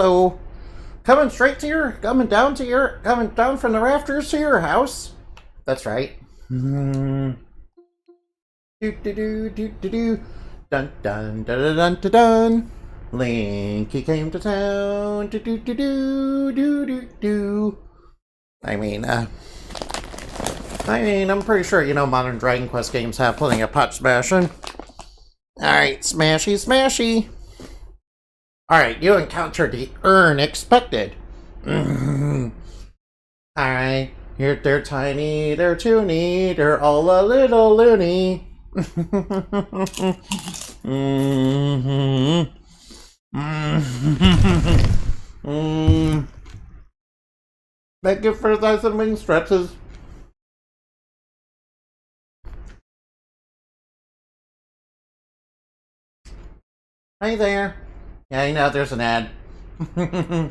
hello. Coming down from the rafters to your house. That's right. Do do do do do do. Dun dun dun dun dun dun. Link, he came to town. Do do do do do do do. I'm pretty sure modern Dragon Quest games have plenty of pot smashing. Alright, smashy, smashy. Alright, you encountered the unexpected. Alright, they're tiny, they're toony, they're all a little loony. Thank you for those wing stretches. Hi there. Yeah, I know there's an ad. Yeah,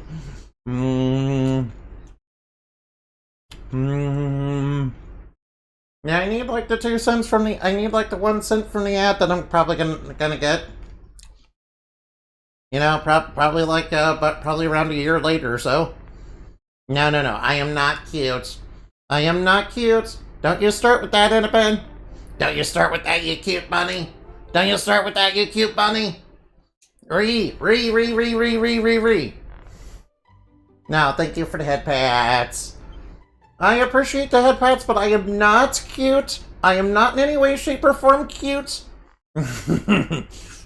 I need like the 2 cents from the. I need like the 1 cent from the ad that I'm probably gonna get. Probably like but probably around a year later or so. No. I am not cute. I am not cute. Don't you start with that, Annabelle. Don't you start with that, you cute bunny. Don't you start with that, you cute bunny. Re. No, thank you for the head pats. I appreciate the head pats, but I am not cute. I am not in any way, shape, or form cute.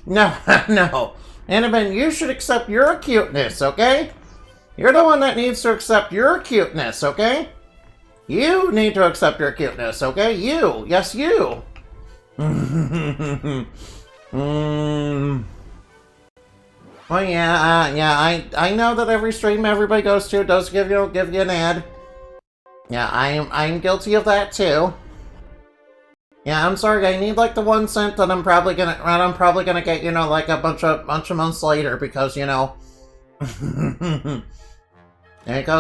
No. Annabelle, you should accept your cuteness, okay? You're the one that needs to accept your cuteness, okay? You need to accept your cuteness, okay? You. Yes, you. Well, yeah, I know that every stream everybody goes to does give you an ad. Yeah, I'm guilty of that too. Yeah, I'm sorry. I need like the 1 cent that I'm probably gonna get like a bunch of months later because because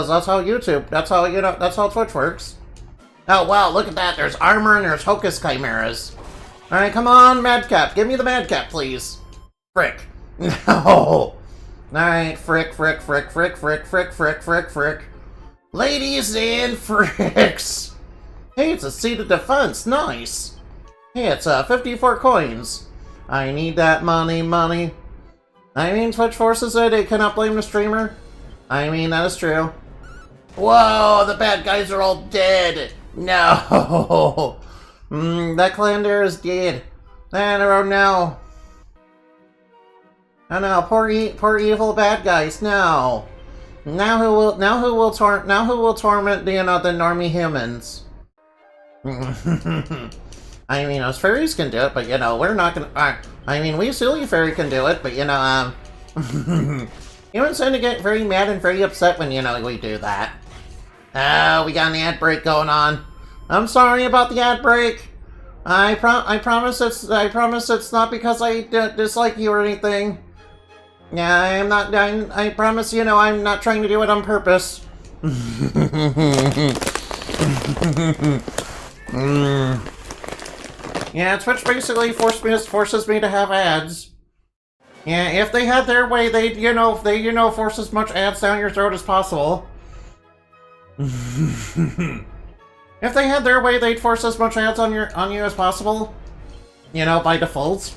that's how YouTube, that's how Twitch works. Oh wow, look at that. There's armor and there's Hocus Chimeras. All right, come on, Madcap, give me the Madcap, please. Frick. No. Alright, frick. Ladies and fricks. Hey, it's a seat of defense. Nice. Hey, it's 54 coins. I need that money. I mean, Twitch Forces said it cannot blame the streamer. I mean, that is true. Whoa, the bad guys are all dead. No. That clan there is dead. Oh no. Oh no, poor evil bad guys. No. Now who will torment the normie humans? I mean, us fairies can do it, but we're not gonna. I mean, we silly fairy can do it, but humans tend to get very mad and very upset when we do that. Oh, we got an ad break going on. I'm sorry about the ad break. I promise it's not because I dislike you or anything. Yeah, I'm not. I promise, I'm not trying to do it on purpose. Yeah, Twitch basically forces me to have ads. Yeah, if they had their way, they'd force as much ads down your throat as possible. If they had their way, they'd force as much ads on you as possible. By default.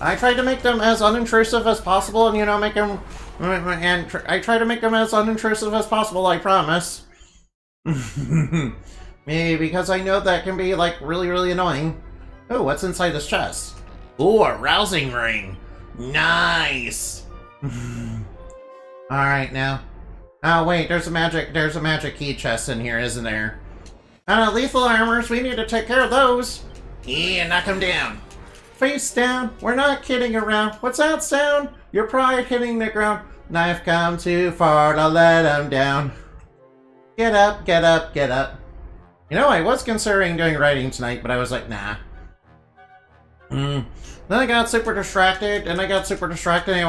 I tried to make them as unintrusive as possible, and make them, I try to make them as unintrusive as possible. I promise. Maybe because I know that can be like really annoying. Oh, what's inside this chest? Ooh, a rousing ring. Nice. All right now. Oh wait, there's a magic key chest in here, isn't there? Lethal armors. We need to take care of those. Yeah, knock them down. Face down, we're not kidding around. What's that sound? Your pride hitting the ground. Knife come too far to let him down. Get up. I was considering doing writing tonight, but I was like, nah. Then I got super distracted, and I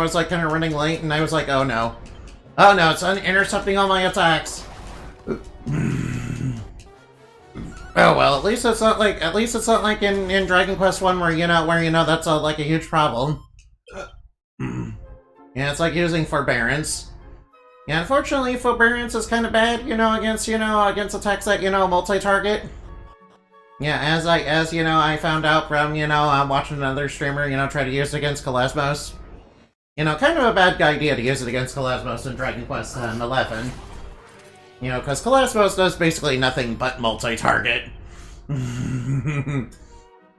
was like kind of running late, and I was like, oh no, it's intercepting all my attacks. Oh well, at least it's not like in Dragon Quest 1 where that's like a huge problem. Yeah, it's like using Forbearance. Yeah, unfortunately, Forbearance is kind of bad, against attacks that, multi-target. Yeah, as I found out from, I'm watching another streamer, try to use it against Kalasmos. Kind of a bad idea to use it against Kalasmos in Dragon Quest XI. Because Kalasmos does basically nothing but multi-target.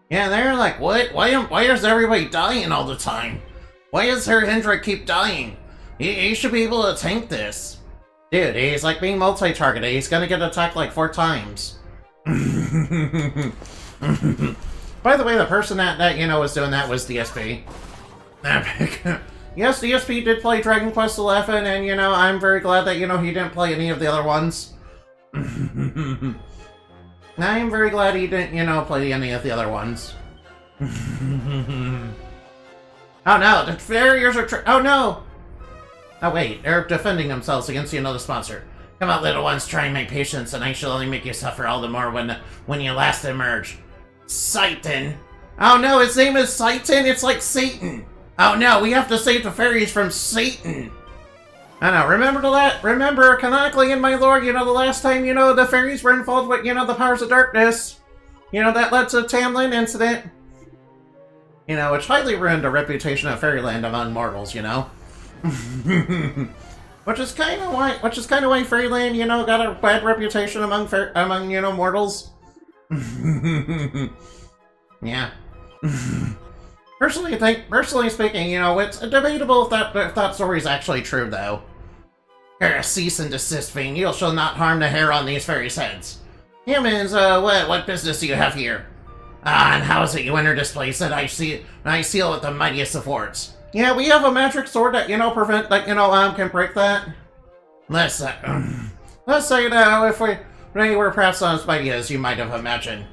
Yeah, they're like, what? Why is everybody dying all the time? Why does Herr Hendrik keep dying? He should be able to tank this. Dude, he's like being multi-targeted. He's gonna get attacked like 4 times. By the way, the person that was doing that was DSP. Yes, DSP did play Dragon Quest XI, and I'm very glad that he didn't play any of the other ones. I am very glad he didn't play any of the other ones. Oh no, the farriers are oh no! Oh wait, they're defending themselves against the sponsor. Come out, little ones, try my patience, and I shall only make you suffer all the more when you last emerge. Satan! Oh no, his name is Satan? It's like Satan! Oh no, we have to save the fairies from Satan! I know, remember, canonically in my lore, the last time, the fairies were involved with, the powers of darkness. That led to the Tamlin incident. Which highly ruined the reputation of Fairyland among mortals, Which is kind of why Fairyland, got a bad reputation among mortals. Yeah. Personally speaking, it's debatable if that story is actually true, though. Here, cease and desist, Fiend. You shall not harm the hair on these fairies' heads. Humans, what business do you have here? Ah, and how is it you enter this place that I seal with the mightiest of wards? Yeah, we have a magic sword that, can break that. Let's say, if we were perhaps not as mighty as you might have imagined.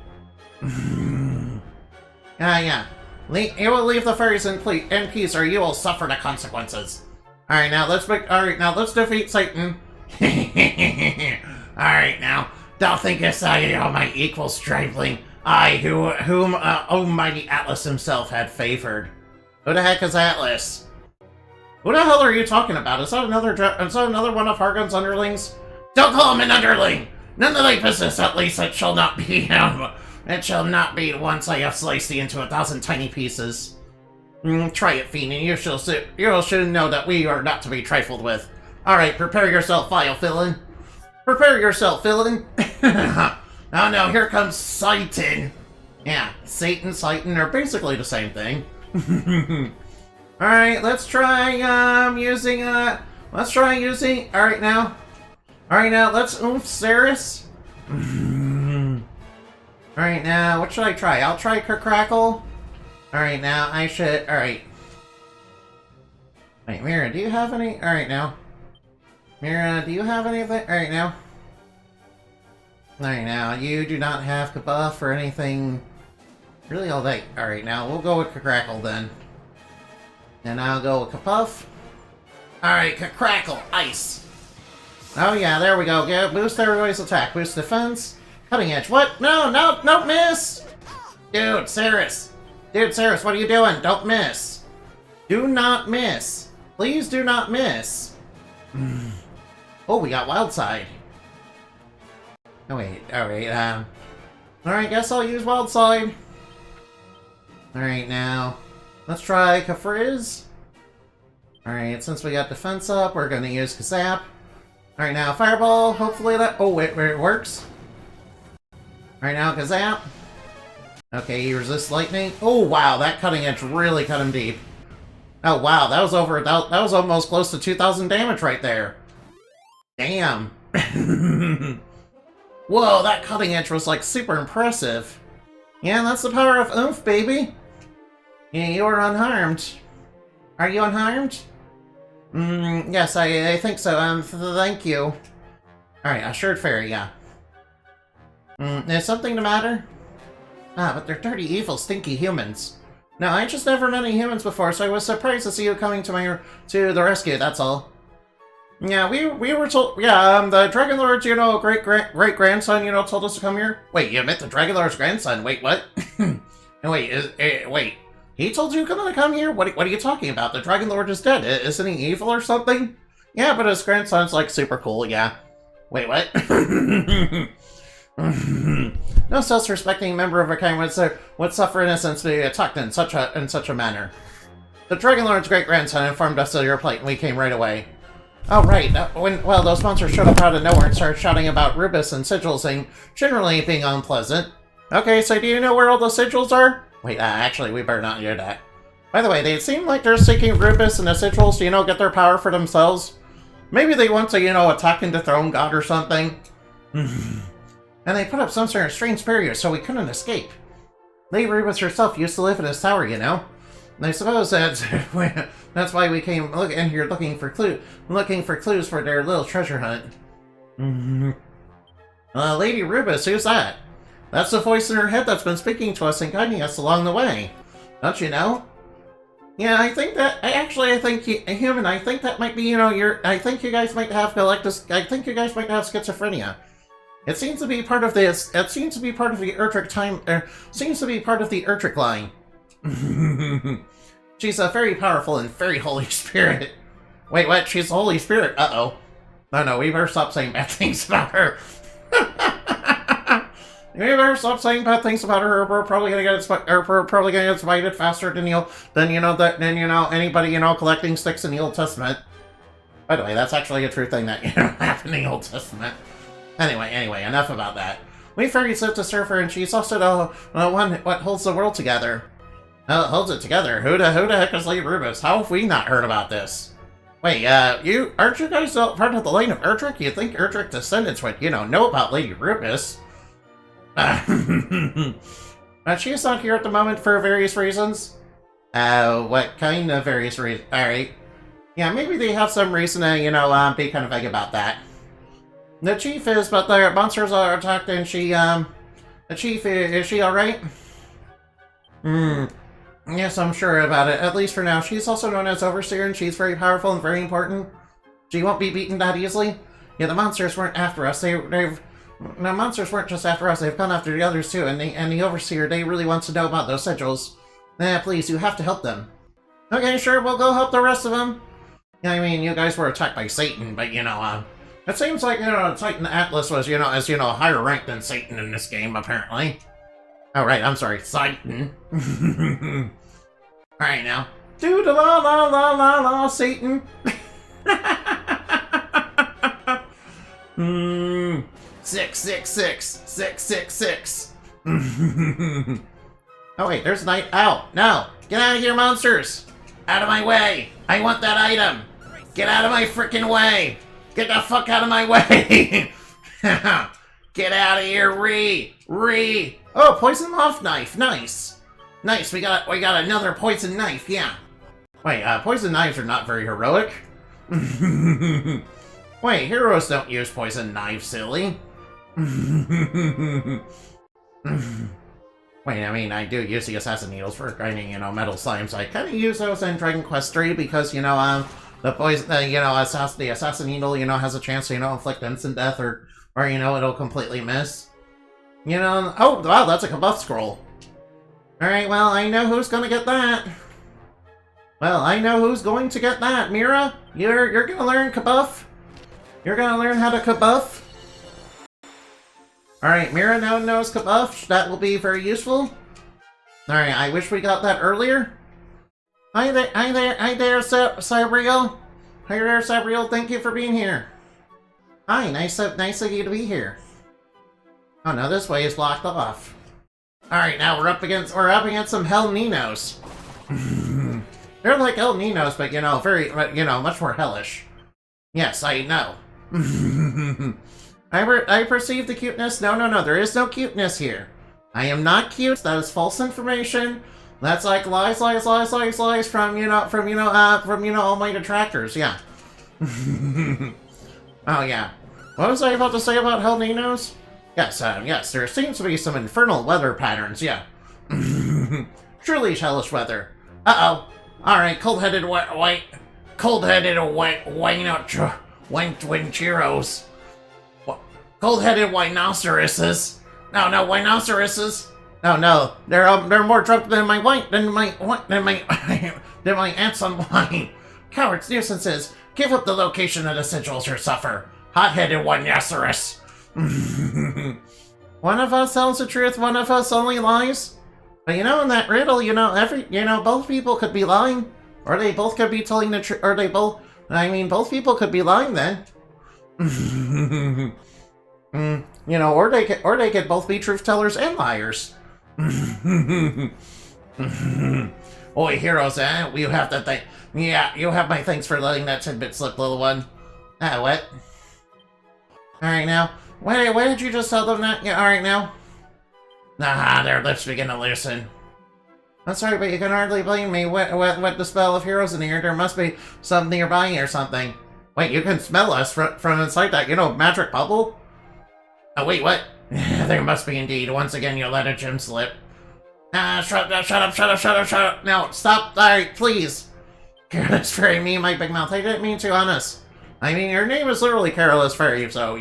Yeah. You will leave the fairies in peace, or you will suffer the consequences. Alright, now let's defeat Satan. Alright, now, thou thinkest I, my equal stripling, I, whom almighty Atlas himself had favored. Who the heck is Atlas? Who the hell are you talking about? Is that another one of Hargon's underlings? Don't call him an underling! None of thy business, at least. It shall not be him. It shall not be once I have sliced thee into 1,000 tiny pieces. Try it, Fiend, and you shall soon know that we are not to be trifled with. Alright, prepare yourself, vile villain. Prepare yourself, villain. Oh no, here comes Satan. Yeah, Satan, are basically the same thing. Alright, let's try using alright now, let's oomph Ceres. Alright now, what should I try? I'll try Crackle. Alright now, alright. Wait, Mira, do you have any? Alright now. Mira, do you have anything? Alright now. Alright now, you do not have Kabuff or anything really all that. Alright now, we'll go with Crackle then. And I'll go with Kapuff. Alright, Crackle, Ice. Oh yeah, there we go. Boost everybody's attack. Boost defense. Cutting Edge. What? No, miss! Dude, Ceres, what are you doing? Don't miss. Do not miss. Please do not miss. Oh, we got Wild Side. Oh wait, alright, alright, guess I'll use Wild Side. Alright, now, let's try Kafrizz. Alright, since we got defense up, we're gonna use Kazap. Alright, now, Fireball, hopefully that... Oh, wait, it works. Alright, now, Kazap. Okay, he resists lightning. Oh, wow, that Cutting Edge really cut him deep. Oh, wow, that was almost close to 2,000 damage right there. Damn. Whoa, that Cutting Edge was, like, super impressive. Yeah, that's the power of oomph, baby. Yeah, you are unharmed. Are you unharmed? Yes, I think so. Thank you. Alright, Assured Fairy, yeah. Is something the matter? Ah, but they're dirty, evil, stinky humans. No, I just never met any humans before, so I was surprised to see you coming to the rescue, that's all. Yeah, we were told, yeah, the Dragon Lord's, great-grandson, told us to come here. Wait, you met the Dragon Lord's grandson? Wait, what? Wait, He told you to come here? What are you talking about? The Dragon Lord is dead. Isn't he evil or something? Yeah, but his grandson's like super cool, yeah. Wait, what? No self-respecting member of our kind would suffer innocence to be attacked in such a manner. The Dragon Lord's great-grandson informed us of your plight, and we came right away. Oh, right. Well, those monsters showed up out of nowhere and started shouting about Rubus and sigils and generally being unpleasant. Okay, so do you know where all the sigils are? Wait, actually, we better not do that. By the way, they seem like they're seeking Rubus and the sigils to, get their power for themselves. Maybe they want to, attack and dethrone God or something. And they put up some sort of strange barrier so we couldn't escape. Lady Rubus herself used to live in this tower, And I suppose that's why we came in here looking for clues for their little treasure hunt. Lady Rubus, who's that? That's the voice in her head that's been speaking to us and guiding us along the way. Don't you know? Yeah, I think that might be, I think you guys might have schizophrenia. It seems to be part of this. It seems to be part of the Erdrick line. She's a very powerful and very Holy Spirit. Wait, what? She's the Holy Spirit? Uh-oh. No, we better stop saying bad things about her. We better stop saying bad things about her, or we're probably gonna get invited faster than anybody collecting sticks in the Old Testament. By the way, that's actually a true thing that happened in the Old Testament. Anyway, enough about that. We fairies live to serve her, and she's also the one what holds the world together. Holds it together? Who the heck is Lady Rubus? How have we not heard about this? Wait, aren't you guys part of the line of Erdrick? You'd think Erdrick descendants would, know about Lady Rubus. But she's not here at the moment for various reasons. What kind of various reasons? Alright. Yeah, maybe they have some reason to, be kind of vague about that. The chief is, but the monsters are attacked and she, the chief, is she alright? Yes, I'm sure about it, at least for now. She's also known as Overseer, and she's very powerful and very important. She won't be beaten that easily. Yeah, the monsters weren't after us. The monsters weren't just after us, they've gone after the others too, and the Overseer, they really wants to know about those sigils. Please, you have to help them. Okay, sure, we'll go help the rest of them. Yeah, I mean, you guys were attacked by Satan, but it seems like, Titan Atlas was, higher rank than Satan in this game, apparently. Oh, right, I'm sorry, Satan. Alright, now. Do-da-la-la-la-la-la, Satan. 666, 666. Oh, wait, there's a knight. Ow, no. Get out of here, monsters. Out of my way. I want that item. Get out of my freaking way. Get the fuck out of my way. Get out of here, Ree. Oh, poison moth knife. Nice. We got another poison knife. Yeah. Wait, poison knives are not very heroic. Wait, heroes don't use poison knives, silly. Wait, I mean, I do use the assassin needles for grinding, metal slimes. I kind of use those in Dragon Quest III because, the poison, the assassin needle, has a chance to, inflict instant death or it'll completely miss. Oh, wow, that's a Kabuff scroll. Alright, well, I know who's gonna get that. Mira, you're gonna learn Kabuff. You're gonna learn how to Kabuff. Alright, Mira now knows Kabuff. That will be very useful. Alright, I wish we got that earlier. Hi there, Sabriel. Hi there, Sabriel, thank you for being here. Hi, nice of you to be here. Oh no, this way is blocked off. Alright, now we're up against some Hell Ninos. They're like El Ninos, but very, much more hellish. Yes, I know. I perceive the cuteness. No, there is no cuteness here. I am not cute. That is false information. That's like lies from all my detractors. Yeah. Oh yeah. What was I about to say about Hell Ninos? Yes, there seems to be some infernal weather patterns. Yeah. Truly hellish weather. Uh-oh. Alright, cold-headed white Wincheros. Cold-headed rhinoceroses. No, rhinoceroses. Oh no, they're more drunk than my wine, than my than my aunts on wine. Cowards, nuisances, give up the location of the sigils or suffer. Hot-headed one, Yasserus. One of us tells the truth, one of us only lies. But you know, in that riddle, both people could be lying, or they both could be telling the truth, or both people could be lying then. Or they could both be truth tellers and liars. Oi, heroes, you have that thing. Yeah, you have my thanks for letting that tidbit slip, little one. What? Alright now. Why did you just tell them that? Yeah, alright now. Nah, their lips begin to loosen. I'm sorry, but you can hardly blame me. What the spell of heroes in here? There must be some nearby or something. Wait, you can smell us from inside that, magic bubble? Oh, wait, what? There must be indeed. Once again, you let a gem slip. Shut up. No, stop. Alright, please. Careless Fairy, me and my big mouth. I didn't mean to, honest. I mean, your name is literally Careless Fairy, so,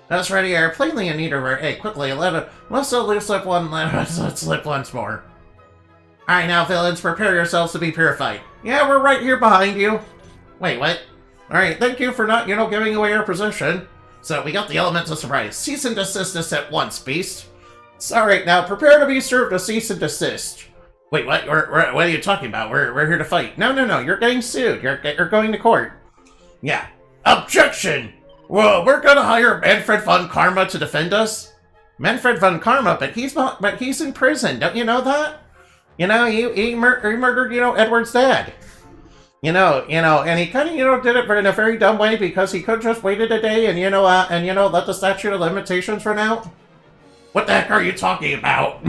That's right here, plainly in need of her. Hey, quickly, let's slip once more. Alright now, villains, prepare yourselves to be purified. Yeah, we're right here behind you. Wait, what? Alright, thank you for not, giving away our position. So, we got the elements of surprise. Cease and desist us at once, beast. Alright, now, prepare to be served a cease and desist. Wait, what? What are you talking about? We're here to fight. No, you're getting sued. You're going to court. Yeah. Objection! Whoa, we're gonna hire Manfred von Karma to defend us? Manfred von Karma, but he's in prison. Don't you know that? He murdered, Edward's dad. And he kind of, did it in a very dumb way because he could have just waited a day and, let the statute of limitations run out. What the heck are you talking about?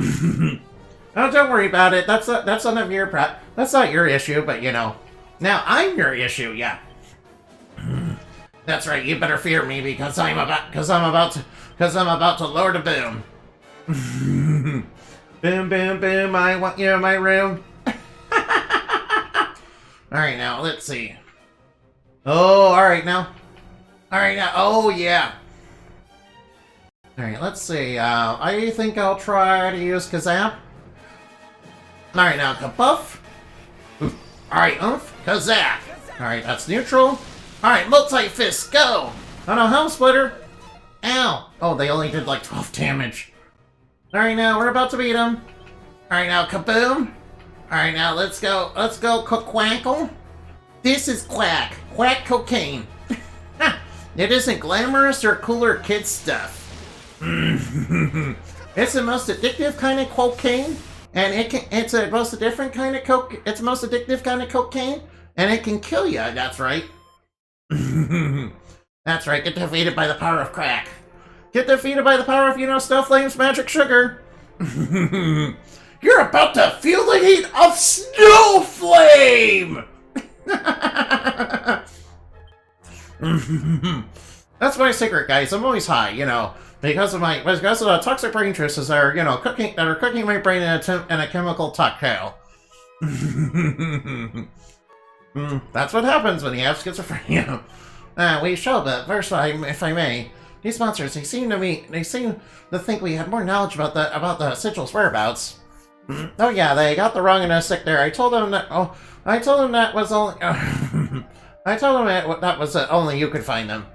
Oh, don't worry about it. That's none of your that's not your issue, but now I'm your issue, yeah. That's right. You better fear me because I'm about to lord a boom. Boom, boom, boom. I want you in my room. All right, now let's see. Oh, all right now. Oh yeah. All right, let's see. I think I'll try to use Kazap. All right, now Kabuff. All right, Oomph, Kazap. All right, that's neutral. Alright, multi-fist, go! Oh no, Helm Splitter! Ow! Oh, they only did like 12 damage. Alright, now, we're about to beat him. Alright, now, kaboom! Alright, now, let's go Quackle. This is Quack cocaine. It isn't glamorous or cooler kid stuff. It's the most addictive kind of cocaine, and it's the most addictive kind of cocaine, and it can kill you, that's right. That's right, get defeated by the power of crack. Get defeated by the power of, Snowflame's magic sugar. You're about to feel the heat of Snowflame! That's my secret, guys. I'm always high, because of the toxic brain juices that are, cooking my brain in a chemical cocktail. That's what happens when you have schizophrenia. We shall, but first, if I may, these monsters, they seem to think we had more knowledge about the sigils' whereabouts. Oh yeah, they got the wrong end of the stick there. I told them that was only. I told them that was only you could find them.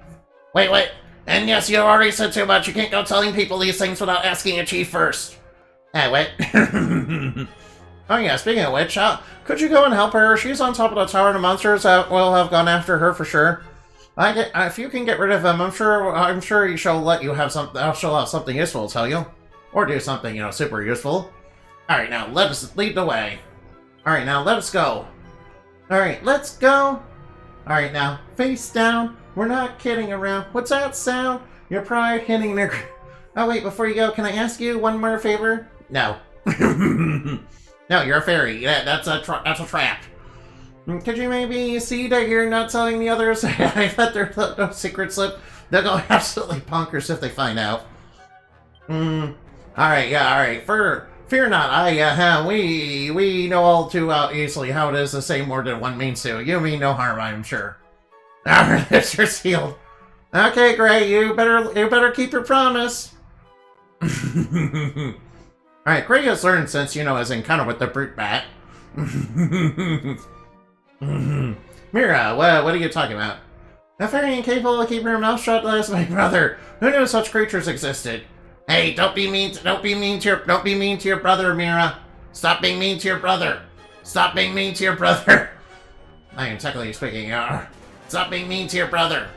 Wait. And yes, you already said too much. You can't go telling people these things without asking a chief first. What? Oh yeah, speaking of which, could you go and help her? She's on top of the tower and the monsters will have gone after her for sure. If you can get rid of them, I'm sure she'll let you have something. She'll have something useful to tell you, or do something super useful. All right, now let us lead the way. All right, now let us go. All right, let's go. All right, now face down. We're not kidding around. What's that sound? Your pride hitting their. Oh wait, before you go, can I ask you one more favor? No. No, you're a fairy. Yeah, that's a trap. Could you maybe see that you're not telling the others? I bet there's no secret slip. They'll go absolutely bonkers if they find out. Alright. Fear not. We know all too easily how it is to say more than one means to. You mean no harm, I'm sure. Alright, it's your sealed. Okay, great. You better keep your promise. Alright, Gray has learned since, you know, his encounter with the brute bat. Mira, what are you talking about? A fairy incapable of keeping her mouth shut as my brother. Who knew such creatures existed? Hey, don't be mean to your brother, Mira. Stop being mean to your brother. Stop being mean to your brother. I am technically speaking. Stop being mean to your brother.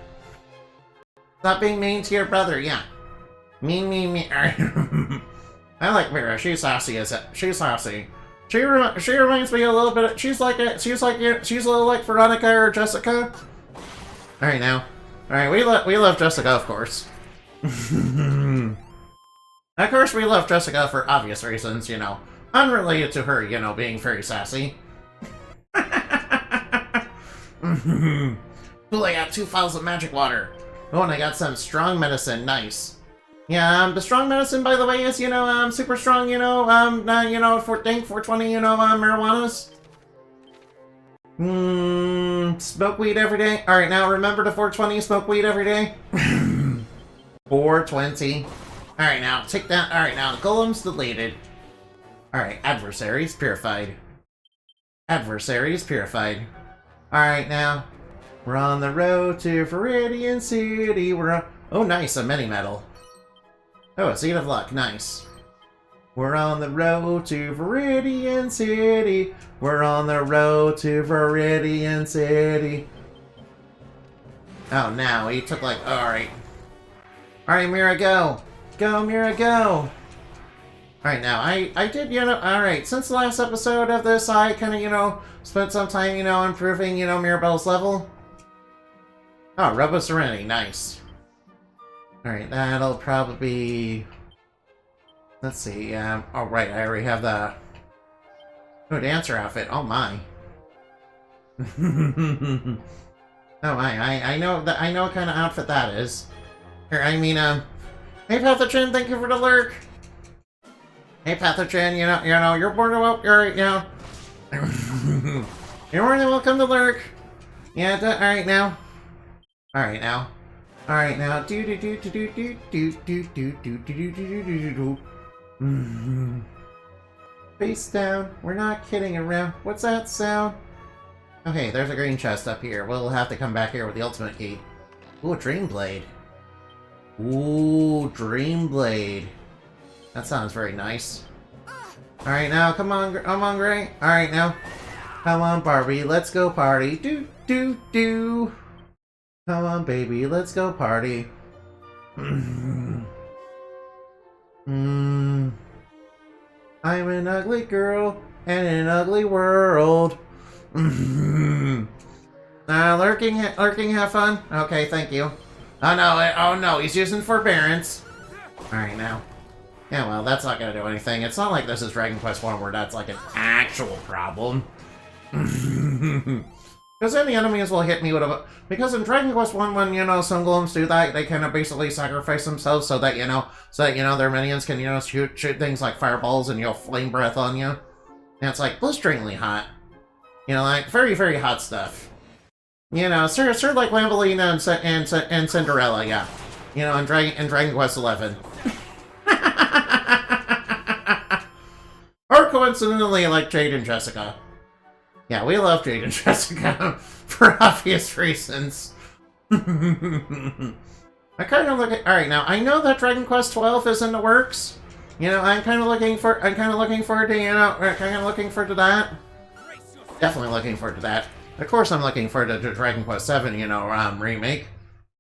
Stop being mean to your brother. Yeah. Mean. I like Mira. She's sassy. She's sassy. She reminds me a little bit. She's a little like Veronica or Jessica. All right now. All right, we love Jessica, of course. Of course, we love Jessica for obvious reasons, you know, unrelated to her, you know, being very sassy. Cool, I got 2 vials of magic water. Oh, and I got some strong medicine. Nice. Yeah, the strong medicine, by the way, is, you know, super strong, you know, for 420, you know, marijuanas. Smoke weed every day. Alright, now remember the 420, smoke weed every day. 420. Alright, now, take that. Alright, now, golems deleted. Alright, adversaries purified. Adversaries purified. Alright, now, we're on the road to Viridian City. Oh, nice, a mini medal. Oh, a seed of luck, nice. We're on the road to Viridian City. We're on the road to Viridian City. Oh, now he took like, alright. Alright, Mira, go. Go, Mira, go. Alright, now, I did, you know, alright, since the last episode of this, I kind of, you know, spent some time, you know, improving, you know, Mirabelle's level. Oh, Robo Serenity, nice. Alright, that'll probably be... Let's see, oh right, I already have the... Oh, dancer outfit, oh my. Oh my, I know what kind of outfit that is. Here, I mean, hey Pathogen, thank you for the lurk! Hey Pathogen, you know, you're born to welcome, you know... You're more than welcome to lurk! Yeah, alright now. Alright now. Alright now, Face down, we're not kidding around. What's that sound? Okay, there's a green chest up here. We'll have to come back here with the ultimate key. Ooh, Dream Blade. Ooh, Dream Blade. That sounds very nice. Alright now, come on, Gray. Alright now. Come on, Barbie, let's go party. Do. Come on, baby, let's go party. I'm an ugly girl in an ugly world. Lurking, have fun? Okay, thank you. Oh no, he's using forbearance. Alright, now. Yeah, well, that's not gonna do anything. It's not like this is Dragon Quest 1 where that's like an actual problem. Because then the enemies will hit me with a... Because in Dragon Quest 1, when, you know, some golems do that, they kind of basically sacrifice themselves so that, you know, their minions can, you know, shoot things like fireballs and, you know, flame breath on you. And it's, like, blisteringly hot. You know, like, very, very hot stuff. You know, sort of like Lambolina and Cinderella, yeah. You know, in Dragon Quest 11. Or coincidentally, like Jade and Jessica. Yeah, we love Jade and Jessica for obvious reasons. I kind of look at... Alright, now, I know that Dragon Quest 12 is in the works. You know, I'm kind of looking forward to, you know, that. Definitely looking forward to that. Of course I'm looking forward to Dragon Quest 7, you know, remake.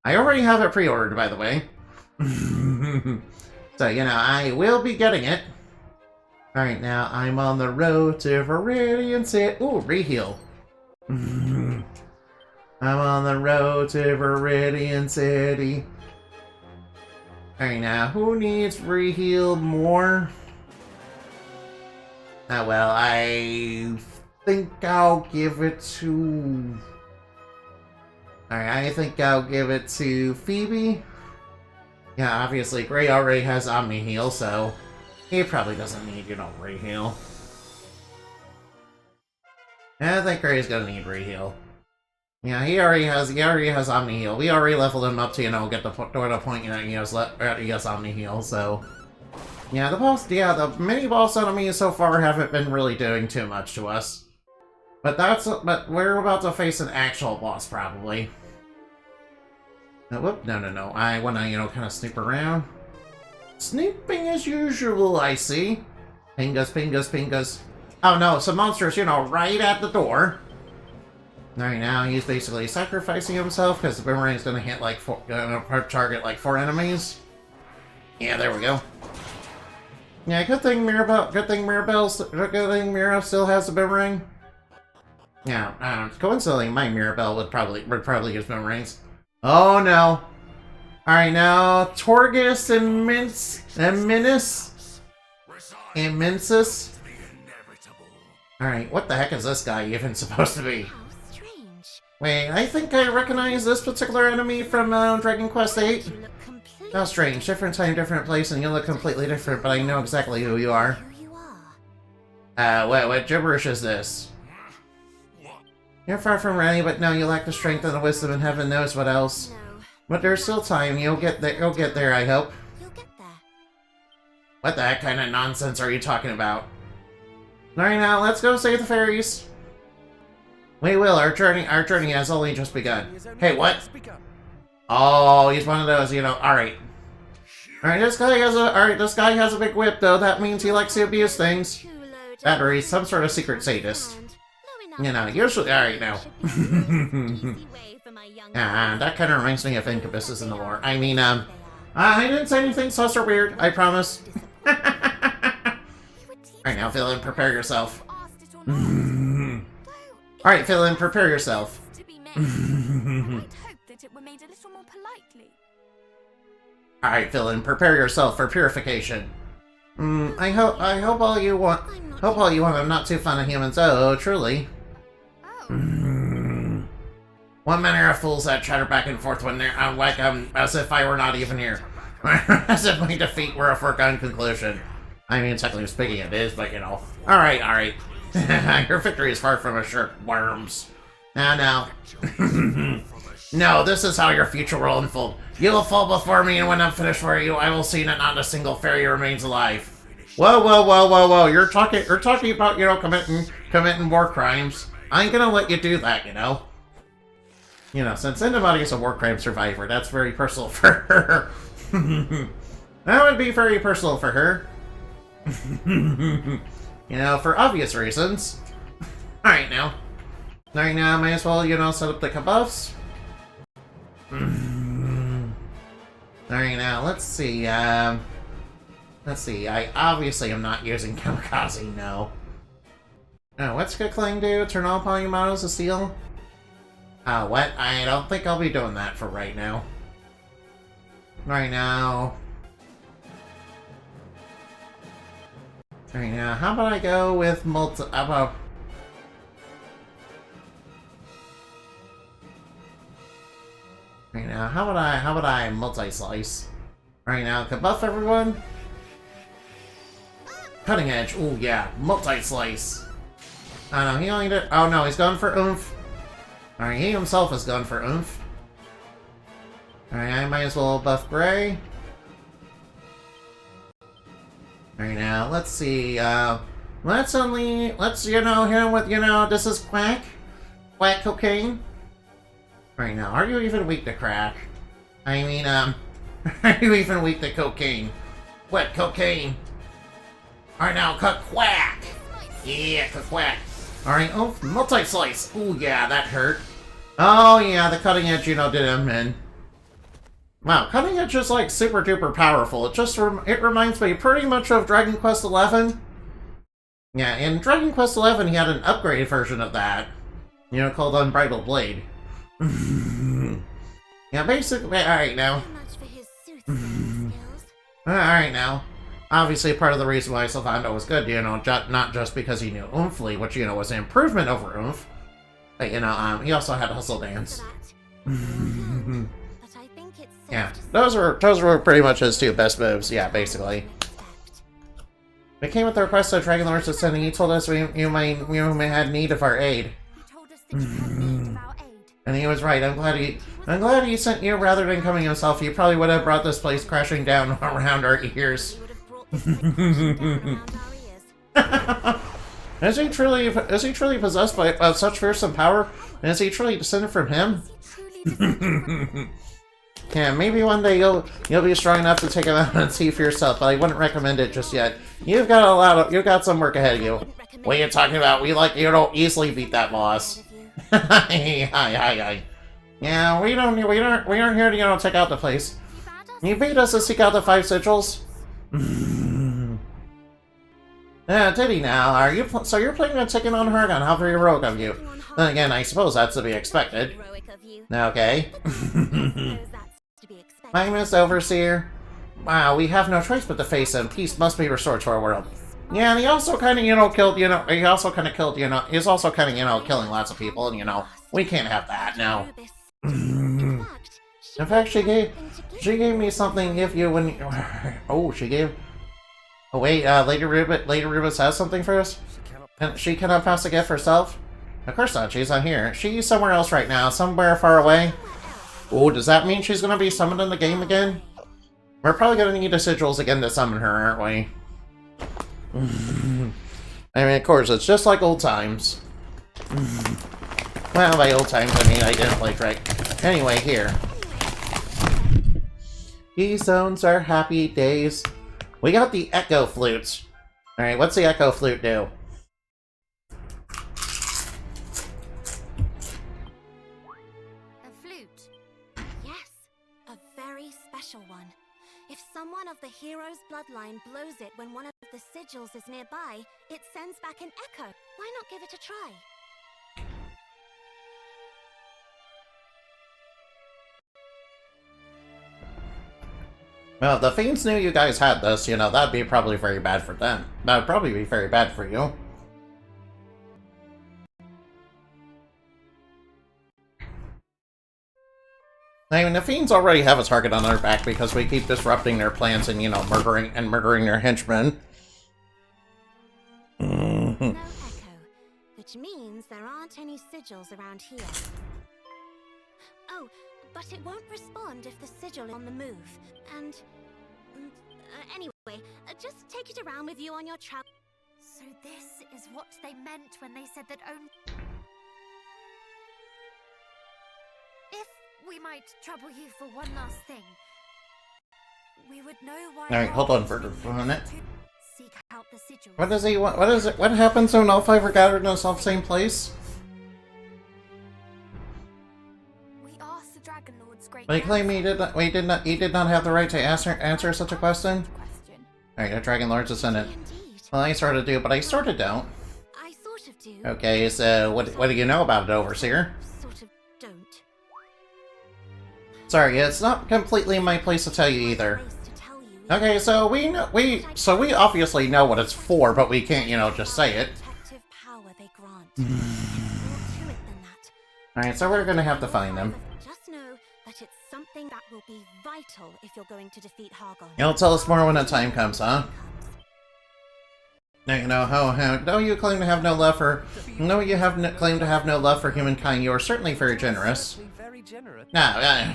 I already have it pre-ordered, by the way. So, you know, I will be getting it. Alright, now, I'm on the road to Viridian City. Ooh, reheal. I'm on the road to Viridian City. Alright, now, who needs reheal more? Ah, well, I think I'll give it to... Alright, I think I'll give it to Phoebe. Yeah, obviously, Gray already has Omni Heal, so... He probably doesn't need, you know, reheal. I think Gray's gonna need reheal. Yeah, he already has Omni Heal. We already leveled him up to, you know, get to the point, you know, he has Omni Heal, so... Yeah, the mini-boss enemies so far haven't been really doing too much to us. But we're about to face an actual boss, probably. No, whoop, no. I wanna, kind of snoop around. Snooping as usual, I see. Pingas. Oh no, some monsters, right at the door. Alright, now he's basically sacrificing himself because the boomerang's gonna hit target like 4 enemies. Yeah, there we go. Yeah, good thing Mira still has the boomerang. Yeah, coincidentally, my Mirabelle would probably use boomerangs. Oh no! Alright, now Torgus and Mincis. Alright, what the heck is this guy even supposed to be? Wait, I think I recognize this particular enemy from Dragon Quest VIII. How strange. Different time, different place, and you look completely different, but I know exactly who you are. What gibberish is this? You're far from ready, but no, you lack the strength and the wisdom, and heaven knows what else. But there's still time. You'll get there, I hope. You'll get there. What the heck kind of nonsense are you talking about? Alright, now, let's go save the fairies. We will. Our journey has only just begun. Hey, what? Oh, he's one of those, alright. Alright, this guy has a big whip, though. That means he likes to abuse things. Battery, some sort of secret sadist. Usually, alright, now. That kind of reminds me of Incubus in the lore. I mean, I didn't say anything sus or weird, I promise. Alright, now, Villain, prepare yourself. Alright, Villain, prepare yourself. Alright, Villain, prepare yourself for purification. I hope all you want I'm not too fond of humans. Oh, truly. What manner of fools that chatter back and forth when they're as if I were not even here. As if my defeat were a foregone conclusion. I mean, technically speaking, it is, but Alright. Your victory is far from assured, worms. No. No, this is how your future will unfold. You will fall before me, and when I'm finished for you, I will see that not a single fairy remains alive. Whoa. You're talking about, committing war crimes. I ain't gonna let you do that, since anybody's a war crime survivor, that's very personal for her. That would be very personal for her. For obvious reasons. Alright now, might as well, set up the buffs. Alright now, let's see, I obviously am not using Kamikaze, no. Oh, what's Kukling do? Turn all Polymonos to steel? Oh, what? I don't think I'll be doing that for right now. Right now, how about I go with how about I multi-slice? Right now, can buff everyone? Cutting edge, ooh yeah, multi-slice. Oh no, he only did, oh no, he's going for oomph. Alright, he himself has gone for oomph. Alright, I might as well buff Gray. Alright now, let's see, let's hit him with, this is Quack Cocaine. Right now, are you even weak to crack? I mean, are you even weak to cocaine? What, cocaine? Alright now, cut Quack! Yeah, cut Quack. Alright, oh, multi-slice! Ooh, yeah, that hurt. Oh, yeah, the cutting edge, did him in. Wow, cutting edge is, like, super duper powerful. It reminds me pretty much of Dragon Quest XI. Yeah, in Dragon Quest XI, he had an upgraded version of that. Called Unbridled Blade. Yeah, basically, alright now. Alright now. Obviously, part of the reason why Sylvando was good, not just because he knew Oomphley, which, was an improvement over Oomph. But, he also had Hustle Dance. Yeah, those were pretty much his two best moves, yeah, basically. We came with the request of Dragon Lord's descending. He told us you may had need of our aid. And he was right. I'm glad he sent you rather than coming himself. He probably would have brought this place crashing down around our ears. Is he truly possessed by such fearsome power? And is he truly descended from him? Yeah, maybe one day you'll be strong enough to take him out and see for yourself, but I wouldn't recommend it just yet. You've got some work ahead of you. What are you talking about? You don't easily beat that boss. Hi. Yeah, we aren't here to take out the place. You paid us to seek out the 5 sigils. Yeah, Diddy now, so you're planning on taking on Hargon? How very heroic of you. Then again, I suppose that's to be expected. Okay. Magnus Overseer. Wow, we have no choice but to face him. Peace must be restored to our world. Yeah, and he also kind of, killed, killing lots of people, and, we can't have that now. In fact, she gave me something if you wouldn't... Oh, she gave... Oh, wait, Lady Rubus has something for us? She cannot pass the gift herself? Of course not, she's not here. She's somewhere else right now, somewhere far away. Oh, does that mean she's gonna be summoned in the game again? We're probably gonna need the sigils again to summon her, aren't we? I mean, of course, it's just like old times. Well, by old times, I mean I didn't play Drake. Anyway, here. These zones are happy days. We got the Echo Flutes. Alright, what's the Echo Flute do? A flute. Yes, a very special one. If someone of the hero's bloodline blows it when one of the sigils is nearby, it sends back an echo. Why not give it a try? Well, if the Fiends knew you guys had this, that'd be probably very bad for them. That'd probably be very bad for you. I mean, the Fiends already have a target on their back because we keep disrupting their plans and, murdering their henchmen. No echo, which means there aren't any sigils around here. Oh, but it won't respond if the sigil is on the move. And anyway, just take it around with you on your travel. So this is what they meant when they said that only... If we might trouble you for one last thing, we would know why... Alright, hold on for a minute. Seek out the sigils. What does he want? What is it? What happens when all 5 are gathered in the same place? We asked the Dragon Lord's great... But he claimed he did not have the right to answer such a question? Alright, the Dragon Lord's descendant. Well, I sort of do, but I sort of don't. I sort of do. Okay, so what do you know about it, Overseer? Sort of don't. Sorry, it's not completely my place to tell you either. Okay, so we obviously know what it's for, but we can't, just say it. Alright, so we're gonna have to find them. Just know that it's something that will be vital if you're going to defeat Hargon. You'll tell us more when the time comes, huh? Now, though you claim to have no love for... No, you claim to have no love for humankind, you are certainly very generous. No,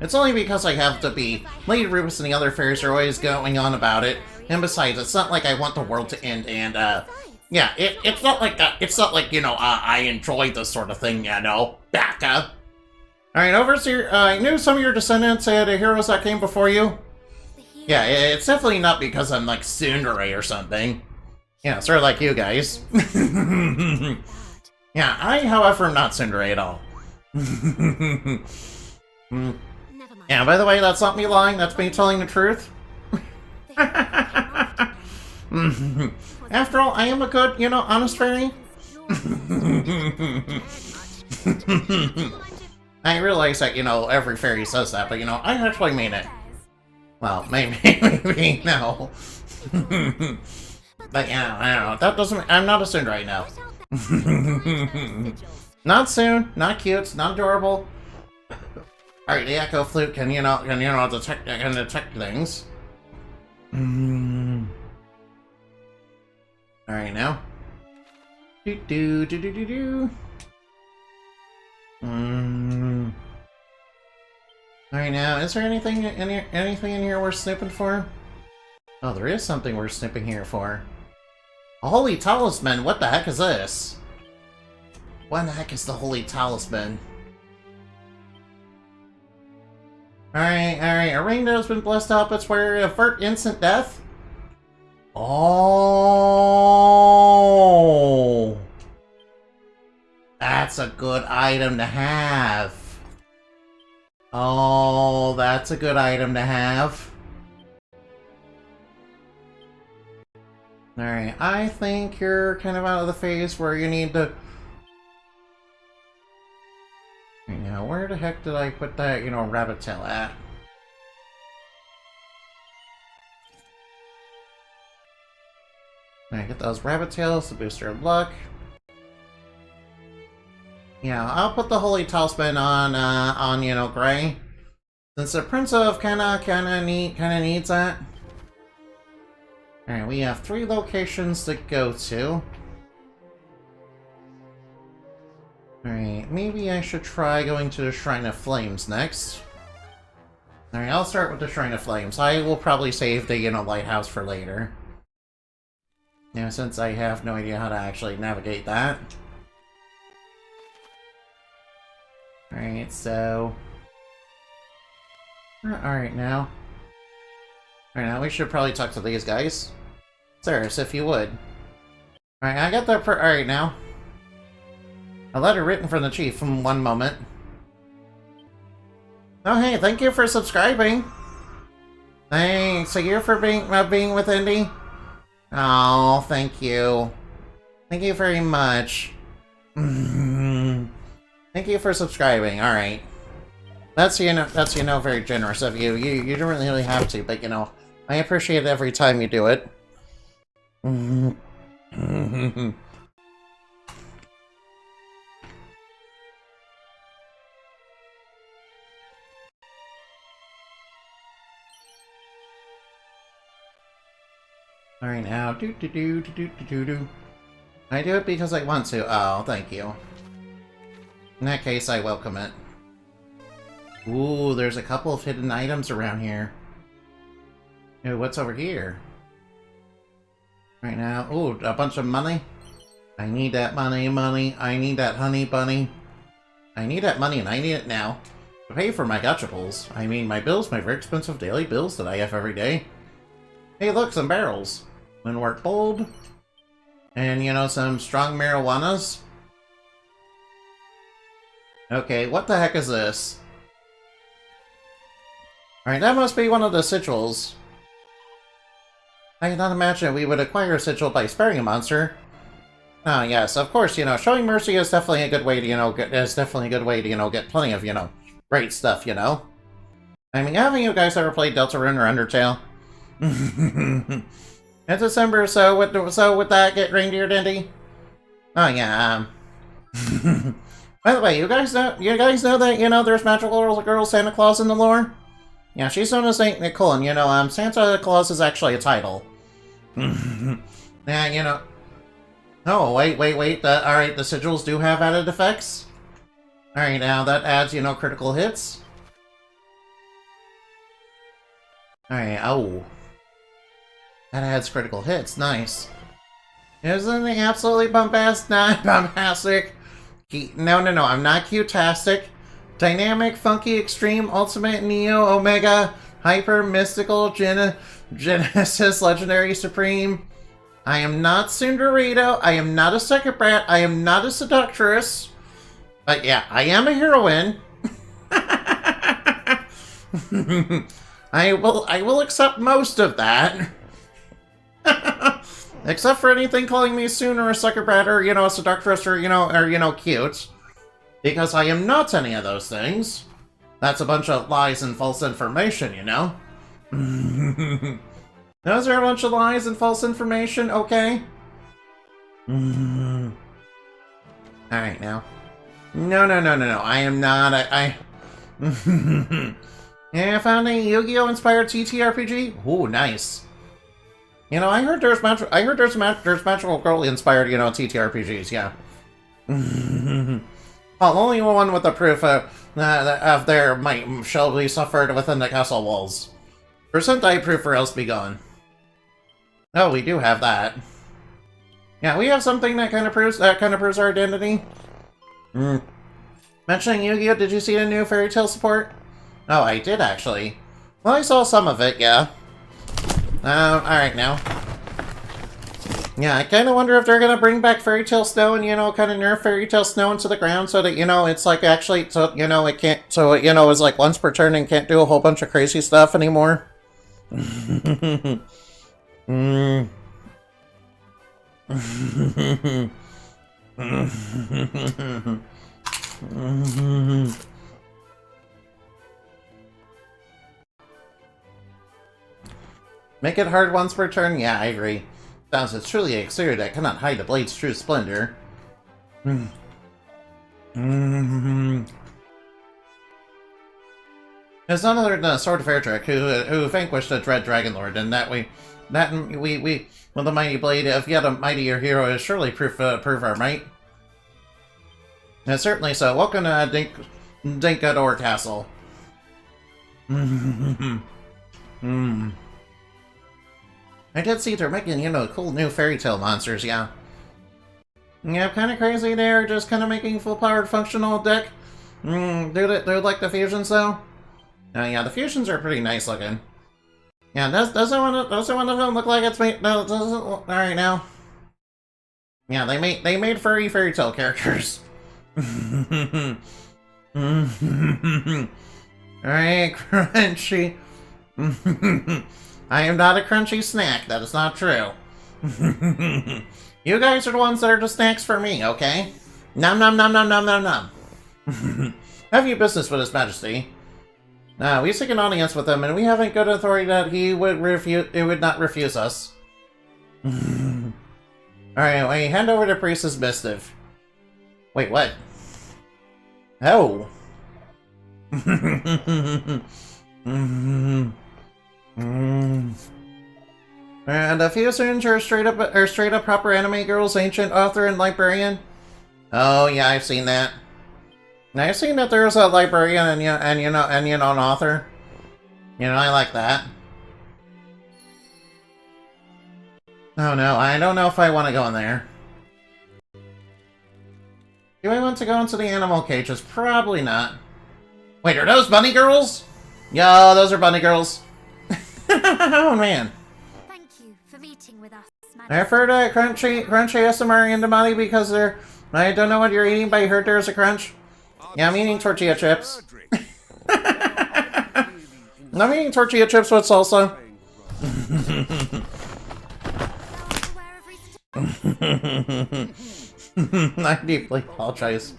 it's only because I have to be. Lady Rubus and the other fairies are always going on about it. And besides, it's not like I want the world to end, and, yeah, it's not like, I enjoy this sort of thing, Back up. Alright, Overseer, I knew some of your descendants had heroes that came before you. Yeah, it's definitely not because I'm, like, tsundere or something. Yeah, sort of like you guys. Yeah, I, however, am not tsundere at all. Yeah, by the way, that's not me lying, that's me telling the truth. After all, I am a good, honest fairy. I realize that, every fairy says that, but, I actually mean it. Well, maybe no. But, yeah, I don't know, that doesn't, I'm not a tsundere right now. Not soon, not cute, not adorable. Alright, the Echo Flute can, detect things. Alright, now. Alright, now, is there anything in here worth snooping for? Oh, there is something we're snipping here for. A holy talisman! What the heck is this? What the heck is the holy talisman? Alright. A ring that has been blessed up. It's where you avert instant death? Oh! That's a good item to have. Oh, that's a good item to have. Alright, I think you're kind of out of the phase where you need to... Now, where the heck did I put that, rabbit tail at? Alright, get those rabbit tails to boost your luck. Yeah, I'll put the holy talisman on Gray. Since the Prince of kinda needs that. Alright, we have 3 locations to go to. Alright, maybe I should try going to the Shrine of Flames next. Alright, I'll start with the Shrine of Flames. I will probably save the, lighthouse for later. Since I have no idea how to actually navigate that. Alright, so... Alright, now. Alright, now we should probably talk to these guys. Ceres, if you would. Alright, I got that alright, now. A letter written from the chief from one moment. Oh, hey, thank you for subscribing. Thanks a year for being with Indy. Oh, thank you. Thank you very much. Thank you for subscribing. All right. That's very generous of you. You don't really have to, but I appreciate it every time you do it. Alright, now, I do it because I want to. Oh, thank you. In that case, I welcome it. Ooh, there's a couple of hidden items around here. Ooh, what's over here? Right now, ooh, a bunch of money. I need that money. I need that honey bunny. I need that money, and I need it now. To pay for my gachables. I mean, my bills, my very expensive daily bills that I have every day. Hey, look, some barrels. Windward bulb. And, some strong marijuanas. Okay, what the heck is this? Alright, that must be one of the sigils. I cannot imagine we would acquire a sigil by sparing a monster. Oh, yes, of course, showing mercy is definitely a good way to, get plenty of, great stuff, I mean, haven't you guys ever played Deltarune or Undertale? In December, so would that get reindeer Dindy? Oh yeah. By the way, you guys know that there's magical girl Santa Claus in the lore. Yeah, she's known as Saint Nicole, and Santa Claus is actually a title. Yeah, Oh wait. Alright, the sigils do have added effects. Alright, now that adds critical hits. Alright, oh. That adds critical hits, nice. Isn't it absolutely bombastic? Not bombastic. No, I'm not cute-tastic. Dynamic, funky, extreme, ultimate, neo, omega, hyper, mystical, Genesis, legendary, supreme. I am not Cinderito. I am not a second brat. I am not a seductress. But yeah, I am a heroine. I will accept most of that. Except for anything calling me soon or a sucker brat or, a seductress or, cute. Because I am not any of those things. That's a bunch of lies and false information, Those are a bunch of lies and false information, okay? Alright, now. No. I am not Yeah, I found a Yu-Gi-Oh! Inspired TTRPG? Ooh, nice. I heard there's magical girl inspired, TTRPGs, yeah. Well, only one with the proof of their might shall be suffered within the castle walls. For Sentai proof or else be gone. Oh, we do have that. Yeah, we have something that kind of proves our identity. Mentioning Yu-Gi-Oh, did you see the new Fairy Tail support? Oh, I did actually. Well, I saw some of it, yeah. Alright now. Yeah, I kind of wonder if they're gonna bring back Fairy Tail Snow and, you know, kind of nerf Fairy Tail Snow into the ground so that, you know, it's like actually, so, you know, it can't, so, you know, it's like once per turn and can't do a whole bunch of crazy stuff anymore. Make it hard once per turn? Yeah, I agree. Sounds it's truly an exterior that cannot hide the blade's true splendor. It's none other than a Sword of Erdrick who vanquished the dread Dragon Lord, and we, with the mighty blade of yet a mightier hero is surely prove our might. Certainly so. Welcome to Dinkador Castle. I did see they're making, you know, cool new Fairy Tail monsters, yeah. Yeah, kind of crazy they're just kind of making full-powered functional deck. Do like the fusions, though? Yeah, the fusions are pretty nice looking. Yeah, doesn't one of them look like it's made? No, doesn't. All right now. Yeah, they made furry Fairy Tail characters. Alright, crunchy. I am not a crunchy snack. That is not true. You guys are the ones that are the snacks for me, okay? Nom nom nom nom nom nom nom. Have you business with His Majesty? We seek an audience with him, and we haven't good authority that he would not refuse us. Alright, wait, hand over to Priestess Mistiff. Wait, what? Oh. And a few students are straight up proper anime girls, ancient author and librarian. Oh yeah, I've seen that. I've seen that there's a librarian and you know an author. You know, I like that. Oh no, I don't know if I want to go in there. Do I want to go into the animal cages? Probably not. Wait, are those bunny girls? Yo, those are bunny girls. Oh man. Thank you for meeting with us, I refer to crunchy SMR into money because I don't know what you're eating, but I heard there's a crunch. Yeah, I'm eating tortilla chips. I'm eating tortilla chips with salsa. I deeply apologize.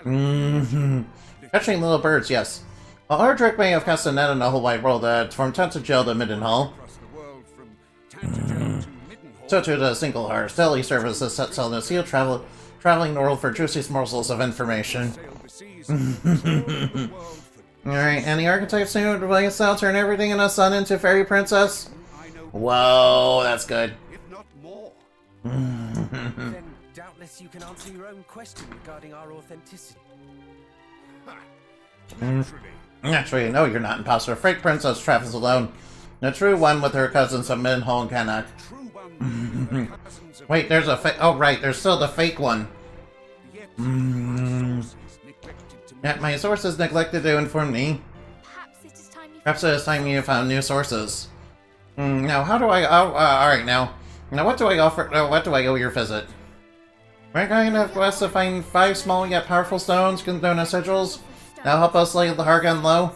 Catching little birds, yes. While Erdrick may have cast a net in the whole wide world, from Tantagel to Middenhall. So to the single heart, daily services that sell the seal traveling the world for juicy morsels of information. Alright, and the archetypes seem to play out turn everything in a sun into fairy princess. Whoa, that's good. Then doubtless you can answer your own question regarding our authenticity. Naturally, no, you're not imposter. Fake princess travels alone. The true one with her cousins of Middenhall and Kanak. Wait, there's a fake. Oh, right, there's still the fake one. Yeah, my sources neglected to inform me. Perhaps it is time you found new sources. Now, how do I? Alright, now what do I offer? What do I owe your visit? We're going to quest to find 5 small yet powerful stones known as sigils. That'll help us lay the Hargon low.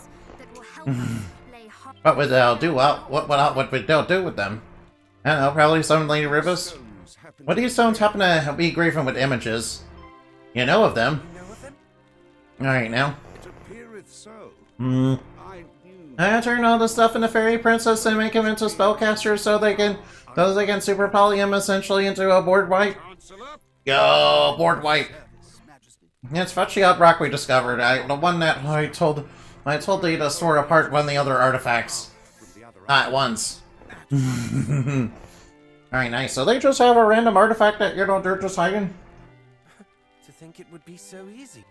What would they'll do? What would they'll do with them? I don't know, probably summon Lady Ribus. What do these stones happen to be graven with images? You know of them. Alright now. I turn all the stuff into Fairy Princess and make them into spellcasters so they can super poly him essentially into a board wipe. Yo, board wipe. It's Fuchiot Rock we discovered. The one that I told you to sort apart one of the other artifacts. At once. Alright, nice. So they just have a random artifact that, you know, they're just hiding? To think it would be so easy.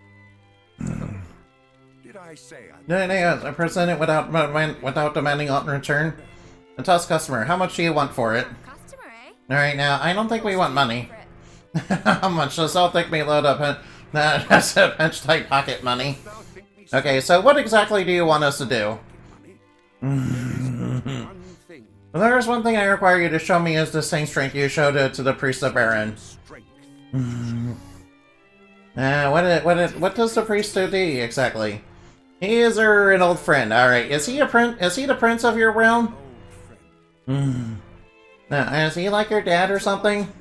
Did I say I present it without demanding aught in return. A toss customer, how much do you want for it? Alright, now, I don't think we want money. How much? Just don't think we load up that's a pinch tight pocket money. Okay, so what exactly do you want us to do? There's one thing I require you to show me is the same strength you showed to the priest of Baron. What does the priest do exactly? He is an old friend. Alright, is he the prince of your realm? Now, is he like your dad or something?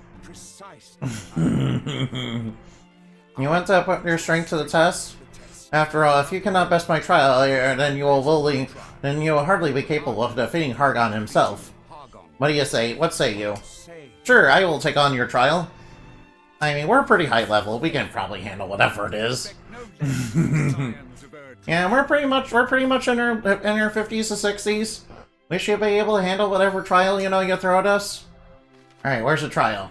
You want to put your strength to the test? After all, if you cannot best my trial, then you will hardly be capable of defeating Hargon himself. What do you say? What say you? Sure, I will take on your trial. I mean, we're pretty high level. We can probably handle whatever it is. Yeah, we're pretty much in our 50s to 60s. We should be able to handle whatever trial you throw at us. All right, where's the trial?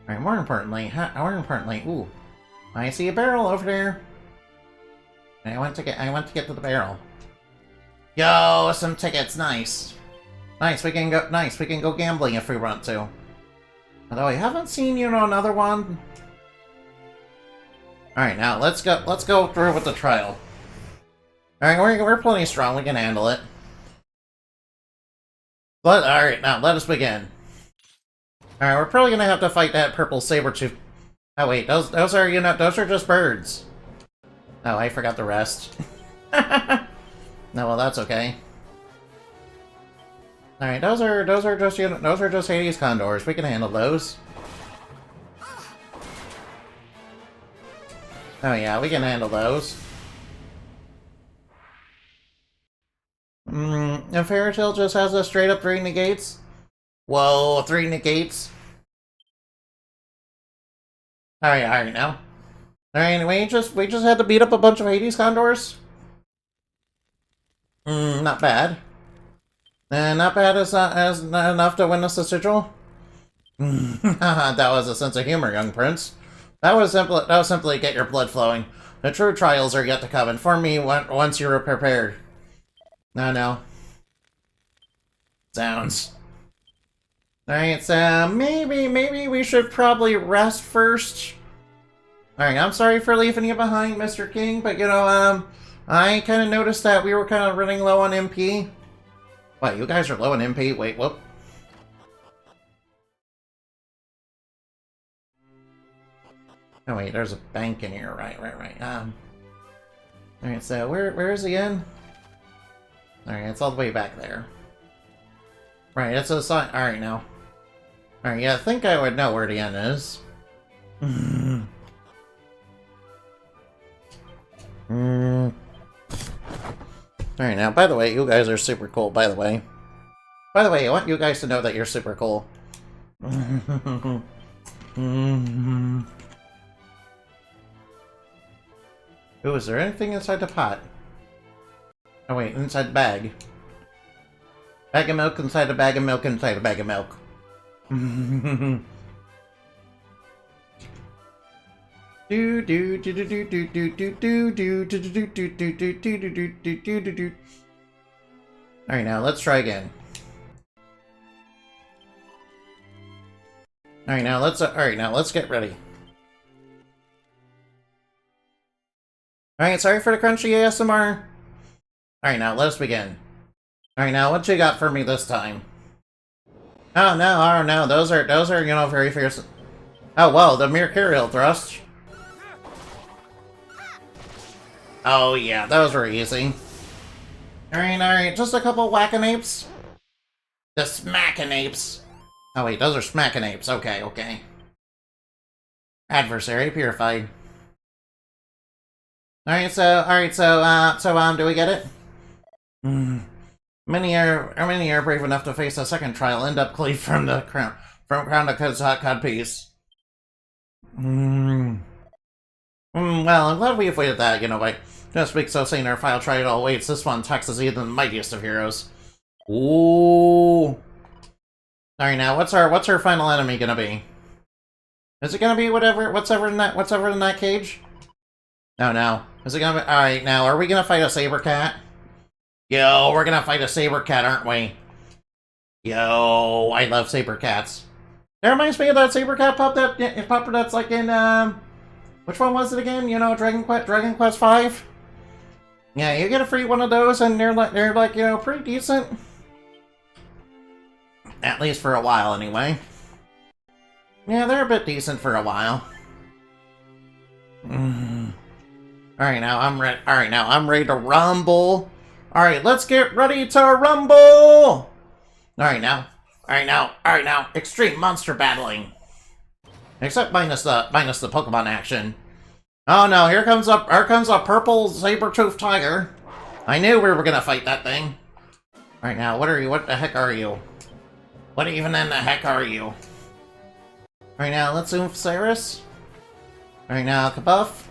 All right, more importantly, ooh, I see a barrel over there. I want to get to the barrel. Yo, some tickets, nice. Nice, we can go gambling if we want to. Although I haven't seen, another one. Alright, now let's go through with the trial. Alright, we're plenty strong, we can handle it. Alright, now let us begin. Alright, we're probably gonna have to fight that purple saber-tooth. Oh wait, those are those are just birds. Oh, I forgot the rest. No, well that's okay. Alright, those are just Hades condors. We can handle those. Oh yeah, we can handle those. And Fairy Tail just has a straight up 3 negates? Whoa, 3 negates? Alright now. Alright, we just had to beat up a bunch of Hades condors? Not bad. Not bad as not enough to win us the sigil? That was a sense of humor, young prince. That was simply get your blood flowing. The true trials are yet to come. Inform me once you're prepared. No. Sounds. Alright, so maybe we should probably rest first. Alright, I'm sorry for leaving you behind, Mr. King, but I kind of noticed that we were kind of running low on MP. What, you guys are low on MP? Wait, whoop. Oh wait, there's a bank in here, right. Alright, so where is the inn? Alright, it's all the way back there. Right, it's a sign. Alright, now. Alright, yeah, I think I would know where the inn is. Alright, now, by the way, you guys are super cool, by the way. By the way, I want you guys to know that you're super cool. Ooh, is there anything inside the pot? Oh wait, inside the bag. Bag of milk inside a bag of milk inside a bag of milk. Alright, now let's try again. Alright, now let's get ready. Alright, sorry for the crunchy ASMR. Alright, now let's begin. Alright, now what you got for me this time? Oh no, those are, very fierce. Oh well, the Mercurial thrust. Oh yeah, those were easy. Alright, just a couple whack-a-napes. The smack-a-napes. Oh wait, those are smack-a-napes. Okay. Adversary purified. Alright, so, do we get it? Many are brave enough to face a second trial, end up cleaved from the crown to codpiece. Well, I'm glad we avoided that, by just speak so saying our final trial awaits. This one taxes even the mightiest of heroes. Ooh. Alright, now what's our final enemy gonna be? Is it gonna be what's ever in that cage? No. Is it gonna be... Alright, now, are we gonna fight a saber cat? Yo, we're gonna fight a saber cat, aren't we? Yo, I love saber cats. That reminds me of that saber cat pup that's like in which one was it again? You know, Dragon Quest V. Yeah, you get a free one of those, and they're like you know pretty decent. At least for a while, anyway. Yeah, they're a bit decent for a while. Alright, now I'm ready. Alright, now I'm ready to rumble. Alright, let's get ready to rumble! Alright now. Extreme monster battling. Except minus the Pokemon action. Oh no, here comes a purple saber-toothed tiger. I knew we were gonna fight that thing. Alright now, what the heck are you? What even in the heck are you? Alright now, let's zoom Saris. Alright now, Kabuff.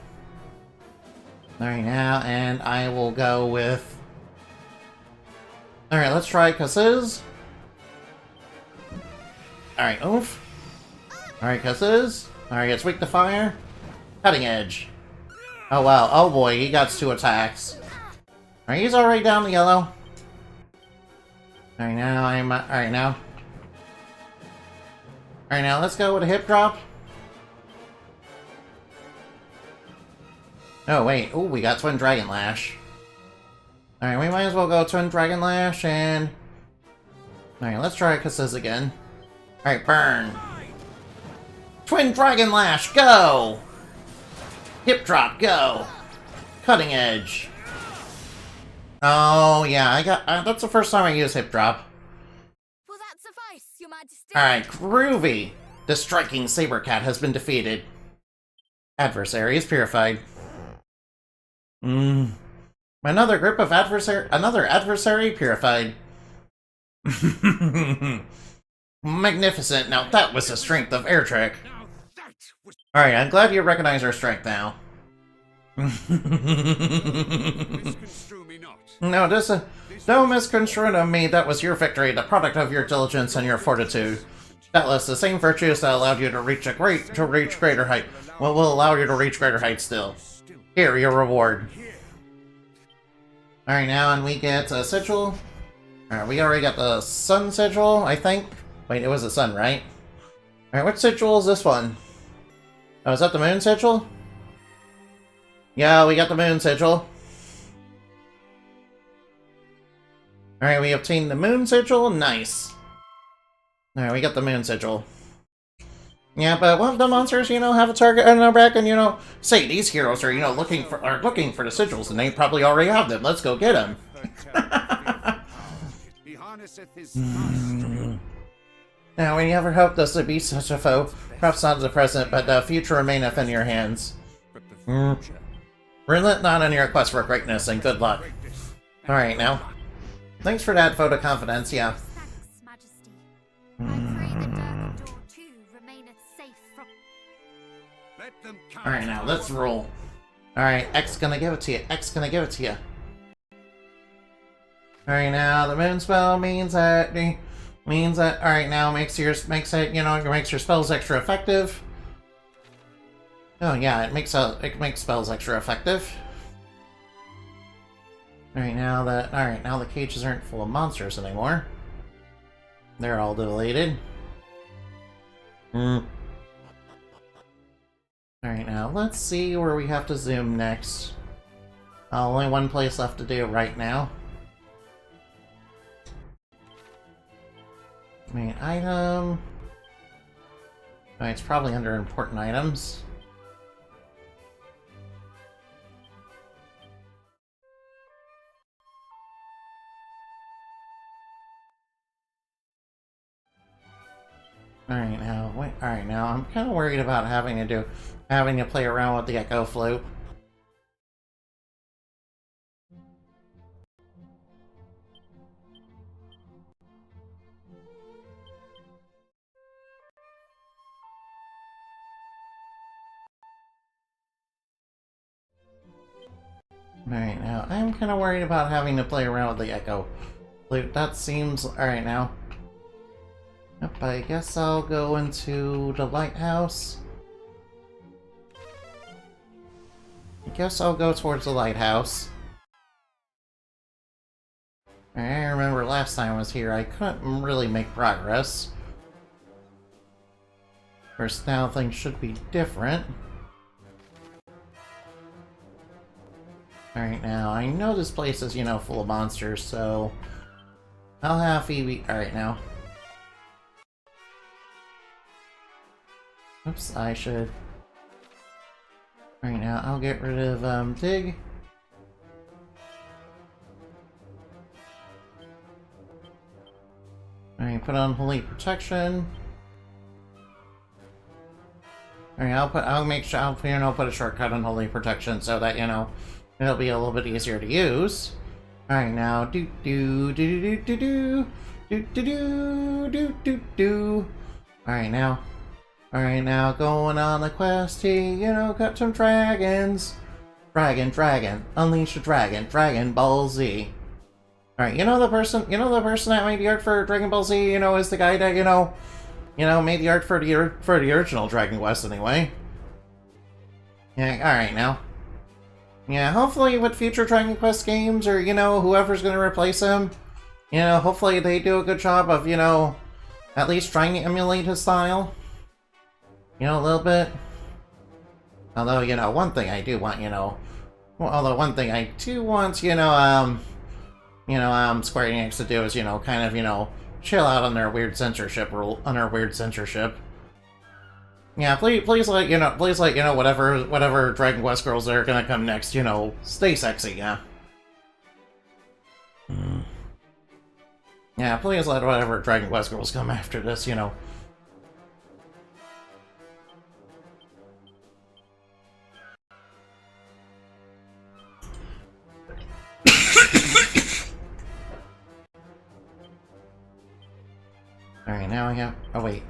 Alright now, and I will go with... Alright, let's try Kazuz. Alright, Oomph. Alright, Kazuz. Alright, it's weak to fire. Cutting Edge. Oh wow, oh boy, he got 2 attacks. Alright, he's already down to yellow. Alright now, Alright now, let's go with a hip drop. Oh wait, oh, we got Twin Dragon Lash. Alright, we might as well go Twin Dragon Lash and... Alright, let's try Kazuz again. Alright, burn. Twin Dragon Lash, go! Hip drop, go! Cutting Edge. Oh yeah, I got... that's the first time I use hip drop. Will that suffice, Your Majesty? Alright, groovy! The striking saber cat has been defeated. Adversary is purified. Another group of another adversary purified. Magnificent. Now that was the strength of Air Trick. Alright, I'm glad you recognize our strength now. Misconstrue me not. No, don't misconstrue me. That was your victory, the product of your diligence and your fortitude. Doubtless the same virtues that allowed you to reach greater height will allow you to reach greater heights still. Here, your reward. Alright, now, and we get a sigil. Alright, we already got the sun sigil, I think. Wait, it was the sun, right? Alright, what sigil is this one? Oh, is that the moon sigil? Yeah, we got the moon sigil. Alright, we obtained the moon sigil. Nice. Alright, we got the moon sigil. Yeah, but one of the monsters, you know, have a target on their back, and you know, say these heroes are, you know, looking for the sigils, and they probably already have them. Let's go get them. He harnesseth his master. Now, we never hoped this to be such a foe. Perhaps not the present, but the future remaineth in your hands. But the future. Relent not in your quest for greatness, and good luck. Alright, now. Thanks for that vote of confidence, yeah. Thanks, Majesty. I pray the Durgan Door too remaineth safe from... Let them come. Alright, now, let's roll. Alright, X gonna give it to you. X gonna give it to you. Alright, now, the moon spell means that... alright, now, makes your spells extra effective. Oh yeah, it makes spells extra effective. Alright, now the cages aren't full of monsters anymore. They're all deleted. Alright, now let's see where we have to zoom next. Only one place left to do right now. Main item. Oh, it's probably under important items. Alright, now, I'm kind of worried about having to play around with the Echo Flute. Alright, now, I'm kind of worried about having to play around with the Echo Flute. That seems... Alright, now. Yep, I guess I'll go into the lighthouse. I guess I'll go towards the lighthouse. I remember last time I was here, I couldn't really make progress. Of course, now things should be different. Alright, now, I know this place is, you know, full of monsters, so... I'll have Phoebe... Alright, now. Oops, I should... Alright, now, I'll get rid of, Dig. Alright, put on Holy Protection. Alright, I'll make sure, I'll put a shortcut on Holy Protection so that, you know, it'll be a little bit easier to use. Alright, now, Alright, now. Alright, now, going on the quest to, you know, cut some dragons. Dragon. Unleash a dragon. Dragon Ball Z. Alright, you know the person that made the art for Dragon Ball Z, you know, is the guy that, you know, made the art for the original Dragon Quest anyway. Yeah, alright now. Yeah, hopefully with future Dragon Quest games, or, you know, whoever's gonna replace him, you know, hopefully they do a good job of, you know, at least trying to emulate his style. You know, a little bit. Although, you know, one thing I do want, you know, Square Enix to do is, you know, kind of, you know, chill out on their weird censorship Yeah, please let you know whatever Dragon Quest girls that are gonna come next, you know, stay sexy, yeah. Yeah, please let whatever Dragon Quest girls come after this, you know. Alright, now I have... Oh, wait.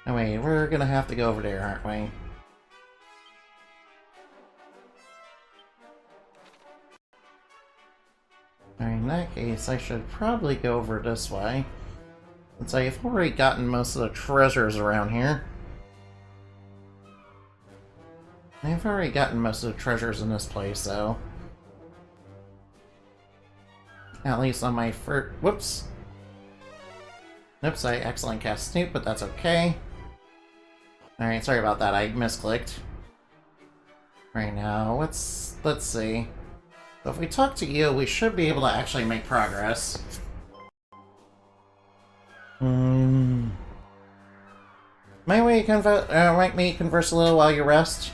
Oh, wait, we're gonna have to go over there, aren't we? Alright, in that case, I should probably go over this way. Since I've already gotten most of the treasures around here. I've already gotten most of the treasures in this place, though. At least on my first... Whoops! Oops, I accidentally cast Snoop, but that's okay. Alright, sorry about that, I misclicked. Right now, let's see. So if we talk to you, we should be able to actually make progress. Might we converse a little while you rest?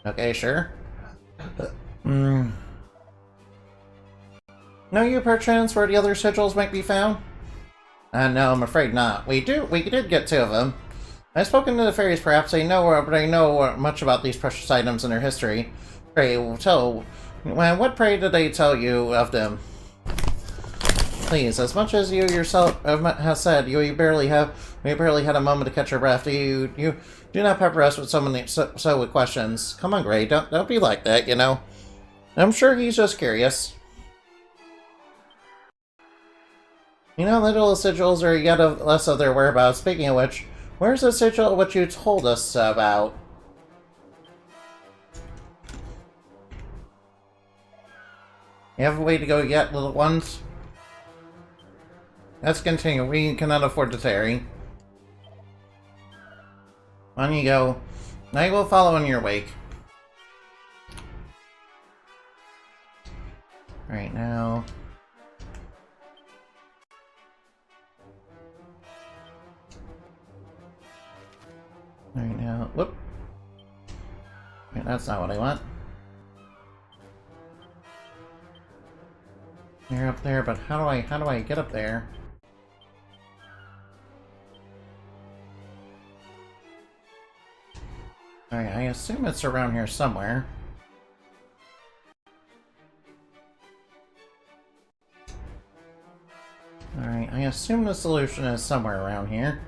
Okay, sure. Know you perchance where the other sigils might be found? No, I'm afraid not. We did get 2 of them. I've spoken to the fairies, perhaps they know, but I know much about these precious items and their history. Pray, what pray did they tell you of them? Please, as much as you yourself have said, we barely had a moment to catch our breath. You do not pepper us with so with questions. Come on, Gray, don't be like that, you know. I'm sure he's just curious. You know, the little sigils are yet less of their whereabouts. Speaking of which, where's the sigil which you told us about? You have a way to go yet, little ones? Let's continue. We cannot afford to tarry. On you go. I will follow in your wake. Right now. Right now. Whoop. Wait, that's not what I want. You're up there, but how do I get up there? Alright, I assume it's around here somewhere. Alright, I assume the solution is somewhere around here.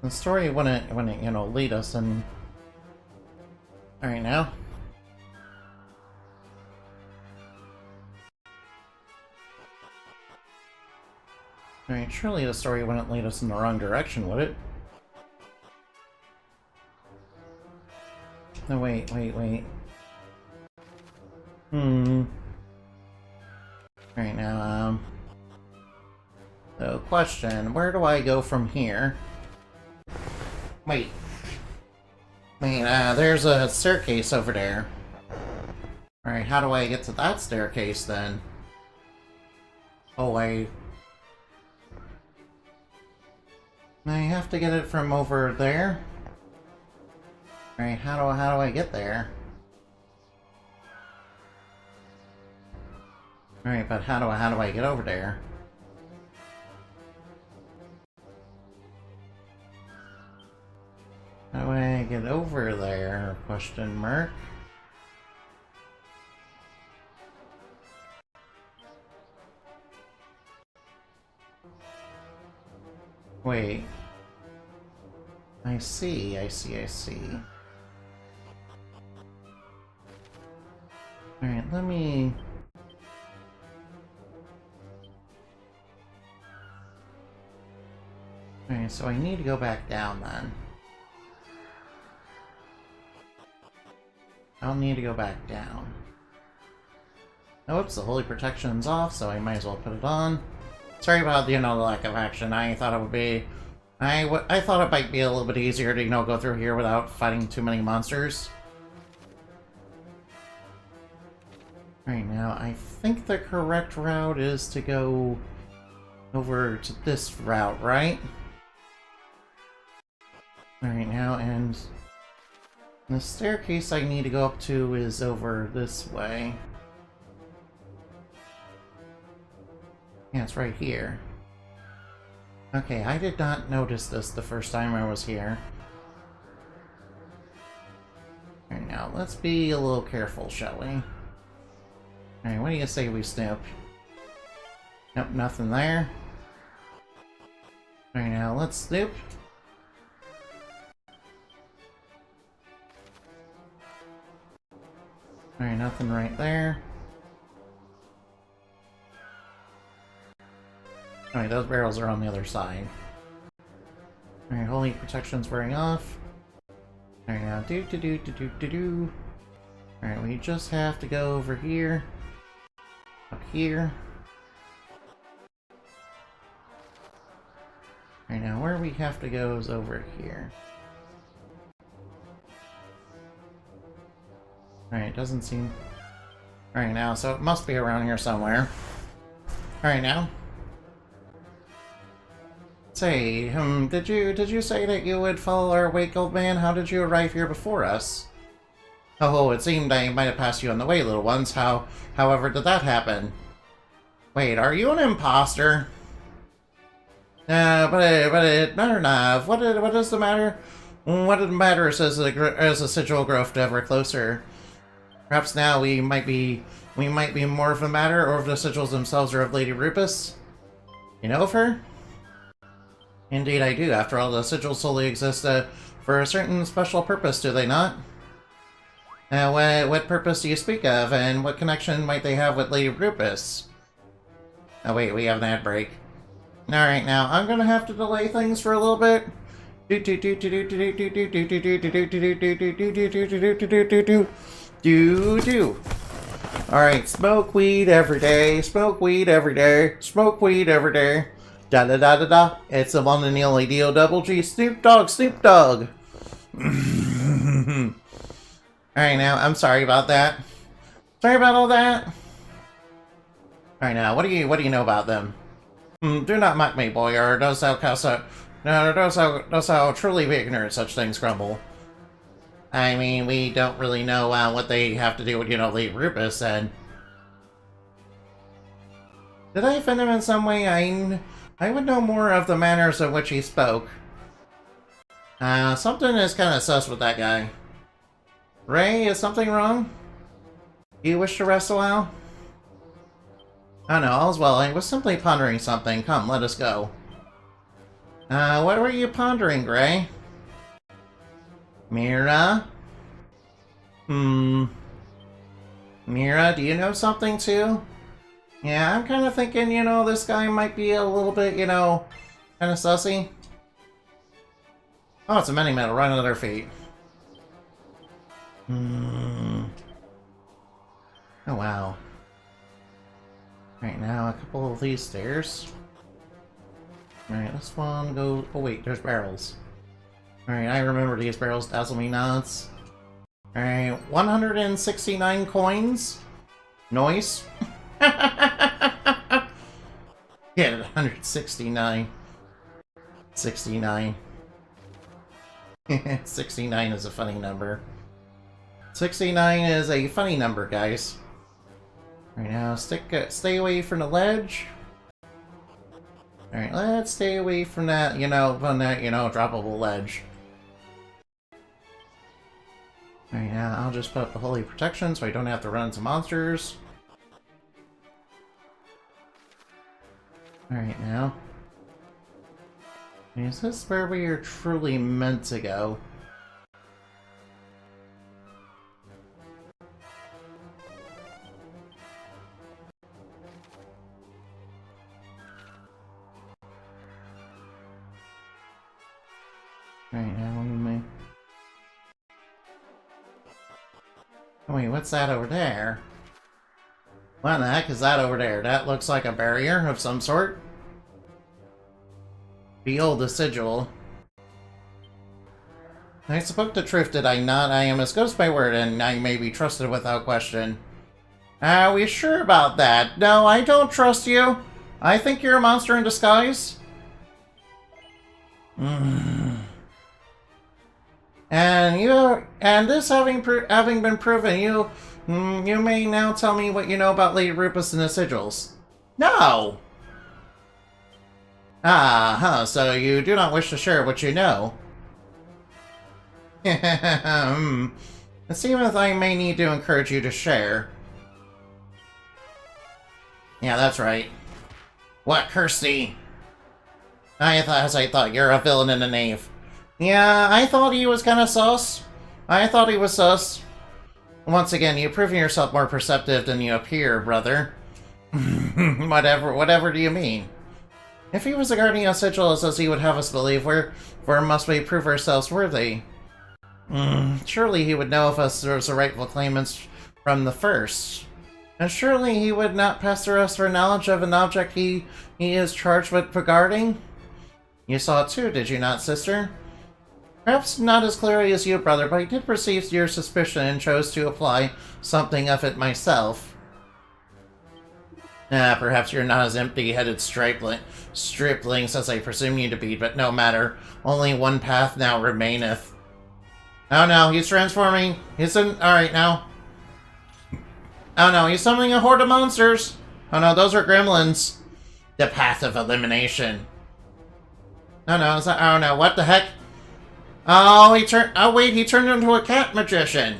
The story wouldn't, you know, lead us in... Alright, now. Alright, surely the story wouldn't lead us in the wrong direction, would it? No, wait. Right now, so question, where do I go from here? Wait, there's a staircase over there. Alright, how do I get to that staircase then? Oh, I have to get it from over there? Alright, how do I get there? Alright, but how do I get over there? How do I get over there? Question mark. Wait. I see. Alright, let me... Alright, so I need to go back down then. I'll need to go back down. Oh, whoops, the holy protection's off, so I might as well put it on. Sorry about, the lack of action. I thought it would be... I thought it might be a little bit easier to, go through here without fighting too many monsters. Right now, I think the correct route is to go over to this route, right? Alright, now, and the staircase I need to go up to is over this way. Yeah, it's right here. Okay, I did not notice this the first time I was here. Alright, now, let's be a little careful, shall we? Alright, what do you say we snoop? Nope, nothing there. Alright, now, let's snoop. Alright, nothing right there. Alright, those barrels are on the other side. Alright, holy protection's wearing off. Alright, now do. Alright, we just have to go over here. Up here. Alright, now where we have to go is over here. Alright, doesn't seem... Alright, now, so it must be around here somewhere. Alright, now. Say, did you say that you would follow our wake, old man? How did you arrive here before us? Oh, it seemed I might have passed you on the way, little ones. However, did that happen? Wait, are you an imposter? But it matter not. What is the matter? What it matters as the sigil growth ever closer. Perhaps now we might be more of a matter, or if the sigils themselves are of Lady Rupus. You know of her? Indeed I do. After all, the sigils solely exist for a certain special purpose, do they not? What purpose do you speak of, and what connection might they have with Lady Rupus? Oh wait, we have an ad break. Alright, now, I'm gonna have to delay things for a little bit. Alright, smoke weed every day, smoke weed every day, smoke weed every day. Da da da da da. It's the one and the only D-O-double-G, Snoop Dogg, Snoop Dogg. Alright now, I'm sorry about that. Sorry about all that. Alright now, what do you know about them? Do not mock me, boy, or does thou truly be ignorant such things grumble. I mean, we don't really know what they have to do with, Lady Rupus, and... Did I offend him in some way? I would know more of the manners of which he spoke. Something is kind of sus with that guy. Ray, is something wrong? You wish to rest a while? Oh no, all's well. I was simply pondering something. Come, let us go. What were you pondering, Gray? Mira? Mira, do you know something too? Yeah, I'm kind of thinking, this guy might be a little bit, kind of sussy. Oh, it's a mini-metal right under their feet. Oh, wow. Right now, a couple of these stairs. Alright, this one goes... Oh, wait, there's barrels. Alright, I remember these barrels dazzle me nuts. Alright, 169 coins. Noise. Yeah, 169. 69. 69 is a funny number. 69 is a funny number, guys. Right now, stay away from the ledge. Alright, let's stay away from that, droppable ledge. Alright, now I'll just put up the holy protection so I don't have to run into monsters. Alright, now. Is this where we are truly meant to go? Right now, oh, wait, what's that over there? What the heck is that over there? That looks like a barrier of some sort. Behold the sigil. I spoke the truth, did I not? I am as good as my word, and I may be trusted without question. Are we sure about that? No, I don't trust you. I think you're a monster in disguise. And this having been proven, you may now tell me what you know about Lady Rupus and the sigils. No! So you do not wish to share what you know. It seems I may need to encourage you to share. Yeah, that's right. What, Kirsty? As I thought, you're a villain and a knave. Yeah, I thought he was kinda sus. I thought he was sus. Once again, you've proven yourself more perceptive than you appear, brother. Whatever do you mean? If he was a guardian of sigils as he would have us believe, where must we prove ourselves worthy? Surely he would know if us was the rightful claimants from the first. And surely he would not pass to us for knowledge of an object he is charged with regarding? You saw it too, did you not, sister? Perhaps not as clearly as you, brother, but I did perceive your suspicion and chose to apply something of it myself. Perhaps you're not as empty-headed striplings as I presume you to be, but no matter. Only one path now remaineth. Oh no, he's transforming. Alright now. Oh no, he's summoning a horde of monsters. Oh no, those are gremlins. The path of elimination. Oh no, oh no, what the heck? Oh, he turned into a cat magician.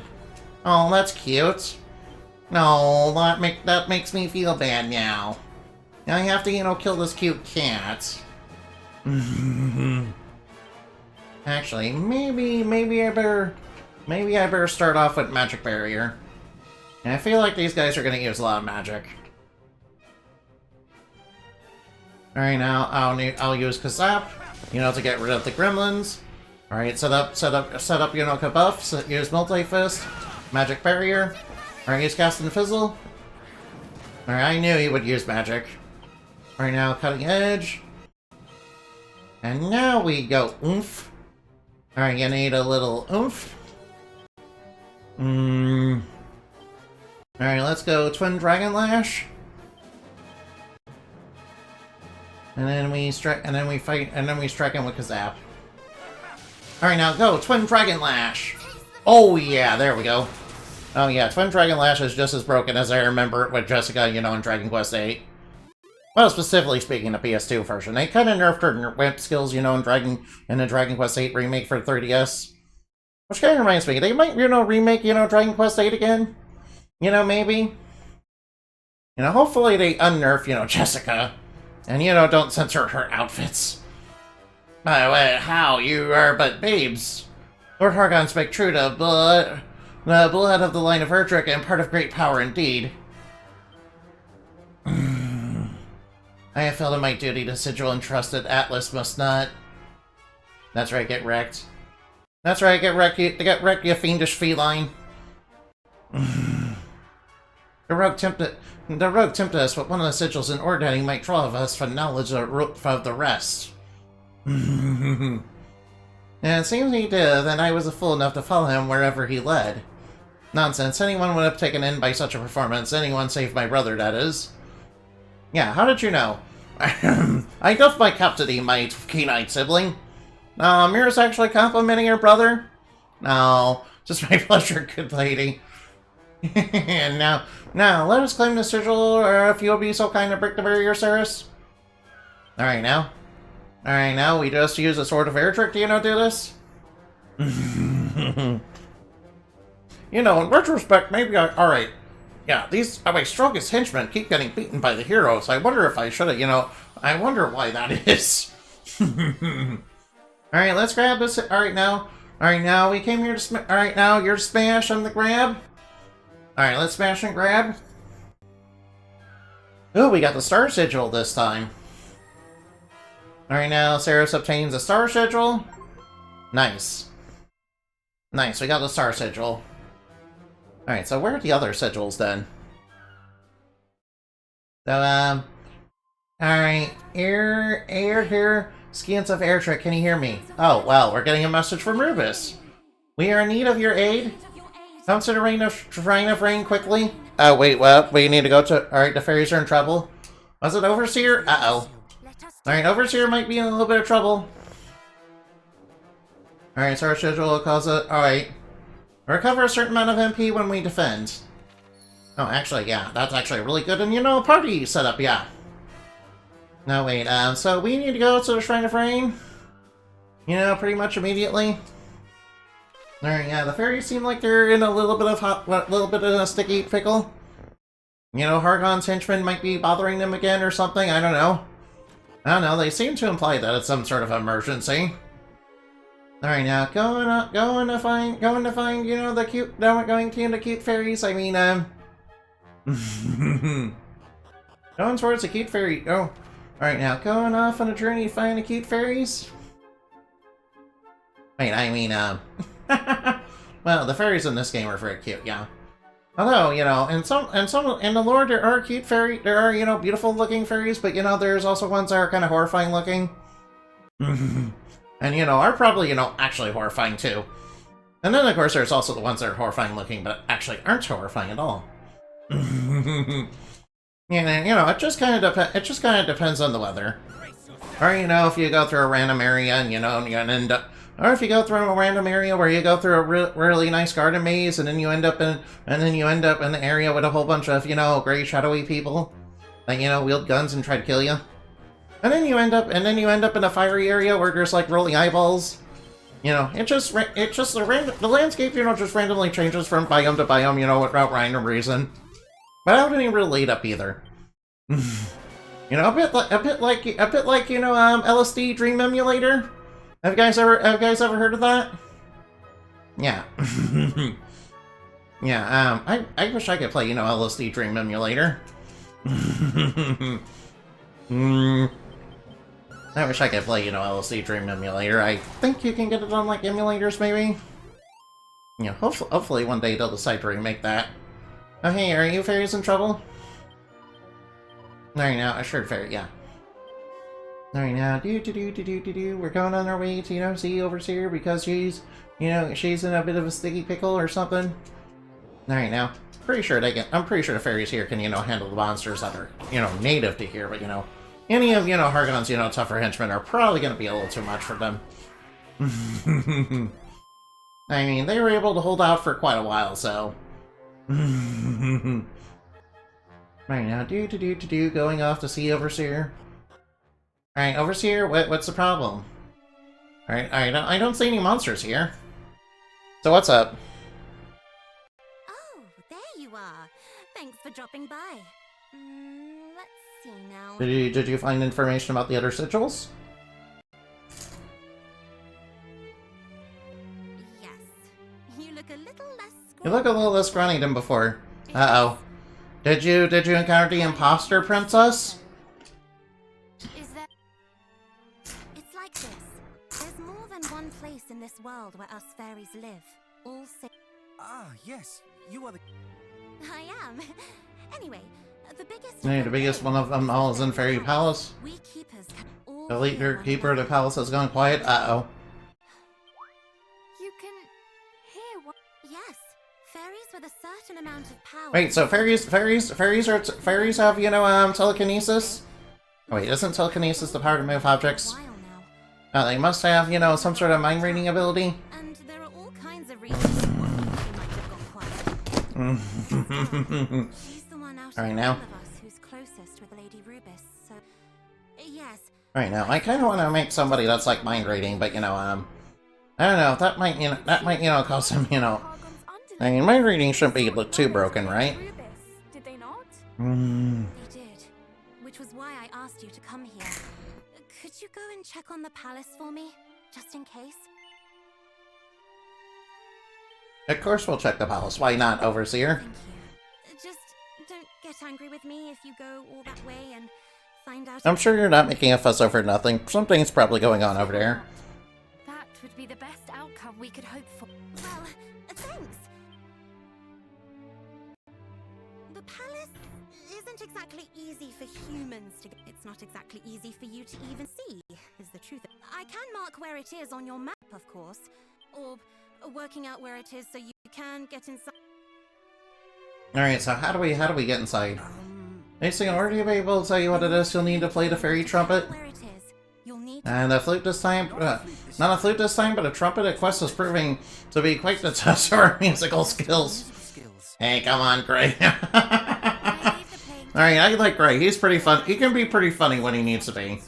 Oh, that's cute. No, that makes me feel bad now. I have to, kill this cute cat. Actually, maybe I better start off with magic barrier. And I feel like these guys are gonna use a lot of magic. Alright, now I'll use Kazap, to get rid of the gremlins. Alright, set up, Kabuff, use Multi-Fist, Magic Barrier. Alright, use Cast and Fizzle. Alright, I knew he would use magic. Alright, now Cutting Edge. And now we go Oomph. Alright, you need a little Oomph. Alright, let's go Twin Dragon Lash. And then we strike him with Kazap. Alright, now go! Twin Dragon Lash! Oh yeah, there we go. Oh yeah, Twin Dragon Lash is just as broken as I remember it with Jessica, in Dragon Quest VIII. Well, specifically speaking, the PS2 version. They kinda nerfed her whip skills, in the Dragon Quest VIII remake for 3DS. Which kinda reminds me, they might, remake, Dragon Quest VIII again? Maybe? Hopefully they unnerf, Jessica. And, don't censor her outfits. How? You are but babes. Lord Hargon spake true to the blood of the line of Erdrick, and part of great power indeed. I have felt it my duty to sigil and trust that Atlas must not. That's right, get wrecked. That's right, get wrecked, you fiendish feline. The rogue tempted us, but one of the sigils in Ordani might draw of us for knowledge of the rest. And it seems he did, and I was a fool enough to follow him wherever he led. Nonsense, anyone would have taken in by such a performance. Anyone save my brother, that is. Yeah, how did you know? I doff my custody, my keen-eyed sibling. Mira's actually complimenting her brother? No, just my pleasure, good lady. And now, let us claim the sigil, or if you'll be so kind to break the barrier, Ceres. Alright, now, we just use a Sword of Erdrick to, do this? In retrospect, maybe alright. Yeah, these are my strongest henchmen keep getting beaten by the heroes. I wonder if I should have, I wonder why that is. Alright, let's grab this. Alright, now, we came here to alright, now, you're smash on the grab. Alright, let's smash and grab. Ooh, we got the Star Sigil this time. Alright, now, Ceres obtains a Star Sigil. Nice. Nice, we got the Star Sigil. Alright, so where are the other sigils then? So, alright, here, Skins of Erdrick, can you hear me? Oh, well, we're getting a message from Rubus. We are in need of your aid. Come to the Rain of Rain quickly. Oh, wait, what? We need to go to... Alright, the fairies are in trouble. Was it Overseer? Uh-oh. Alright, Overseer might be in a little bit of trouble. Alright, so our schedule will cause it... Alright. Recover a certain amount of MP when we defend. Oh, actually, yeah. That's actually really good. And, party setup, yeah. No, wait, so we need to go to the Shrine of Rain? Pretty much immediately. Alright, yeah, the fairies seem like they're in a little bit of a sticky pickle. Hargon's henchmen might be bothering them again or something, I don't know. They seem to imply that it's some sort of emergency. Alright, now, going to find, the cute, going to the cute fairies, I mean, going towards the cute fairy, oh. Alright, now, going off on a journey to find the cute fairies? Wait, I mean, well, the fairies in this game are very cute, yeah. Although, in the lore there are cute there are, beautiful looking fairies, but, there's also ones that are kind of horrifying looking. And, are probably, actually horrifying too. And then, of course, there's also the ones that are horrifying looking, but actually aren't horrifying at all. It just kind of depends on the weather. Or, if you go through a random area and, you end up... Or if you go through a random area where you go through a really nice garden maze, and then you end up in the area with a whole bunch of, gray shadowy people that, wield guns and try to kill you. And then you end up in a fiery area where there's like rolling eyeballs. The landscape, just randomly changes from biome to biome, without random reason. Without any real lead up either. A bit like LSD Dream Emulator. Have you guys ever heard of that? Yeah. Yeah, I wish I could play, LSD Dream Emulator. I wish I could play, LSD Dream Emulator. I think you can get it on, like, emulators, maybe? Hopefully one day they'll decide to remake that. Oh, hey, are you fairies in trouble? Alright, now, assured fairy, yeah. Alright, now, we're going on our way to, see Overseer because she's in a bit of a sticky pickle or something. Alright, now, I'm pretty sure the fairies here can, handle the monsters that are, native to here, but, any of, Hargon's, tougher henchmen are probably gonna be a little too much for them. I mean, they were able to hold out for quite a while, so... Right now, going off to see Overseer. Alright, Overseer, what's the problem? Alright, I don't see any monsters here. So what's up? Oh, there you are. Thanks for dropping by. Let's see now. Did you find information about the other sigils? Yes. You look a little less You look a little less scrawny than before. Uh-oh. Did you encounter the imposter princess? Is there... It's like this. There's more than one place in this world where us fairies live. All Ah, yes. You are the... I am. Anyway, the biggest. Hey, the biggest one of them all is in Fairy Palace. We keepers can all The leader hear one keeper of the another. palace has gone quiet. Uh-oh. You can hear what? Yes, fairies with a certain amount of power. Wait, so fairies have, you know, telekinesis? Oh, wait, isn't telekinesis the power to move objects? A while now. They must have, you know, some sort of mind reading ability. And there are all kinds of reasons why he might have gone quiet. He's the one out All right, of now. all of us who's closest with Lady Rubis, so yes. Right now, I kind of want to make somebody that's like mind reading, but you know, I don't know. That might, you know, cause some, you know. I mean, mind reading shouldn't be too broken, right? Did they not? They did, which was why I asked you to come here. Could you go and check on the palace for me, just in case? Of course, we'll check the palace. Why not, Overseer? Thank you. Just don't get angry with me if you go all that way and find out. I'm sure you're not making a fuss over nothing. Something's probably going on over there. That would be the best outcome we could hope for. Well, thanks. The palace isn't exactly easy for humans to get. It's not exactly easy for you to even see, is the truth. I can mark where it is on your map, of course, or working out where it is so you can get inside. Alright, so how do we get inside? Basically, in order to be able to tell you what it is, you'll need to play the fairy trumpet. Where it is, you'll need. And a flute this time, not a flute this time, but a trumpet. A quest is proving to be quite the test of our musical skills. Hey, come on, Gray. Alright, I like Gray. He's pretty fun. He can be pretty funny when he needs to be.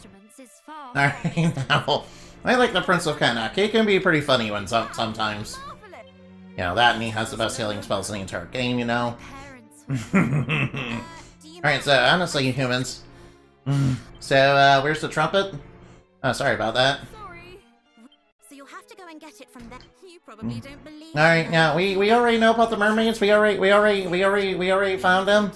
Alright, now, I like the Prince of Kanak. He can be pretty funny when sometimes. You know, that and he has the best healing spells in the entire game, you know. Alright, so honestly, humans. So, where's the trumpet? Oh, sorry about that. Sorry. So you'll have to go and get it from there. You probably don't believe. Alright, now we already know about the mermaids. We already found them.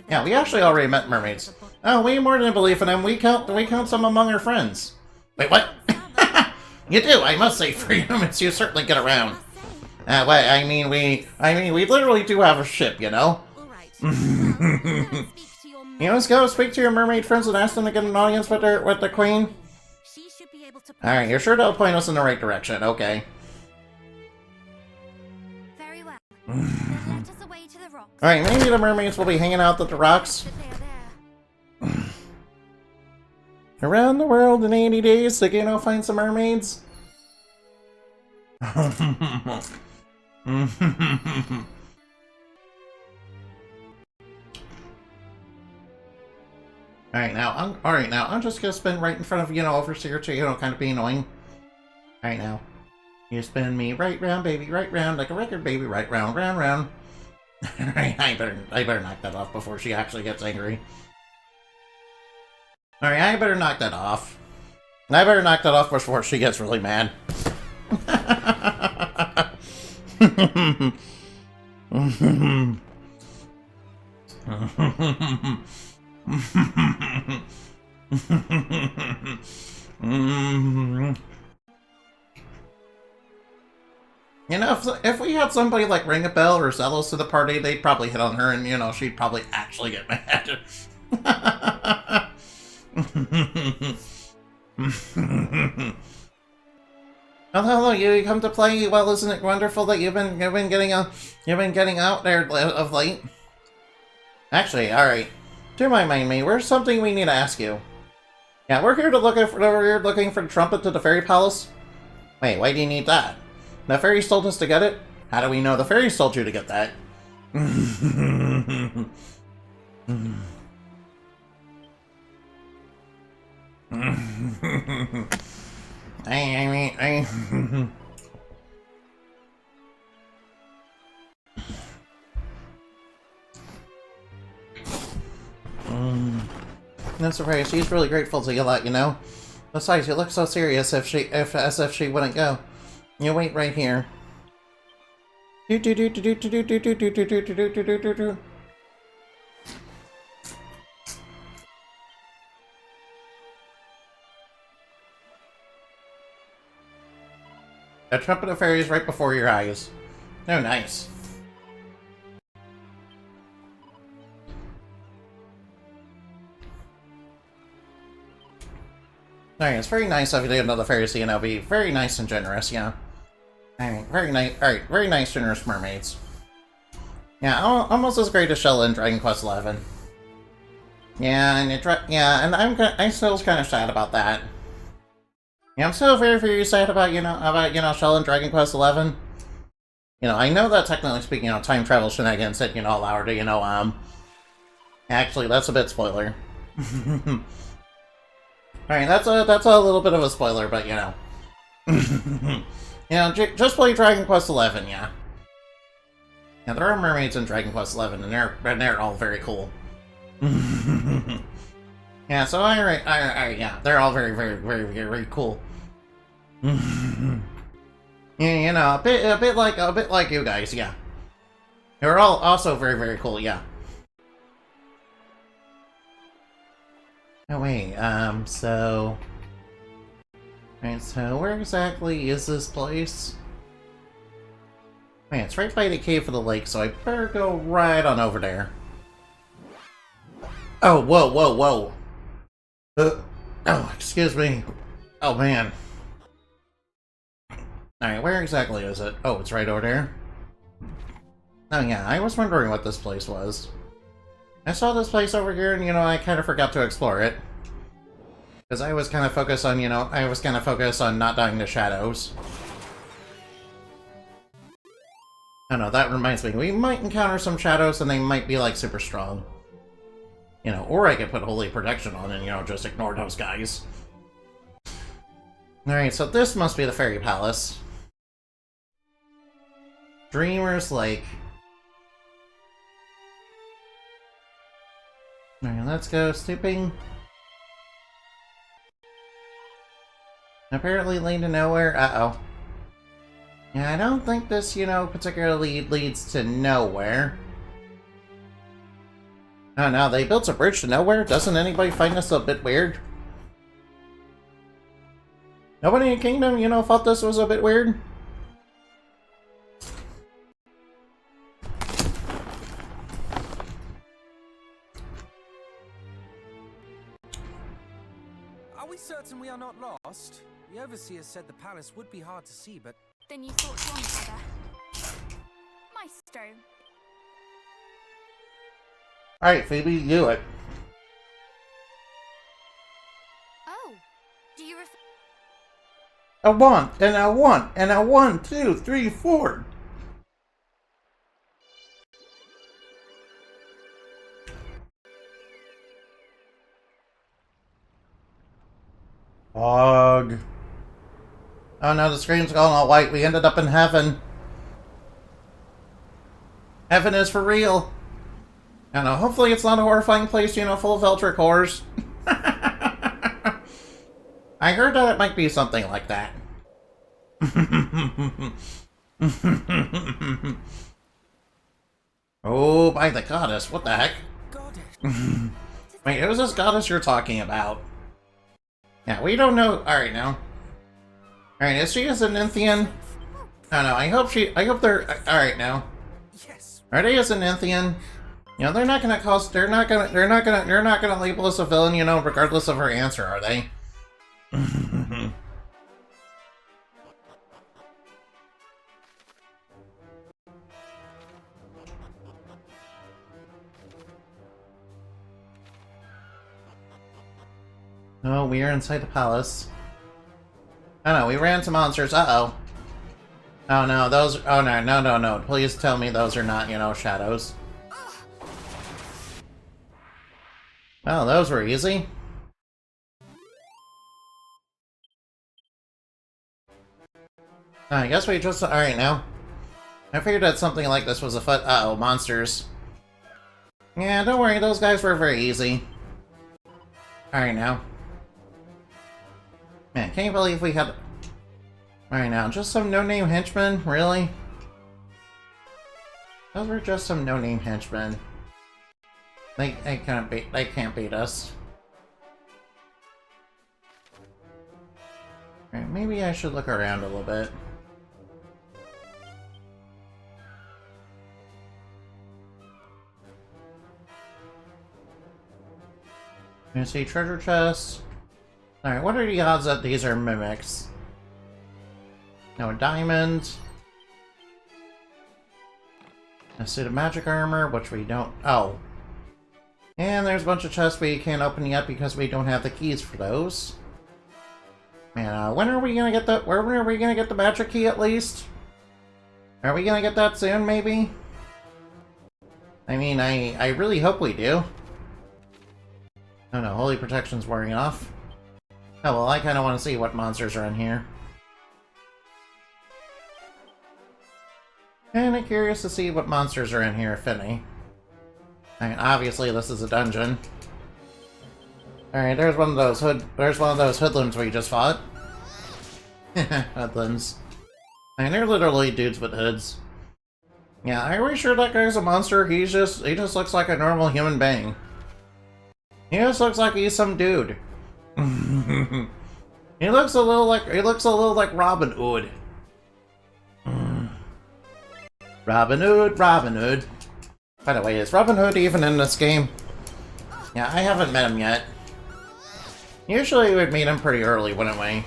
Yeah, we actually already met mermaids. Oh, we more than believe in them. We count some among our friends. Wait, what? You do, I must say, for humans, you certainly get around. Wait, I mean, we literally do have a ship, you know? You let's go speak to your mermaid friends and ask them to get an audience with the queen. Alright, you're sure they'll point us in the right direction, okay. Very well. Then let us away to the rocks. Alright, maybe the mermaids will be hanging out at the rocks. But they are there. Around the world in 80 days to, you know, find some mermaids. Alright, now, I'm just gonna spin right in front of, you know, Overseer to, you know, kind of be annoying. Alright, now. You spin me right round, baby, right round, like a record, baby, right round, round, round. Alright, I better knock that off before she actually gets angry. Alright, I better knock that off. I better knock that off before she gets really mad. You know, if we had somebody like Ring a Bell or Zealous to the party, they'd probably hit on her and, you know, she'd probably actually get mad. Oh, hello, you come to play? Well, isn't it wonderful that you've been getting out there of late? Actually, alright. Do mind me, there's something we need to ask you. Yeah, we're here looking for the trumpet to the fairy palace. Wait, why do you need that? The fairies told us to get it? How do we know the fairies told you to get that? No surprise, she's really grateful to you lot, you know? Besides, you look so serious as if she wouldn't go. You wait right here. The trumpet of fairies right before your eyes. Oh, nice. Alright, it's very nice of you to know the fairies, you know, be very nice and generous, yeah. Alright, very nice, alright, very nice, generous mermaids. Yeah, almost as great as Shell in Dragon Quest XI. Yeah, and I'm still kind of sad about that. Yeah, I'm still very, very sad about, Shell in Dragon Quest XI. You know, I know that technically speaking, time travel shenanigans that, allow her to, actually, that's a bit spoiler. Alright, that's a little bit of a spoiler, but, just play Dragon Quest XI, yeah. Yeah, there are mermaids in Dragon Quest XI, and they're all very cool. Yeah, so yeah, they're all very, very, very, very, very cool. Yeah, a bit like you guys, yeah. They're all also very, very cool, yeah. Oh wait, so... Right, so where exactly is this place? Wait, it's right by the Cave of the Lake, so I better go right on over there. Oh, whoa, whoa, whoa. Oh, excuse me. Oh, man. Alright, where exactly is it? Oh, it's right over there. Oh, yeah, I was wondering what this place was. I saw this place over here, and, I kind of forgot to explore it. Because I was kind of focused on, not dying to shadows. I don't know, that reminds me, we might encounter some shadows, and they might be, like, super strong. Or I could put Holy Protection on and, just ignore those guys. Alright, so this must be the Fairy Palace. Dreamer's Lake. Alright, let's go stooping. Apparently lead to nowhere. Uh-oh. Yeah, I don't think this, particularly leads to nowhere. Oh no, they built a bridge to nowhere? Doesn't anybody find this a bit weird? Nobody in Kingdom, thought this was a bit weird? Are we certain we are not lost? The Overseer said the palace would be hard to see, but... Then you thought wrong, brother. Maestro. Alright, Phoebe, do it. Oh, do you refer... A 1, and a 1, and a 1, 2, 3, 4. Fog. Oh no, the screen's gone all white. We ended up in heaven. Heaven is for real. I don't know, hopefully it's not a horrifying place, full of Eldritch horrors. I heard that it might be something like that. Oh, by the goddess, what the heck? Goddess. Wait, who's this goddess you're talking about? Yeah, we don't know. Alright, now. Alright, is she a Zenithian? I don't know, I hope they're... Alright, now. Yes. Are they a Zenithian? They're not gonna label us a villain, regardless of her answer, are they? Oh, we are inside the palace. Oh no, we ran into monsters. Uh-oh. Oh no, those... Oh no. Please tell me those are not, shadows. Oh, those were easy. I guess we just... Alright, now. I figured that something like this was afoot. Uh-oh, monsters. Yeah, don't worry, those guys were very easy. Alright, now. Man, can't you believe we had... Alright, now, just some no-name henchmen? Really? Those were just some no-name henchmen. They can't beat us. Alright, maybe I should look around a little bit. I see treasure chests. Alright, what are the odds that these are mimics? No, a diamond. A suit of magic armor, which we don't... Oh. And there's a bunch of chests we can't open yet because we don't have the keys for those. Man, when are we gonna get the... When are we gonna get the magic key at least? Are we gonna get that soon, maybe? I mean, I really hope we do. Oh no, Holy Protection's wearing off. Oh well, I kinda wanna see what monsters are in here. And I'm curious to see what monsters are in here, if any. I mean, obviously this is a dungeon. Alright, there's one of those hoodlums we just fought. Hoodlums. I mean, they're literally dudes with hoods. Yeah, are we sure that guy's a monster? He just looks like a normal human being. He just looks like he's some dude. He looks a little like Robin Hood. Robin Hood, Robin Hood. By the way, is Robin Hood even in this game? Yeah, I haven't met him yet. Usually we would meet him pretty early, wouldn't we?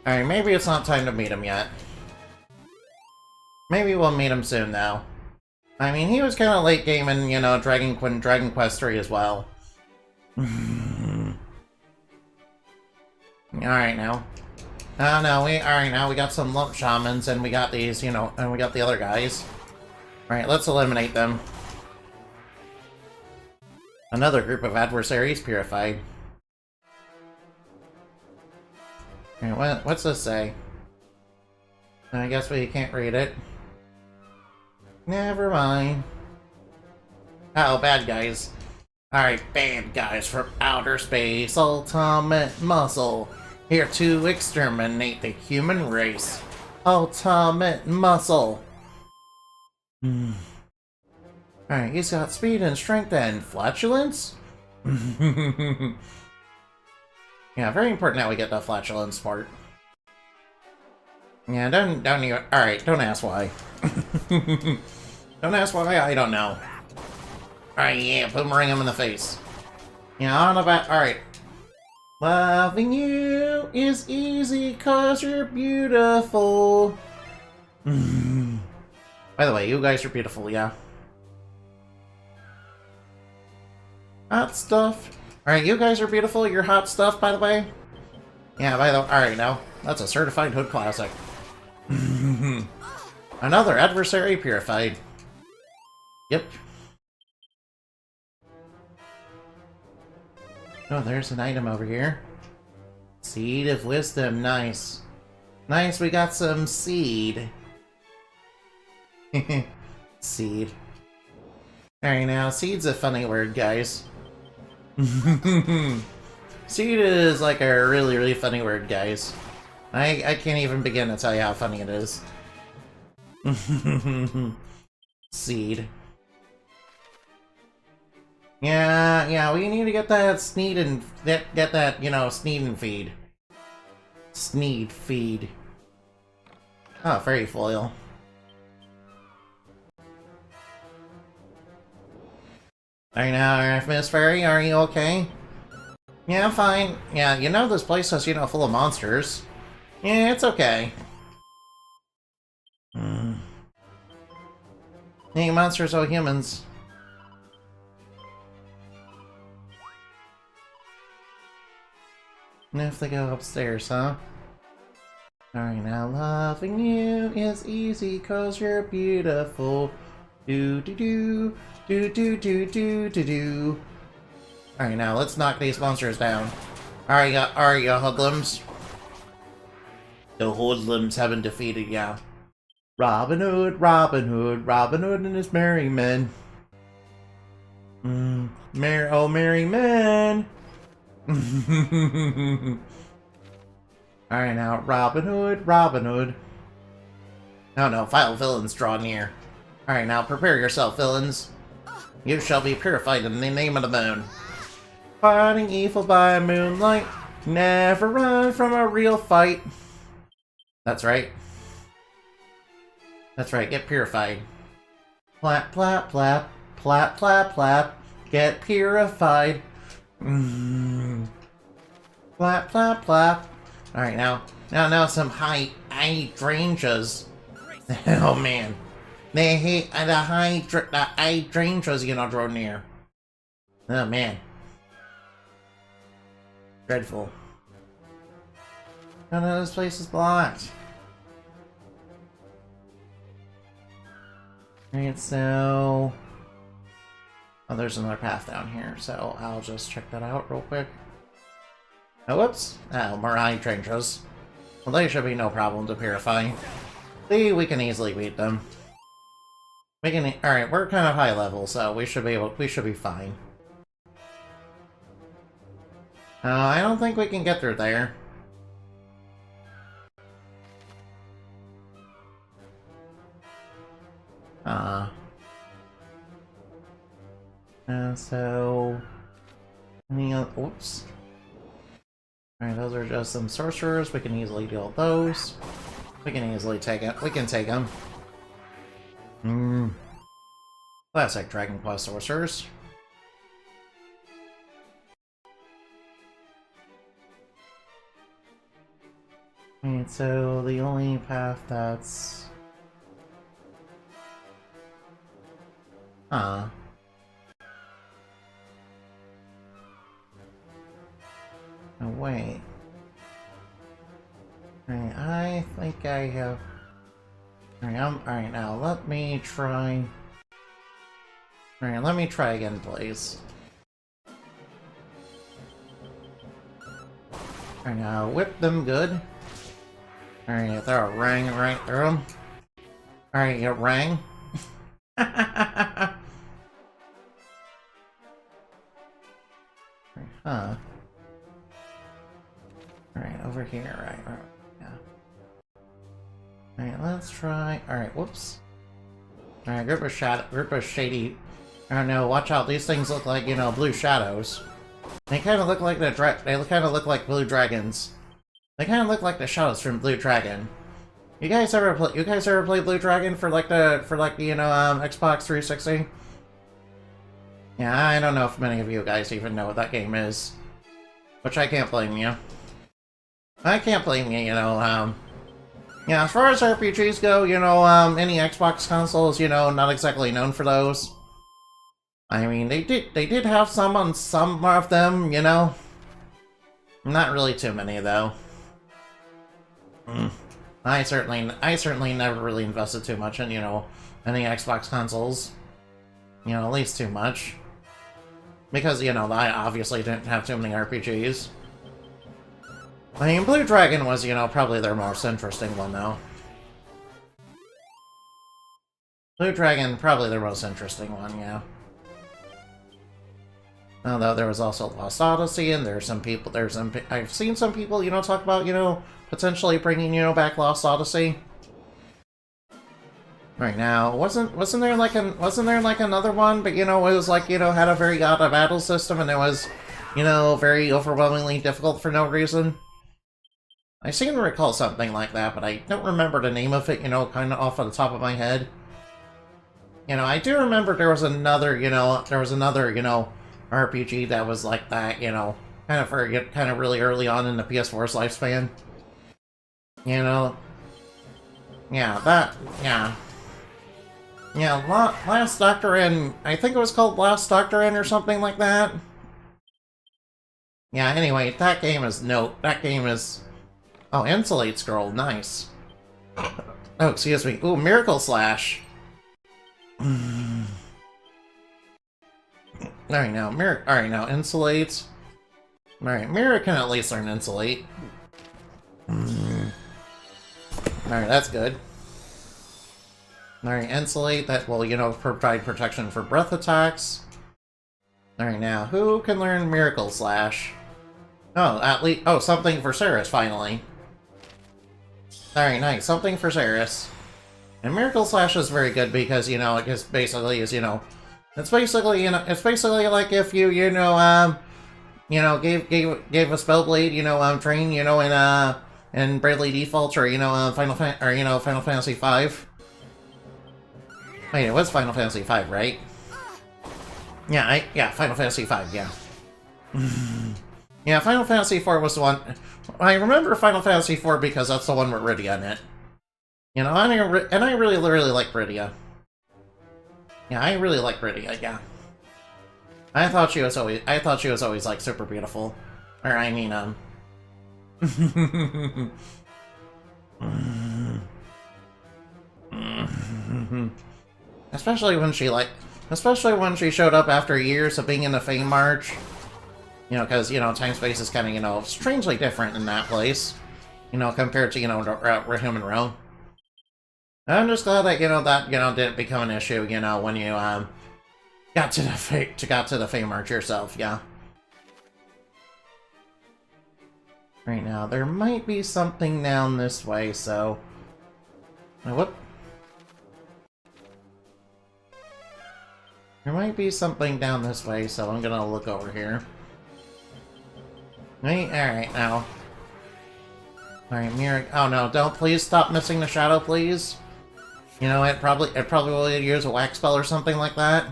Alright, maybe it's not time to meet him yet. Maybe we'll meet him soon, though. I mean, he was kind of late game in, you know, Dragon Quest 3 as well. Alright now. Oh no, alright now, we got some lump shamans, and we got these, you know, and we got the other guys. Alright, let's eliminate them. Another group of adversaries purified. Alright, what's this say? I guess we can't read it. Never mind. Oh, bad guys. Alright, bad guys from outer space, ultimate muscle. Here to exterminate the human race. Ultimate muscle. Alright, he's got speed and strength and flatulence? Yeah, very important that we get the flatulence part. Yeah, don't even... Alright, don't ask why. Don't ask why, I don't know. Alright, yeah, boomerang him in the face. Yeah, on about... Alright. Loving you is easy cause you're beautiful. By the way, you guys are beautiful, yeah. Hot stuff. Alright, you guys are beautiful, you're hot stuff, by the way. Yeah, by the way, alright now. That's a certified hood classic. Another adversary purified. Yep. Oh, there's an item over here. Seed of Wisdom, nice. Nice, we got some seed. Seed. Alright now, seed's a funny word, guys. Seed is like a really, really funny word, guys. I can't even begin to tell you how funny it is. Seed. Yeah, we need to get that sneed and get that, you know, sneed and feed. Sneed feed. Oh, fairy foil. Alright now, Miss Fairy, are you okay? Yeah, I'm fine. Yeah, you know this place is, you know, full of monsters. Yeah, it's okay. Hey, monsters, oh humans. And if they go upstairs, huh? Alright, now loving you is easy cause you're beautiful. Do-do-do, do-do-do-do-do-do. Alright, now let's knock these monsters down. Alright, you hoodlums. The hoodlums haven't defeated ya. Robin Hood, Robin Hood, Robin Hood and his merry men. Merry men. Alright now, Robin Hood, Robin Hood. Oh no, vile villains draw near. Alright now, prepare yourself, villains. You shall be purified in the name of the moon. Fighting evil by moonlight, never run from a real fight. That's right. That's right, get purified. Plap, plap, plap, plap, plap, plap, get purified. Plap, Flap, flap, flap. Alright, now some hydrangeas. Oh man. They hate the hydrangeas, you know, draw near. Oh man. Dreadful. Oh no, this place is blocked. Alright, so... Oh, there's another path down here, so I'll just check that out real quick. Oh, whoops. Oh, more hydrangeas. Well, they should be no problem to purify. See, we can easily beat them. We can... Alright, we're kind of high level, so we should be fine. I don't think we can get through there. So... Oops. Alright, those are just some sorcerers. We can easily deal with those. We can easily take it. We can take them. Classic Dragon Quest sorcerers. Alright, so the only path that's... Oh, wait. Alright, I think I have... Alright, now let me try... Alright, let me try again, please. Alright, now whip them good. Alright, throw a rang right through them. Alright, you rang. Huh. Alright, over here, right, yeah. Alright, let's try... Alright, whoops. Alright, group of shady... I don't know, watch out, these things look like, you know, blue shadows. They kind of look like they kind of look like blue dragons. They kind of look like the shadows from Blue Dragon. You guys ever play Blue Dragon for like the you know Xbox 360? Yeah, I don't know if many of you guys even know what that game is, which I can't blame you. I can't blame you, you know. Yeah, as far as RPGs go, you know, any Xbox consoles, you know, not exactly known for those. I mean, they did have some on some of them, you know. Not really too many though. I certainly never really invested too much in, you know, any Xbox consoles. You know, at least too much. Because, you know, I obviously didn't have too many RPGs. I mean, Blue Dragon was, you know, probably their most interesting one, though. Blue Dragon, probably their most interesting one, yeah. Although there was also Lost Odyssey, and there's some people, I've seen some people, you know, talk about, you know, potentially bringing, you know, back Lost Odyssey. Right now, wasn't there like another one, but, you know, it was like, you know, had a very odd battle system, and it was, you know, very overwhelmingly difficult for no reason. I seem to recall something like that, but I don't remember the name of it, you know, kind of off of the top of my head. You know, I do remember there was another, you know, RPG that was like that, you know, kind of really early on in the PS4's lifespan. You know, yeah, Last Doctor N, I think it was called Last Doctor N or something like that. Yeah, anyway, that game is, oh, Insulate Scroll, nice. Oh, excuse me, ooh, Miracle Slash. Alright, now, Insulate. Alright, Mira can at least learn Insulate. Alright, that's good. Alright, Insulate, that will, you know, provide protection for breath attacks. Alright, now, who can learn Miracle Slash? Oh, at least, oh, something for Ceres, finally. Alright, nice, something for Ceres. And Miracle Slash is very good because, you know, it just basically is, you know, it's basically like if you, you know, gave a Spellblade, you know, train, you know, in Bravely Default or, you know, Final Fantasy V. Wait, it was Final Fantasy V, right? Yeah, Final Fantasy V, yeah. Yeah, Final Fantasy IV was the one... I remember Final Fantasy IV because that's the one with Rydia in it. You know, and I really, really like Rydia. Yeah, I really like Rydia, yeah. I thought she was always, like, super beautiful. Or, I mean, Especially when she showed up after years of being in the Fame March. You know, because, you know, time-space is kind of, you know, strangely different in that place. You know, compared to, you know, Human Realm. I'm just glad that, you know, didn't become an issue, you know, when you, got to the Fame March yourself, yeah. Right now, there might be something down this way, so... Whoop. There might be something down this way, so I'm gonna look over here. Alright, now. Alright, Mira... Oh no, don't please stop missing the shadow, please. You know, it probably will use a wax spell or something like that.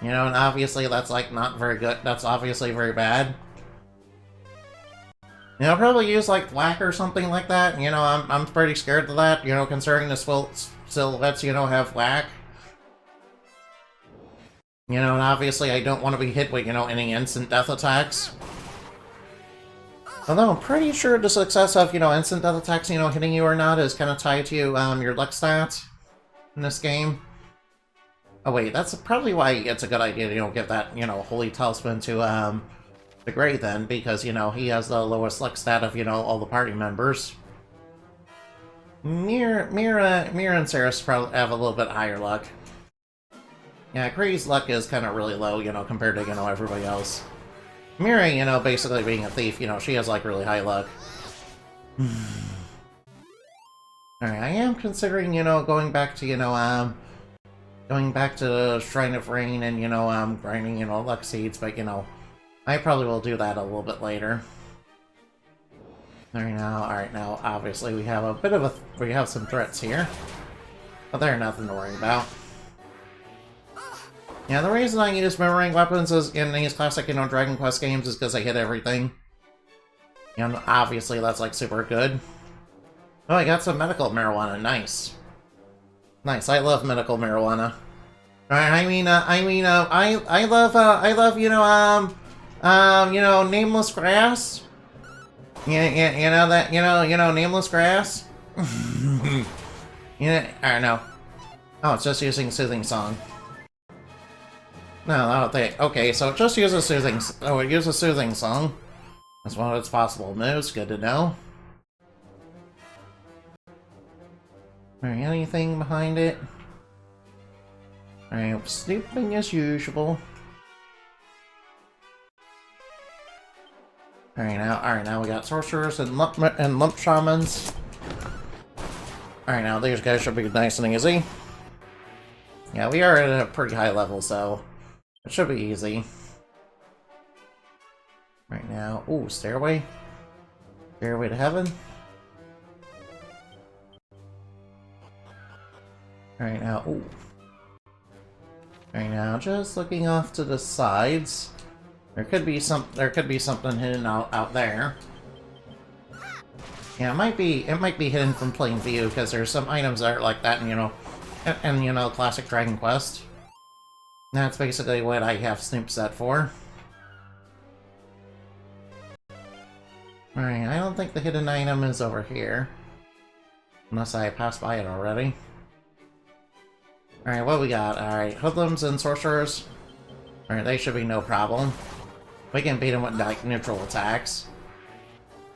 You know, and obviously that's, like, not very good. That's obviously very bad. You know, probably use, like, whack or something like that. You know, I'm pretty scared of that, you know, considering the silhouettes, you know, have whack. You know, and obviously I don't want to be hit with, you know, any instant death attacks. Although I'm pretty sure the success of, you know, instant death attacks, you know, hitting you or not is kind of tied to, your luck stats in this game. Oh wait, that's probably why it's a good idea to, you know, give that, you know, Holy Talisman to, the Gray then, because, you know, he has the lowest luck stat of, you know, all the party members. Mira and Ceres probably have a little bit higher luck. Yeah, Gray's luck is kind of really low, you know, compared to, you know, everybody else. Mira, you know, basically being a thief, you know, she has, like, really high luck. Alright, I am considering, you know, going back to, you know, going back to the Shrine of Rain and, you know, grinding, you know, luck seeds, but, you know, I probably will do that a little bit later. Alright, now, obviously we have a bit of we have some threats here. But they're nothing to worry about. Yeah, the reason I use boomerang weapons is in these classic, you know, Dragon Quest games is because they hit everything. And obviously that's, like, super good. Oh, I got some medical marijuana, nice. Nice, I love medical marijuana. I love, you know, nameless grass. Yeah, you know that, you know, nameless grass? Yeah, I don't know. Oh, it's just using soothing song. No, I don't think. Okay, so it just uses soothing. Oh, it uses soothing song. That's one of its possible moves. Good to know. Alright, anything behind it? Alright, sleeping as usual. Alright, now we got sorcerers and lump shamans. Alright, now these guys should be nice and easy. Yeah, we are at a pretty high level, so it should be easy. Right now, ooh, stairway. Stairway to heaven. Alright now, ooh. Right now, just looking off to the sides. There could be something hidden out there. Yeah, it might be hidden from plain view because there's some items that are like that, and you know, classic Dragon Quest. That's basically what I have Snoop set for. Alright, I don't think the hidden item is over here. Unless I passed by it already. Alright, what we got? Alright, hoodlums and sorcerers. Alright, they should be no problem. We can beat them with, like, neutral attacks.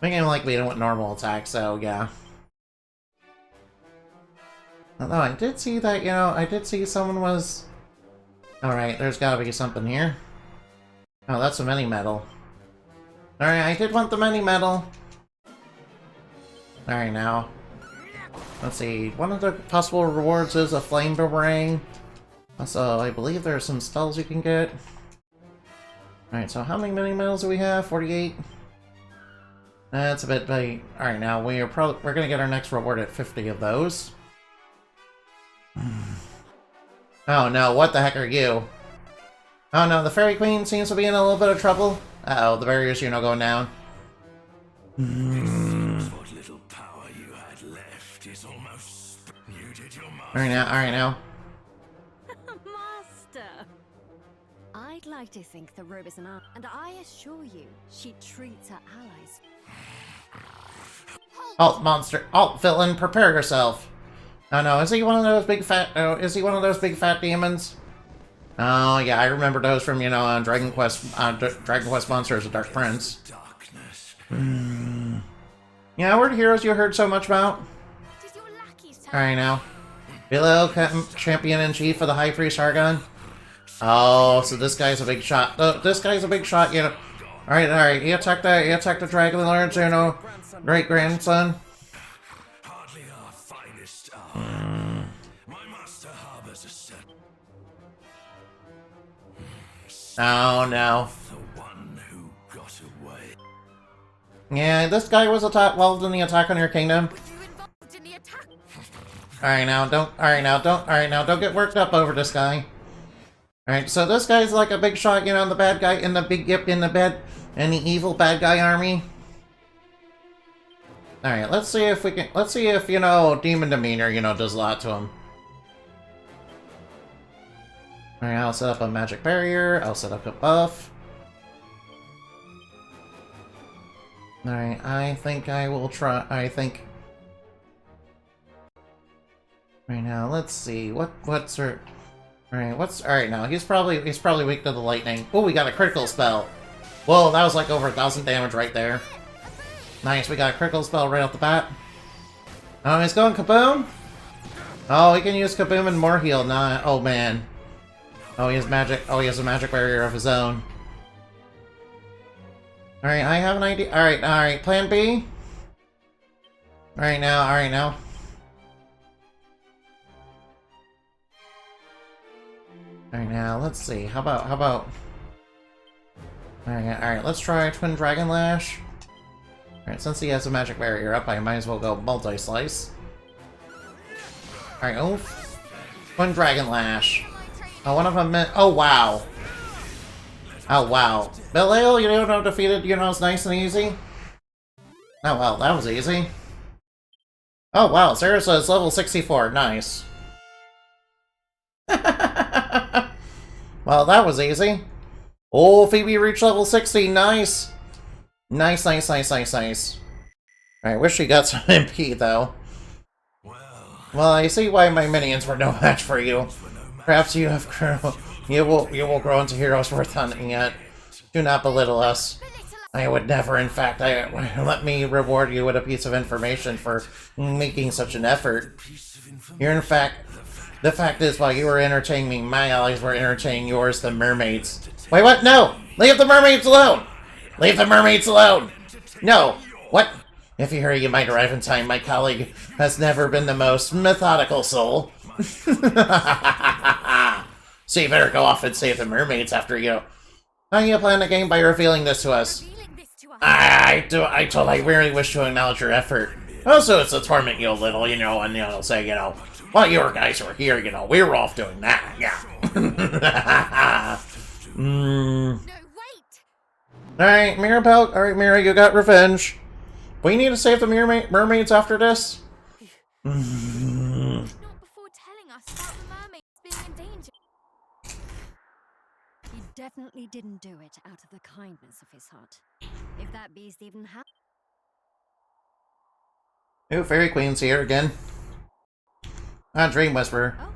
We can, like, beat them with normal attacks, so, yeah. Although I did see that, you know, I did see someone was... Alright, there's gotta be something here. Oh, that's a mini medal. Alright, I did want the mini medal. Alright, now. Let's see, one of the possible rewards is a flame boomerang. Also, I believe there are some spells you can get. Alright, so how many mini medals do we have? 48? That's a bit big. Alright, now we're gonna get our next reward at 50 of those. Oh no, what the heck are you? Oh no, the Fairy Queen seems to be in a little bit of trouble. Uh-oh, the barrier's, going down. What little power you had left is almost you did your Alright now. Master! I'd like to think that Robe is an art, and I assure you, she treats her allies. Alt monster, alt villain, prepare yourself. Oh no, is he one of those big fat, demons? Oh yeah, I remember those from, Dragon Quest Monsters of Dark Prince. darkness. Yeah, what heroes you heard so much about? Did your lackeys tell Alright now. Below Champion-in-Chief of the High Priest Argon. Oh, so this guy's a big shot. This guy's a big shot, Alright, he attacked the Dragon Lord's, great-grandson. Hardly our finest hour. My master harbors a set. Oh no. The one who got away. Yeah, this guy was involved in the attack on your kingdom. Were you involved in the attack? Don't get worked up over this guy. Alright, so this guy's like a big shot, the bad guy in the evil bad guy army. Alright, let's see if Demon Demeanor, does a lot to him. Alright, I'll set up a magic barrier, I'll set up a buff. Alright, I think I will try, Right now, let's see, what's her... Alright now, he's probably weak to the lightning. Oh, we got a critical spell! Whoa, that was like over 1,000 damage right there. Nice, we got a critical spell right off the bat. Oh, he's going Kaboom? Oh, he can use Kaboom and more heal. Nah, oh man. Oh, he has magic. Oh, he has a magic barrier of his own. Alright, I have an idea. Alright, plan B? Alright now. Alright now, let's see. How about... Alright, let's try Twin Dragon Lash. Alright, since he has a magic barrier up, I might as well go Multi-Slice. Alright, oof. Twin Dragon Lash. Oh, one of them meant... Oh, wow. Oh, wow. Belial, defeated, it's nice and easy? Oh, well, that was easy. Oh, wow, Sarasa is level 64. Nice. Well, that was easy. Oh, Phoebe reached level 60. Nice. Nice. I wish she got some MP, though. Well, I see why my minions were no match for you. Perhaps you have grown. You will grow into heroes worth hunting yet. Do not belittle us. I would never, in fact, let me reward you with a piece of information for making such an effort. The fact is, while you were entertaining me, my allies were entertaining yours, the mermaids. Wait, what? No! Leave the mermaids alone! Leave the mermaids alone! No! What? If you hurry, you might arrive in time. My colleague has never been the most methodical soul. So you better go off and save the mermaids after you. How do you plan the game by revealing this to us? I really wish to acknowledge your effort. Also, it's to torment you a little, and, say, while you guys were here, we were off doing that, yeah. No, wait! Alright, Mirabelle. Alright, Mira, you got revenge. We need to save the mermaids after this? Not before telling us about the mermaids being in danger. He definitely didn't do it out of the kindness of his heart. If that beast even had... Ooh, Fairy Queen's here again. Dream Whisperer. Oh.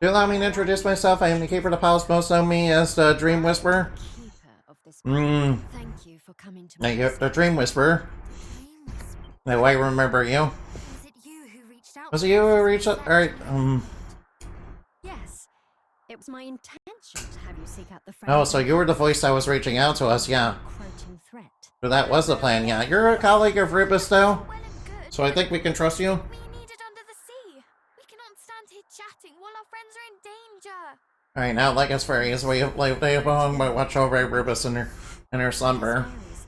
Do allow me to introduce myself. I am the Keeper of the Palace, most know me as the Dream Whisperer. Keeper of this... Thank you for coming to Thank my you, the Dream Whisperer. dreams. No, I remember you. Was it you who reached out? Was it you who reached out? Alright, Yes. It was my intention to have you seek out the Oh, so you were the voice that was reaching out to us, yeah. Quoting threat. So that was the plan, yeah. You're a colleague of Rubus, though. Well and good. So I think we can trust you. We needed under the sea. We cannot stand here chatting while our friends are in danger. Alright, now, like us fairies, they have hung but watch over Rubus in her slumber. Fairies,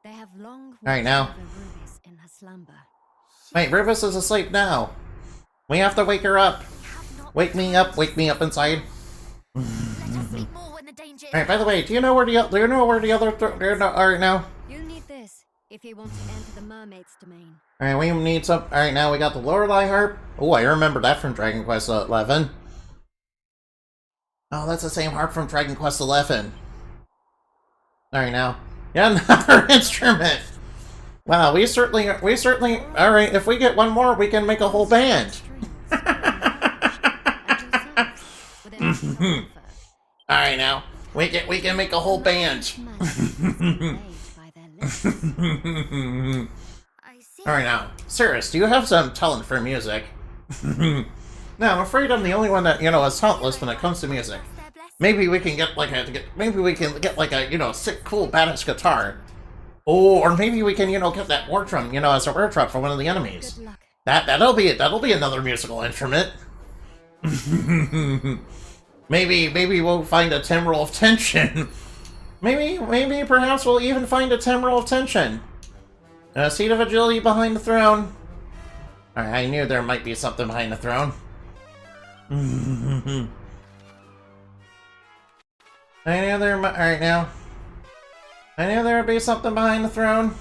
they have long Alright, watched now. over Rubis in her slumber. Wait, Rubus is asleep now. We have to wake her up. We have not Wake me up inside. Let us speak more when the danger All right. By the way, do you know where the other all right now? You'll need this if you want to enter the mermaid's domain. All right, we need some. All right, now we got the Lorelei harp. Oh, I remember that from Dragon Quest XI. Oh, that's the same harp from Dragon Quest XI. All right, now, yeah, another instrument. Wow, we certainly. All right, if we get one more, we can make a whole band. All right, now we can make a whole band. I see. Alright now, Cirrus, do you have some talent for music? No, I'm afraid I'm the only one that, is talentless when it comes to music. Maybe we can get like a sick, cool, badass guitar. Oh, or maybe we can, get that war drum, as a rare drop for one of the enemies. Good luck. That'll be another musical instrument. maybe we'll find a timbrel of tension. Maybe perhaps we'll even find a timbrel of tension. A seat of agility behind the throne. Alright, I knew there might be something behind the throne. I knew there might. Alright now. I knew there would be something behind the throne.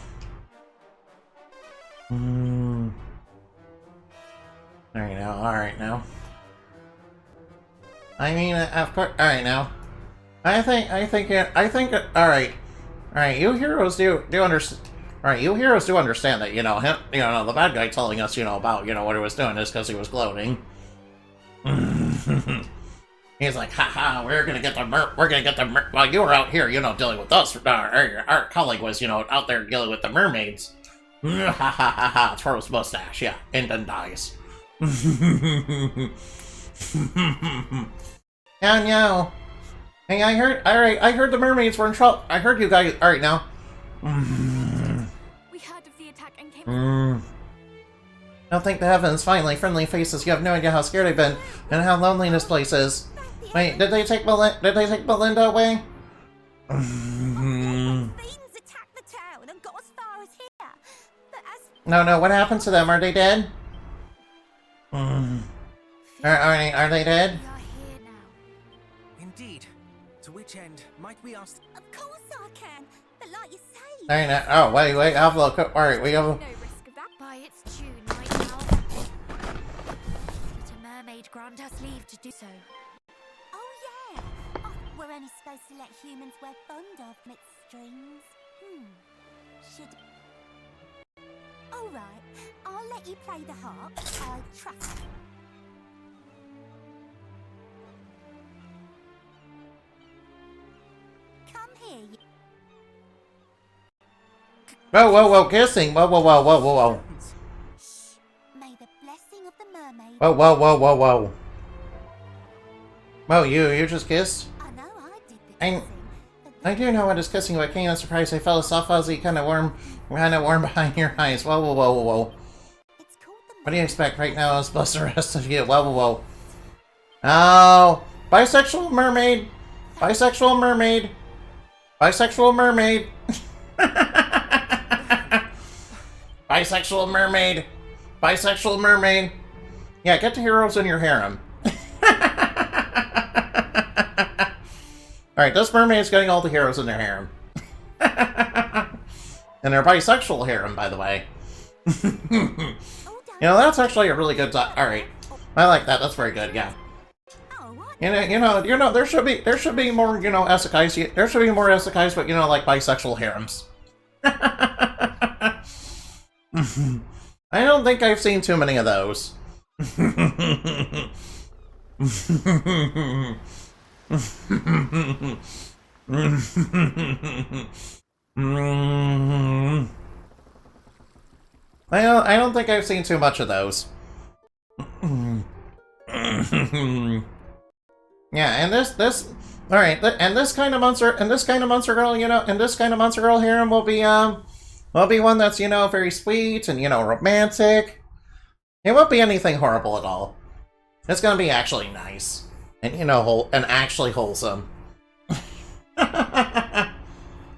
Alright now. I mean, of course. Alright now. I think. Alright, you heroes do understand. Alright, you heroes do understand that, the bad guy telling us, about, what he was doing is because he was gloating. He's like, haha, we're gonna get the while you were out here, dealing with us, our colleague was, out there dealing with the mermaids. Ha ha ha ha, twirls mustache, yeah, and then dies. Oh no. Hey, I heard the mermaids were in trouble. I heard you guys, alright now. We heard of the attack and came. Don't thank the heavens, finally, friendly faces. You have no idea how scared I've been, and how lonely this place is. Wait, did they take Belinda away? Fiends attacked the town and got as far as here. But as No, what happened to them? Are they dead? Are they dead? We are here now. Indeed. To which end might we ask? of course I can. But like you say, Alright, now. Oh, wait, have a look. Alright, we have. no risk of that. By its tune, right now. Did a mermaid grant us leave to do so? Oh yeah. Oh, we're only supposed to let humans wear fond of its strings. Should. All right. I'll let you play the harp. I trust you. Come here. Whoa, kissing. Whoa. May the blessing of the mermaid. Whoa. Whoa, you just kissed? I know I did the I- kissing. I do know what is kissing, but came as a surprise. I felt a soft, fuzzy, kind of warm behind your eyes. Whoa. It's called the What do you expect right now? Is bless the rest of you. Whoa. Oh, bisexual mermaid. Bisexual mermaid. Bisexual mermaid. Bisexual mermaid. Yeah, get the heroes in your harem. Alright, this mermaid is getting all the heroes in their harem. And their bisexual harem, by the way. That's actually a really good alright. I like that, that's very good, yeah. There should be more, isekais. There should be more isekais, but like bisexual harems. I don't think I've seen too many of those. I don't think I've seen too much of those. Yeah, and this alright, and this kind of monster girl, harem will be one that's, very sweet and, romantic. It won't be anything horrible at all. It's gonna be actually nice. And, and actually wholesome.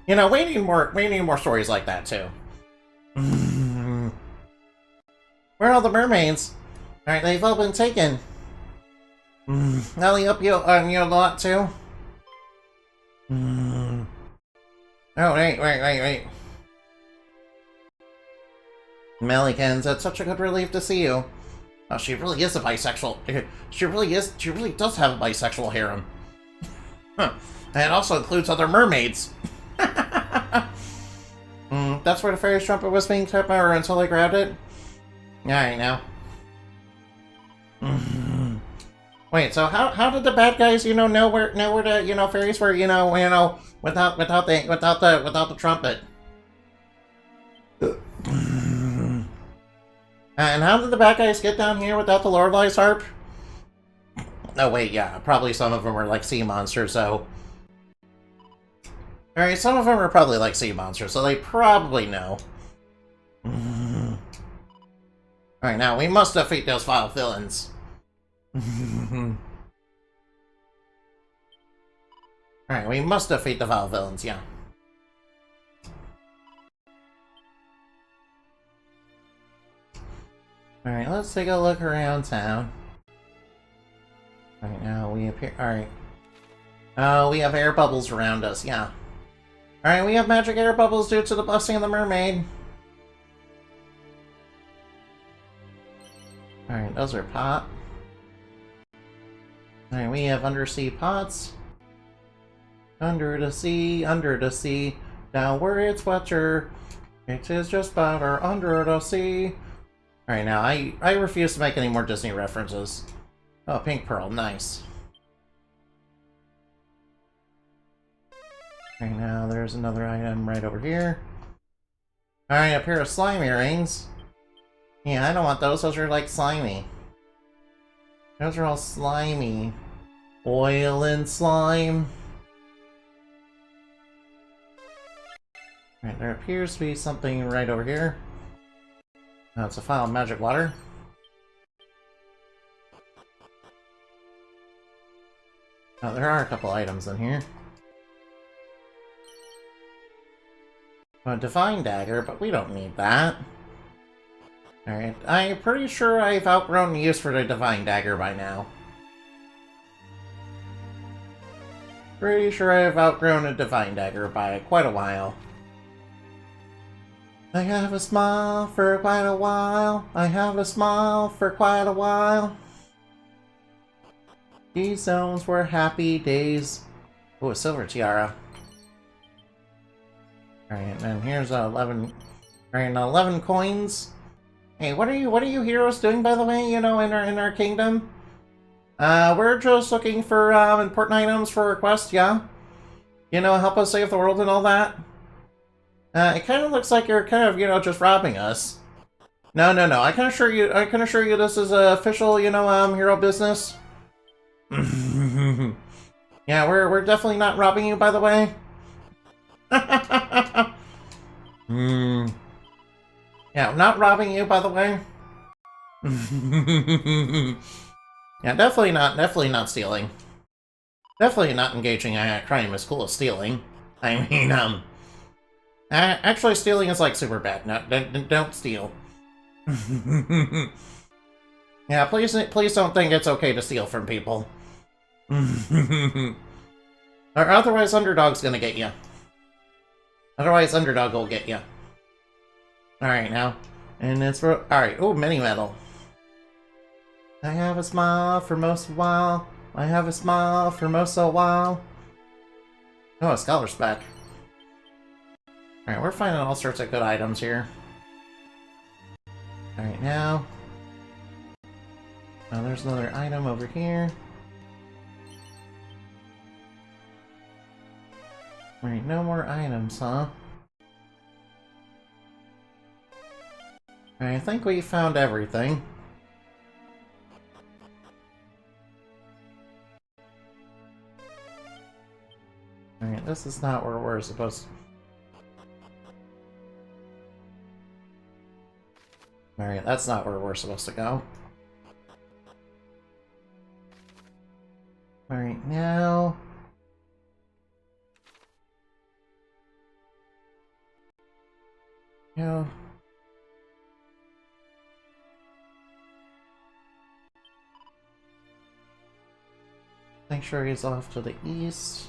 We need more stories like that, too. Where are all the mermaids? Alright, they've all been taken. Ellie up you a lot, too? Mm. Oh, wait. Mellikins, it's such a good relief to see you. Oh, she really is a bisexual. She really does have a bisexual harem. Huh. And it also includes other mermaids. That's where the fairy's trumpet was being kept over until I grabbed it? Alright, now. Wait, so how did the bad guys, know where the, fairies were, without the trumpet? And how did the bad guys get down here without the Lorelai's harp? Oh wait, yeah, probably some of them were like sea monsters, so... Alright, some of them are probably like sea monsters, so they probably know. Alright, now we must defeat those vile villains. Alright, we must defeat the vile villains, yeah. Alright, let's take a look around town. Alright, now we appear. Alright. Oh, we have air bubbles around us, yeah. Alright, we have magic air bubbles due to the blessing of the mermaid. Alright, those are pot. Alright, we have undersea pots. Under the sea, down where it's wetter. It is just better under the sea. Alright, now I refuse to make any more Disney references. Oh, Pink Pearl, nice. Alright, now there's another item right over here. Alright, a pair of slime earrings. Yeah, I don't want those. Those are like slimy. Those are all slimy. Oil and slime. Alright, there appears to be something right over here. Oh, it's a vial of magic water. Oh, there are a couple items in here. A divine dagger, but we don't need that. Alright, I'm pretty sure I've outgrown the use for the divine dagger by now. Pretty sure I've outgrown a divine dagger by quite a while. I have a smile for quite a while. I have a smile for quite a while. These zones were happy days. Oh, a silver tiara. Alright, and here's 11. Alright, 11 coins. Hey, what are you heroes doing, by the way? In our kingdom. We're just looking for important items for a quest. Yeah. Help us save the world and all that. It kind of looks like you're kind of, just robbing us. No. I can assure you this is official, hero business. Yeah, we're definitely not robbing you, by the way. Yeah, I'm not robbing you, by the way. Yeah, definitely not stealing. Definitely not engaging in a crime as cool as stealing. I mean, actually stealing is like super bad. No, don't steal. Yeah, please don't think it's okay to steal from people. Or otherwise Underdog's gonna get you. Otherwise Underdog will get you. Alright, now. And it's for... Alright, oh, mini medal. I have a smile for most a while. I have a smile for most a while. Oh, a scholar's back. Alright, we're finding all sorts of good items here. Alright, now. Now there's another item over here. Alright, no more items, huh? Alright, I think we found everything. Alright, this is not where we're supposed to... Alright, that's not where we're supposed to go. Alright, now... No. Make sure he's off to the east.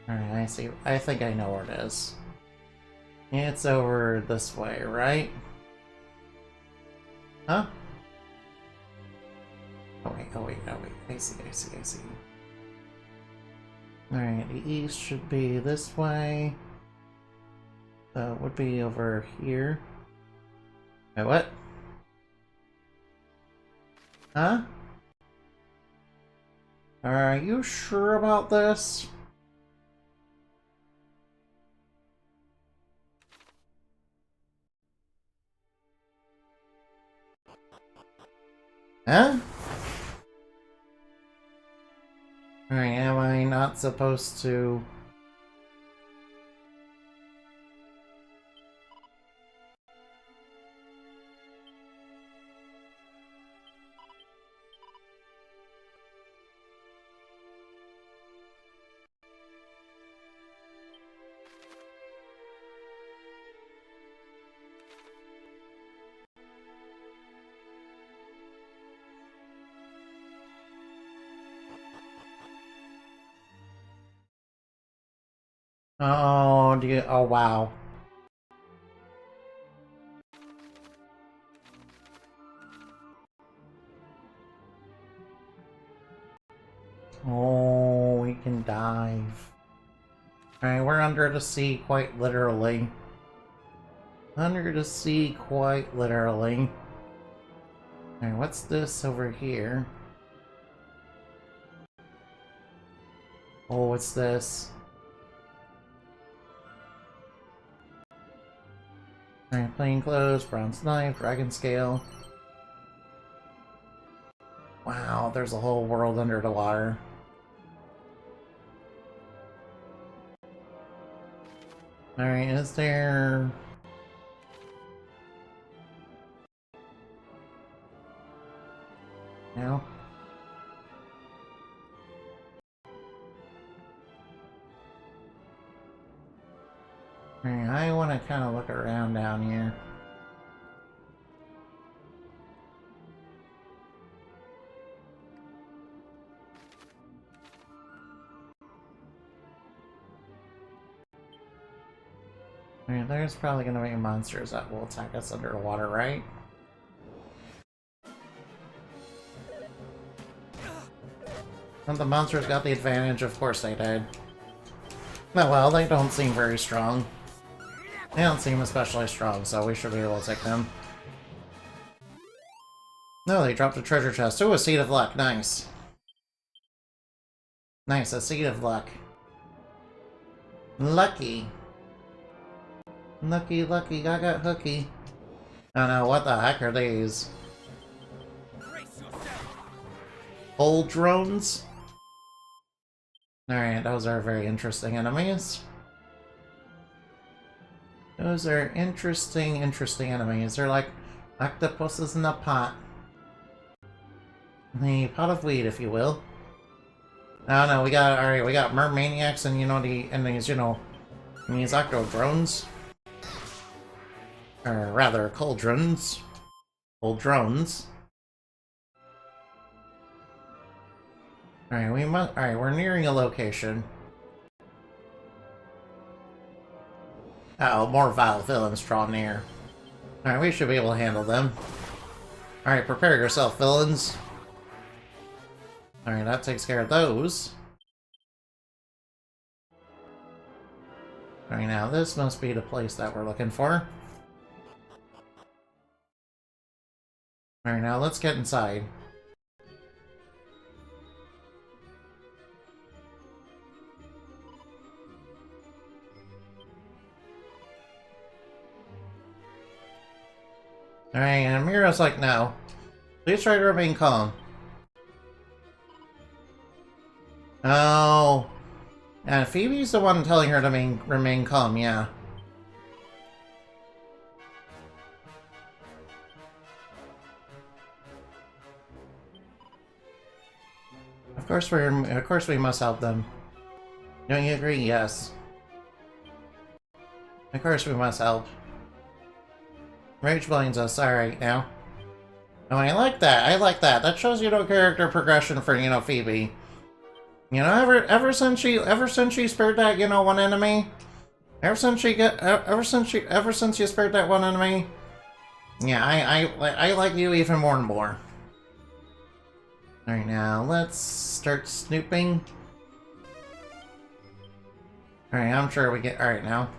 Alright, I see. I think I know where it is. It's over this way, right? Huh? Oh wait, oh wait, oh wait. I see, I see, I see. Alright, the east should be this way. So it would be over here. Wait, what? Huh? Are you sure about this? Huh? Alright, am I not supposed to... Oh, do you... Oh, wow. Oh, we can dive. Alright, we're under the sea quite literally. Under the sea quite literally. Alright, what's this over here? Oh, what's this? Alright, plain clothes, bronze knife, dragon scale. Wow, there's a whole world under the water. Alright, is there... No? Alright, I want to kind of look around down here. Alright, there's probably going to be monsters that will attack us under the water, right? And the monsters got the advantage, of course they did. Oh well, they don't seem very strong. They don't seem especially strong, so we should be able to take them. No, they dropped a treasure chest. Oh, a seed of luck. Nice. Nice, a seed of luck. Lucky. Lucky, lucky, I got hooky. Oh no, what the heck are these? Hull drones? Alright, those are very interesting enemies. Those are interesting enemies. They're like octopuses in a pot. The pot of weed, if you will. Oh no, we got, alright, we got mermaniacs and, you know, these octo drones. Or rather, cauldrons. Cauldrons. Alright, we're nearing a location. Uh-oh, more vile villains draw near. Alright, we should be able to handle them. Alright, prepare yourself, villains. Alright, that takes care of those. Alright, now this must be the place that we're looking for. Alright, now let's get inside. Alright, and Mira's like, no. Please try to remain calm. Oh. And Phoebe's the one telling her to remain calm, yeah. Of course we must help them. Don't you agree? Yes. Of course we must help. Rage blinds us, alright now. Oh, I like that, I like that. That shows, you know, character progression for, you know, Phoebe. You know, ever since she spared that, you know, one enemy, ever since you spared that one enemy, yeah, I like you even more and more. All right, now let's start snooping. All right, I'm sure we get. All right, now.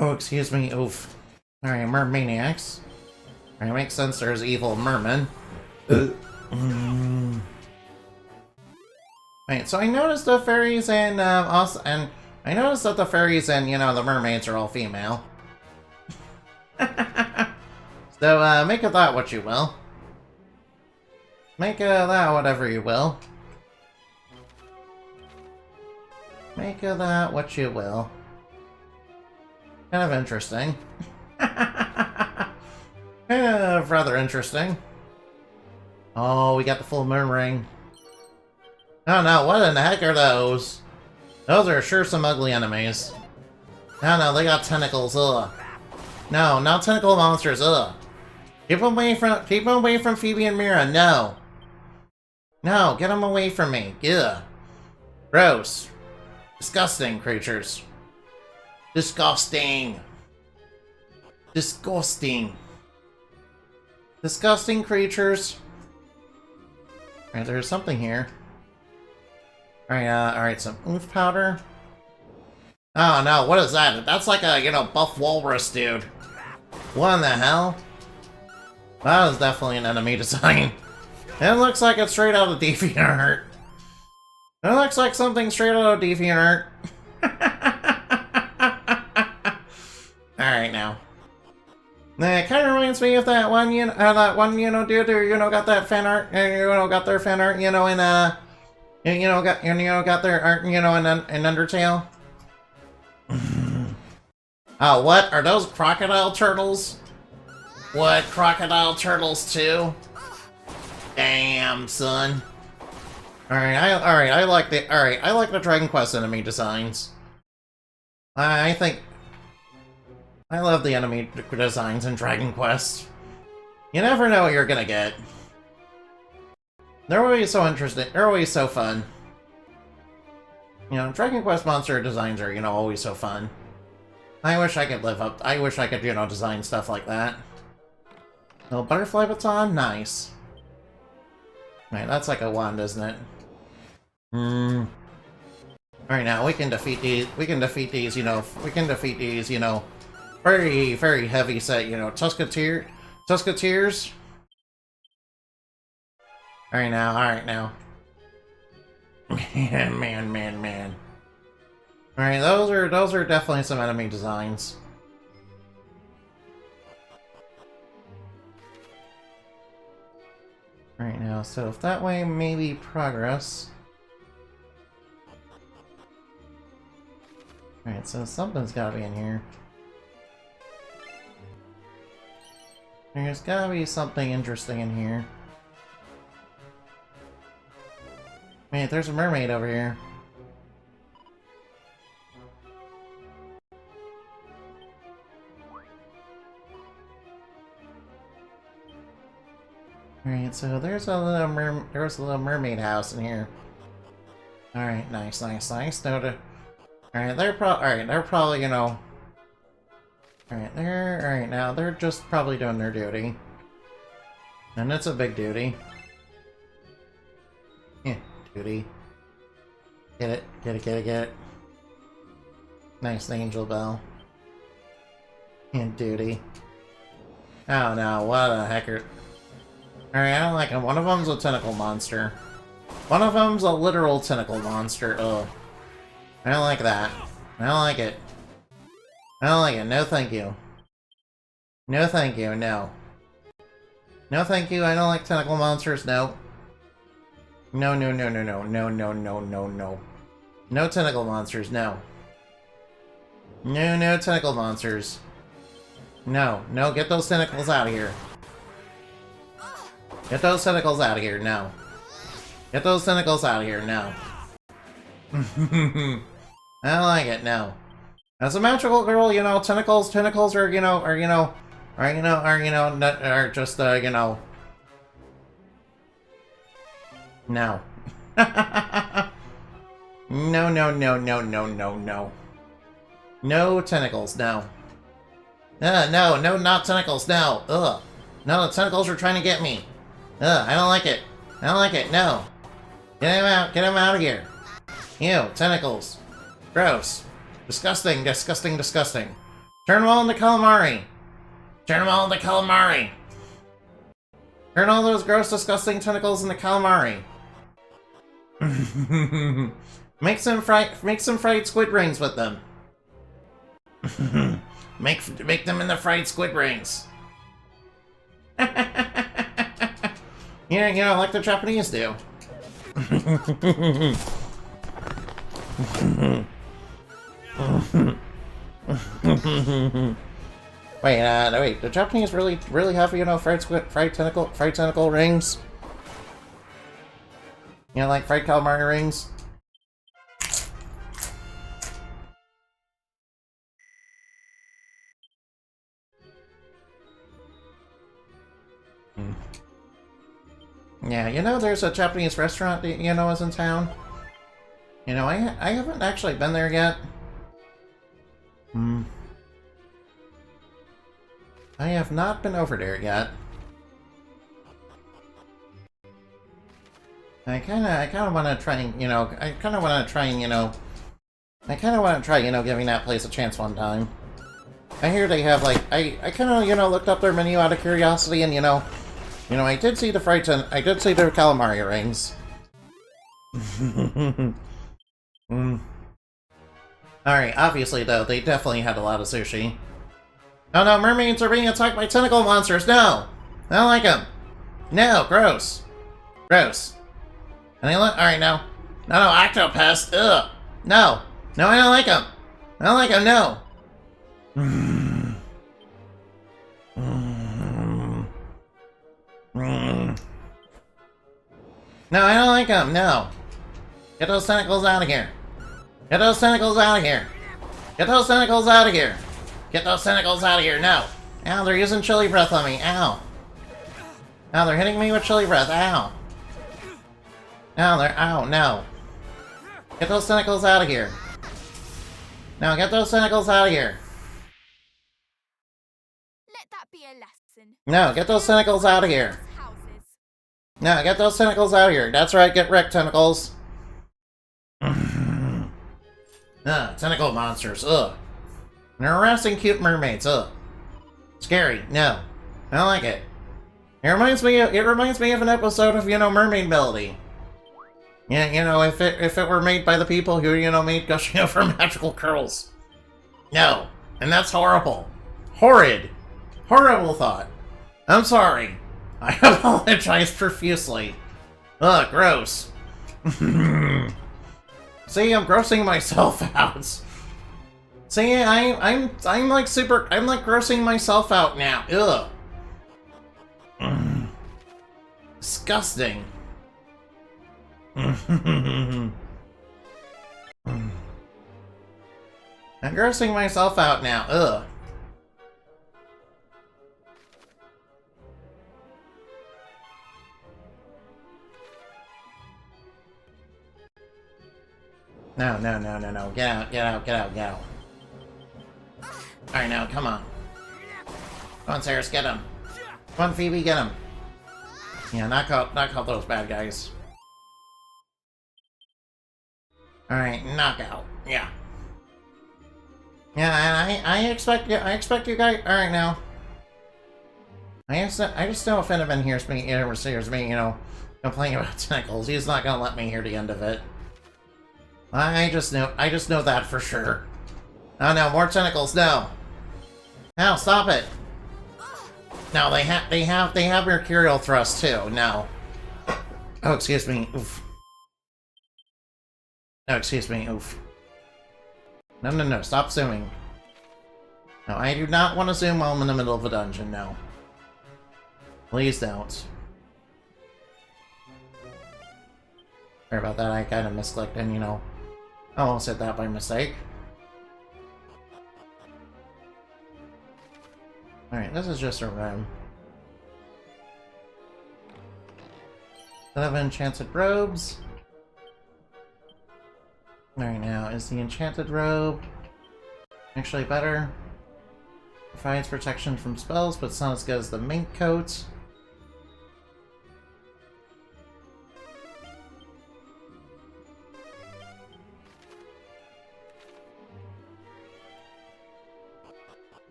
Oh, excuse me. Oof. All right, mermaniacs. All right, makes sense. There's evil mermen. Right, so I noticed the fairies and I noticed that the fairies and, you know, the mermaids are all female. So, make of that what you will. Make of that whatever you will. Make of that what you will. Kind of interesting. Kind of rather interesting. Oh, we got the full moon ring. Oh no, what in the heck are those? Those are sure some ugly enemies. No, they got tentacles, ugh. No, not tentacle monsters, ugh. Keep them away from Phoebe and Mira, no. No, get them away from me, ugh. Gross. Disgusting creatures. Disgusting. Disgusting. Disgusting creatures. Alright, there's something here. Alright, some oomph powder. Oh no, what is that? That's like a, you know, buff walrus dude. What in the hell? That is definitely an enemy design. It looks like it's straight out of DeviantArt. It looks like something straight out of DeviantArt. Alright now. It kind of reminds me of that one, dude who, you know, got that fan art, you know, got their fan art, you know, in, got their art, you know, in Undertale. Oh, what? Are those crocodile turtles? What, crocodile turtles too? Damn, son. I like the Dragon Quest enemy designs. I think I love the enemy designs in Dragon Quest. You never know what you're gonna get. They're always so interesting. They're always so fun. You know, Dragon Quest monster designs are, you know, always so fun. I wish I could you know, design stuff like that. No butterfly baton? Nice. Right, that's like a wand, isn't it? Alright, now we can defeat these, you know, very, very heavy set, you know, Tusketeers. Alright now. Man. Alright, those are definitely some enemy designs. Right now, so if that way, maybe progress. Alright, so something's gotta be in here. There's gotta be something interesting in here. Wait, there's a mermaid over here. Alright, so there's a little mermaid house in here. Alright, nice. Alright, they're probably, you know. Alright, now they're just probably doing their duty. And it's a big duty. Yeah, duty. Get it. Nice angel bell. And duty. Oh no, what a hecker. Alright, I don't like them. One of them's a tentacle monster. One of them's a literal tentacle monster. Ugh. I don't like that. I don't like it. No thank you. No thank you, no. No thank you, I don't like tentacle monsters, no. No. No tentacle monsters, no. No tentacle monsters. No, get those tentacles out of here. Get those tentacles out of here, no. Get those tentacles out of here, no. I don't like it, no. As a magical girl, you know, tentacles are, you know, are just, you know. No. No, no, no, no, no, no, no. No tentacles, no. No, not tentacles, no. Ugh. No, the tentacles are trying to get me. Ugh, I don't like it. I don't like it, no. Get him out of here. Ew, tentacles. Gross. Disgusting, disgusting, disgusting. Turn them all into calamari. Turn them all into calamari. Turn all those gross, disgusting tentacles into calamari. Make some fried squid rings with them. make them into fried squid rings. Yeah, you know, like the Japanese do. Wait, the Japanese really have, you know, fried tentacle rings? You know, like fried calamari rings? Yeah, you know, there's a Japanese restaurant that, you know, is in town. You know, I haven't actually been there yet. I have not been over there yet. I kinda wanna try, you know, giving that place a chance one time. I hear they have, like, I kinda, you know, looked up their menu out of curiosity, and, you know, I did see the calamari rings. Alright, obviously, though, they definitely had a lot of sushi. Oh no, mermaids are being attacked by tentacle monsters! No! I don't like them! No, gross! Gross. Alright, no. No, octopus! Ugh! No! No, I don't like them! I don't like them, no! No, I don't like them, no! Get those tentacles out of here! Get those tentacles out of here! Get those tentacles out of here! Get those tentacles out of here, no! Ow, they're using chili breath on me, ow! Ow, they're hitting me with chili breath, ow! Ow, no! Get those tentacles out of here! No, get those tentacles out of here! Let that be a lesson. No, get those tentacles out of here! Houses. No, get those tentacles out of here! That's right, get wrecked, tentacles! Tentacle monsters, ugh! And they're harassing cute mermaids, ugh! Scary, no. I don't like it. It reminds me of an episode of, you know, Mermaid Melody. Yeah, you know, if it were made by the people who, you know, made Gushing Over Magical Curls. No. And that's horrible. Horrid. Horrible thought. I'm sorry. I apologize profusely. Ugh, gross. See, I'm grossing myself out. See, I'm like grossing myself out now. Ugh. Disgusting. I'm grossing myself out now. Ugh. No. Get out. Alright, now, come on. Come on, Cyrus, get him. Come on, Phoebe, get him. Yeah, knock out those bad guys. Alright, knockout. Yeah. Yeah, and I expect you guys. Alright, now. I just know if Finnegan hears me, you know, complaining about tentacles, he's not gonna let me hear the end of it. I just know that for sure. Oh no, more tentacles, no. No, stop it. No, they have mercurial thrust too, no. Oh, excuse me, oof. No, excuse me, oof. No, stop zooming. No, I do not want to zoom while I'm in the middle of a dungeon, no. Please don't. Sorry about that, I kind of misclicked and, you know, I almost hit that by mistake. Alright, this is just a room. Set of enchanted robes. Alright, now, is the enchanted robe actually better? Provides protection from spells, but it's not as good as the mink coat.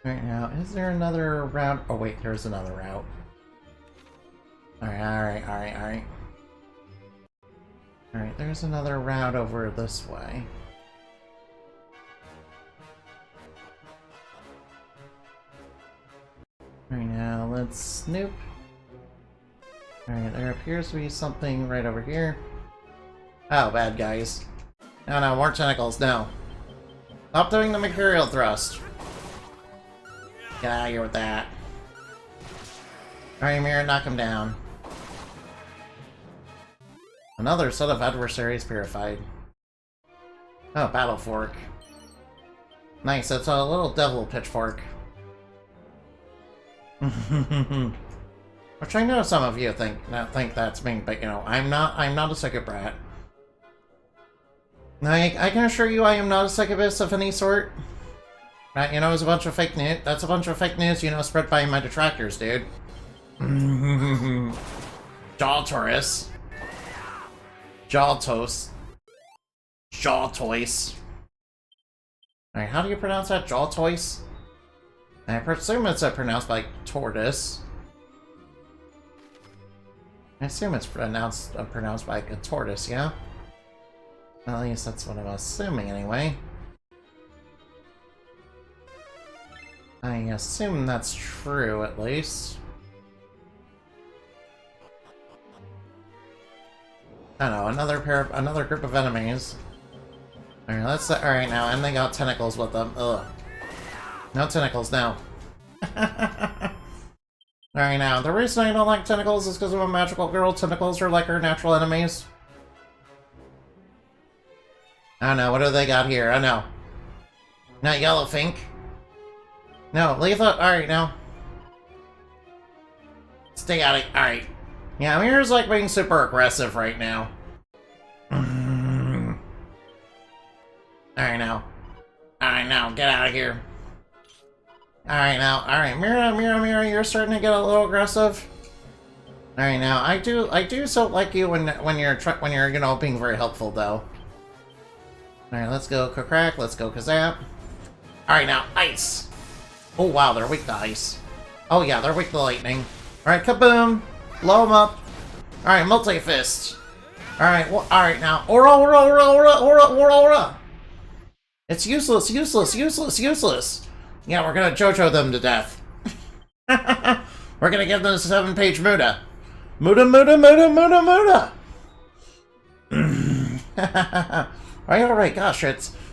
Right now, is there another route? Oh wait, there's another route. Alright. Alright, there's another route over this way. Right now, let's snoop. Alright, there appears to be something right over here. Oh, bad guys. No, more tentacles, no. Stop doing the Mercurial Thrust. Get out of here with that. Alright, Mira, knock him down. Another set of adversaries purified. Oh, Battle Fork. Nice, it's a little devil pitchfork. Which I know some of you think that's me, but you know, I'm not a psychobrat. I can assure you I am not a succubus of any sort. That, you know, is a bunch of fake news. That's a bunch of fake news, you know, spread by my detractors, dude. Jaw Taurus. Jaw Toast. Jaw Toys. Alright, how do you pronounce that? Jaw Toys? I presume it's pronounced like tortoise. I assume it's pronounced like a tortoise, yeah? At least that's what I'm assuming anyway. I assume that's true, at least. I don't know, another group of enemies. Alright, alright now, and they got tentacles with them. Ugh. No tentacles now. Alright now, the reason I don't like tentacles is because I'm a magical girl. Tentacles are like our natural enemies. I don't know, what do they got here? I know. Not Yellowfink. No, leave the... Alright, now. Stay out of... Alright. Yeah, Mira's like being super aggressive right now. Alright now. Alright now, get out of here. Alright now. Alright, Mira, you're starting to get a little aggressive. Alright now, I do so like you when you're, you know, being very helpful though. Alright, let's go Crack, let's go Kazap. Alright now, Ice! Oh wow, they're weak to ice. Oh yeah, they're weak to lightning. Alright, kaboom! Blow them up. Alright, multi-fist. Alright, well, alright now. Aura! It's useless. Yeah, we're gonna JoJo them to death. We're gonna give them a 7-page Muda. Muda! Alright, gosh,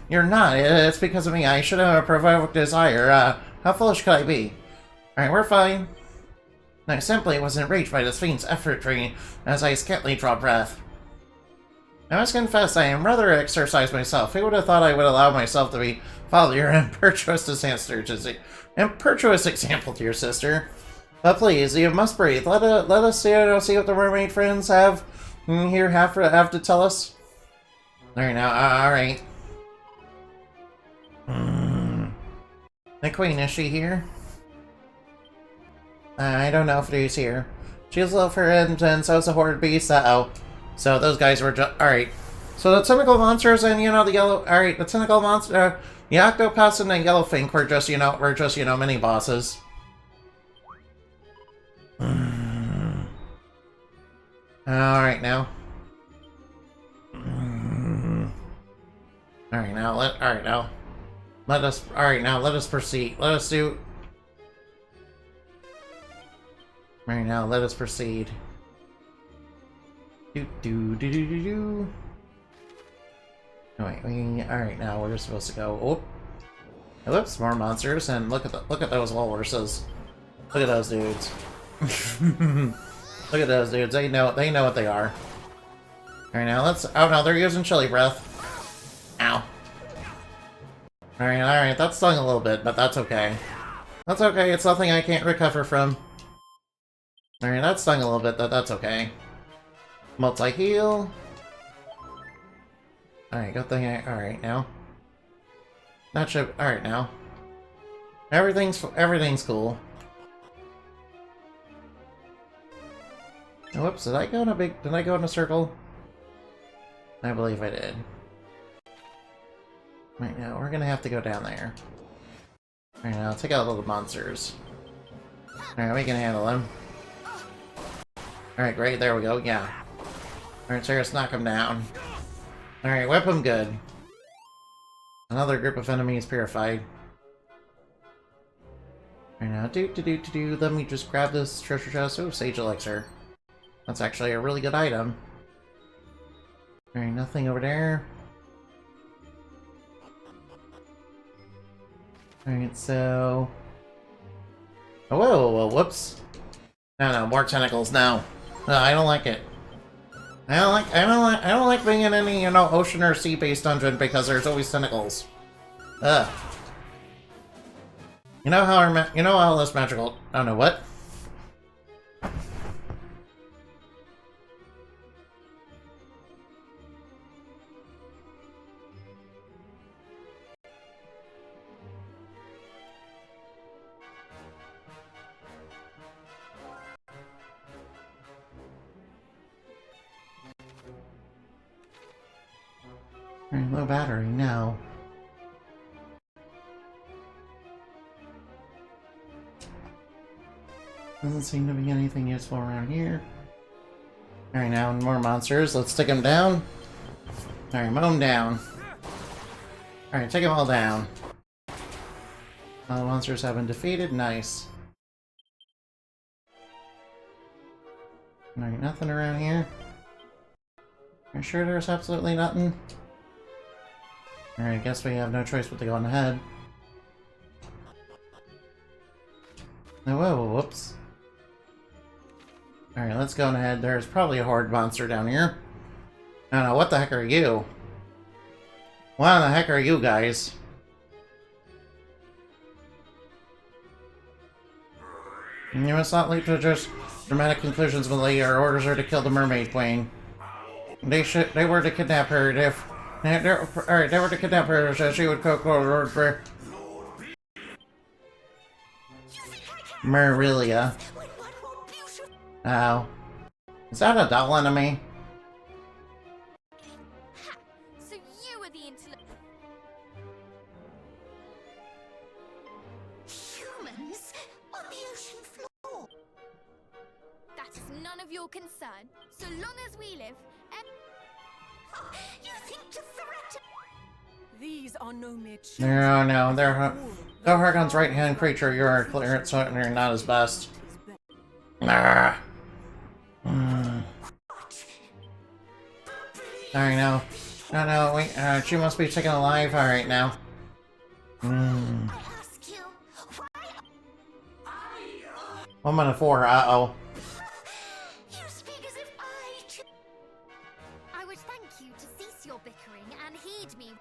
you're not. It's because of me. I should have provoked desire. How foolish could I be? Alright, we're fine. I simply was enraged by this fiend's effortry as I scantily draw breath. I must confess I am rather exercised myself. Who would have thought I would allow myself to follow your impetuous example to your sister? But please, you must breathe. Let us see what the mermaid friends have to tell us. Alright now, alright. The queen, is she here? I don't know if she's here. She's a little friend, and so's the horde beast. Uh-oh. So those guys were just... Alright. So the tentacle monsters and, you know, the yellow... Alright, the tentacle monster... the Octopass and the Yellowfink were just, you know, mini bosses. Alright now. Alright now, let us proceed. Let us do... Alright now, let us proceed. Oh wait, alright now, we're supposed to go... Oh! Whoops, more monsters, and look at those walruses. Look at those dudes. Look at those dudes, they know what they are. Alright now, let's... Oh no, they're using chili breath. Ow. Alright, that stung a little bit, but that's okay. That's okay, it's nothing I can't recover from. Alright, that stung a little bit, but that's okay. Multi-heal. Alright, good thing I... Alright, now. Not sure... Alright, now. Everything's cool. Whoops, did I go in a circle? I believe I did. Right now, we're gonna have to go down there. Alright, now take out all the monsters. Alright, we can handle them. Alright, great, there we go, yeah. Alright, so let's knock him down. Alright, whip him good. Another group of enemies purified. Alright, now, let me just grab this treasure chest. Oh, Sage Elixir. That's actually a really good item. Alright, nothing over there. Alright, so... Oh, whoa, whoops. No, more tentacles, no. No, I don't like it. I don't like being in any, you know, ocean or sea-based dungeon because there's always tentacles. Ugh. You know how this magical... Oh no, what? Low battery, no. Doesn't seem to be anything useful around here. Alright, now more monsters. Let's take them down. Alright, mow them down. Alright, take them all down. All the monsters have been defeated. Nice. Alright, nothing around here. Are you sure there's absolutely nothing? Alright, I guess we have no choice but to go on ahead. Oh, whoa, whoops. Alright, let's go on ahead. There's probably a horde monster down here. I don't know, what the heck are you? What the heck are you guys? You must not leap to just dramatic conclusions, Millie. Our orders are to kill the mermaid queen. They were to kidnap her if... Alright, they were to kidnap her so she would cook for... Marilia. Oh. Is that a doll enemy? So you were the Humans on the ocean floor. That is none of your concern. So long as we live, You think to threaten? These are no mere No, they're Hargon's right-hand creature. You are clear at so you're not his best. Nah. Sorry, no. No, wait, she must be taken alive. Alright, now. I ask you, why? 1 minute 4, uh-oh. You speak as if I would thank you to cease your bickering and heed me.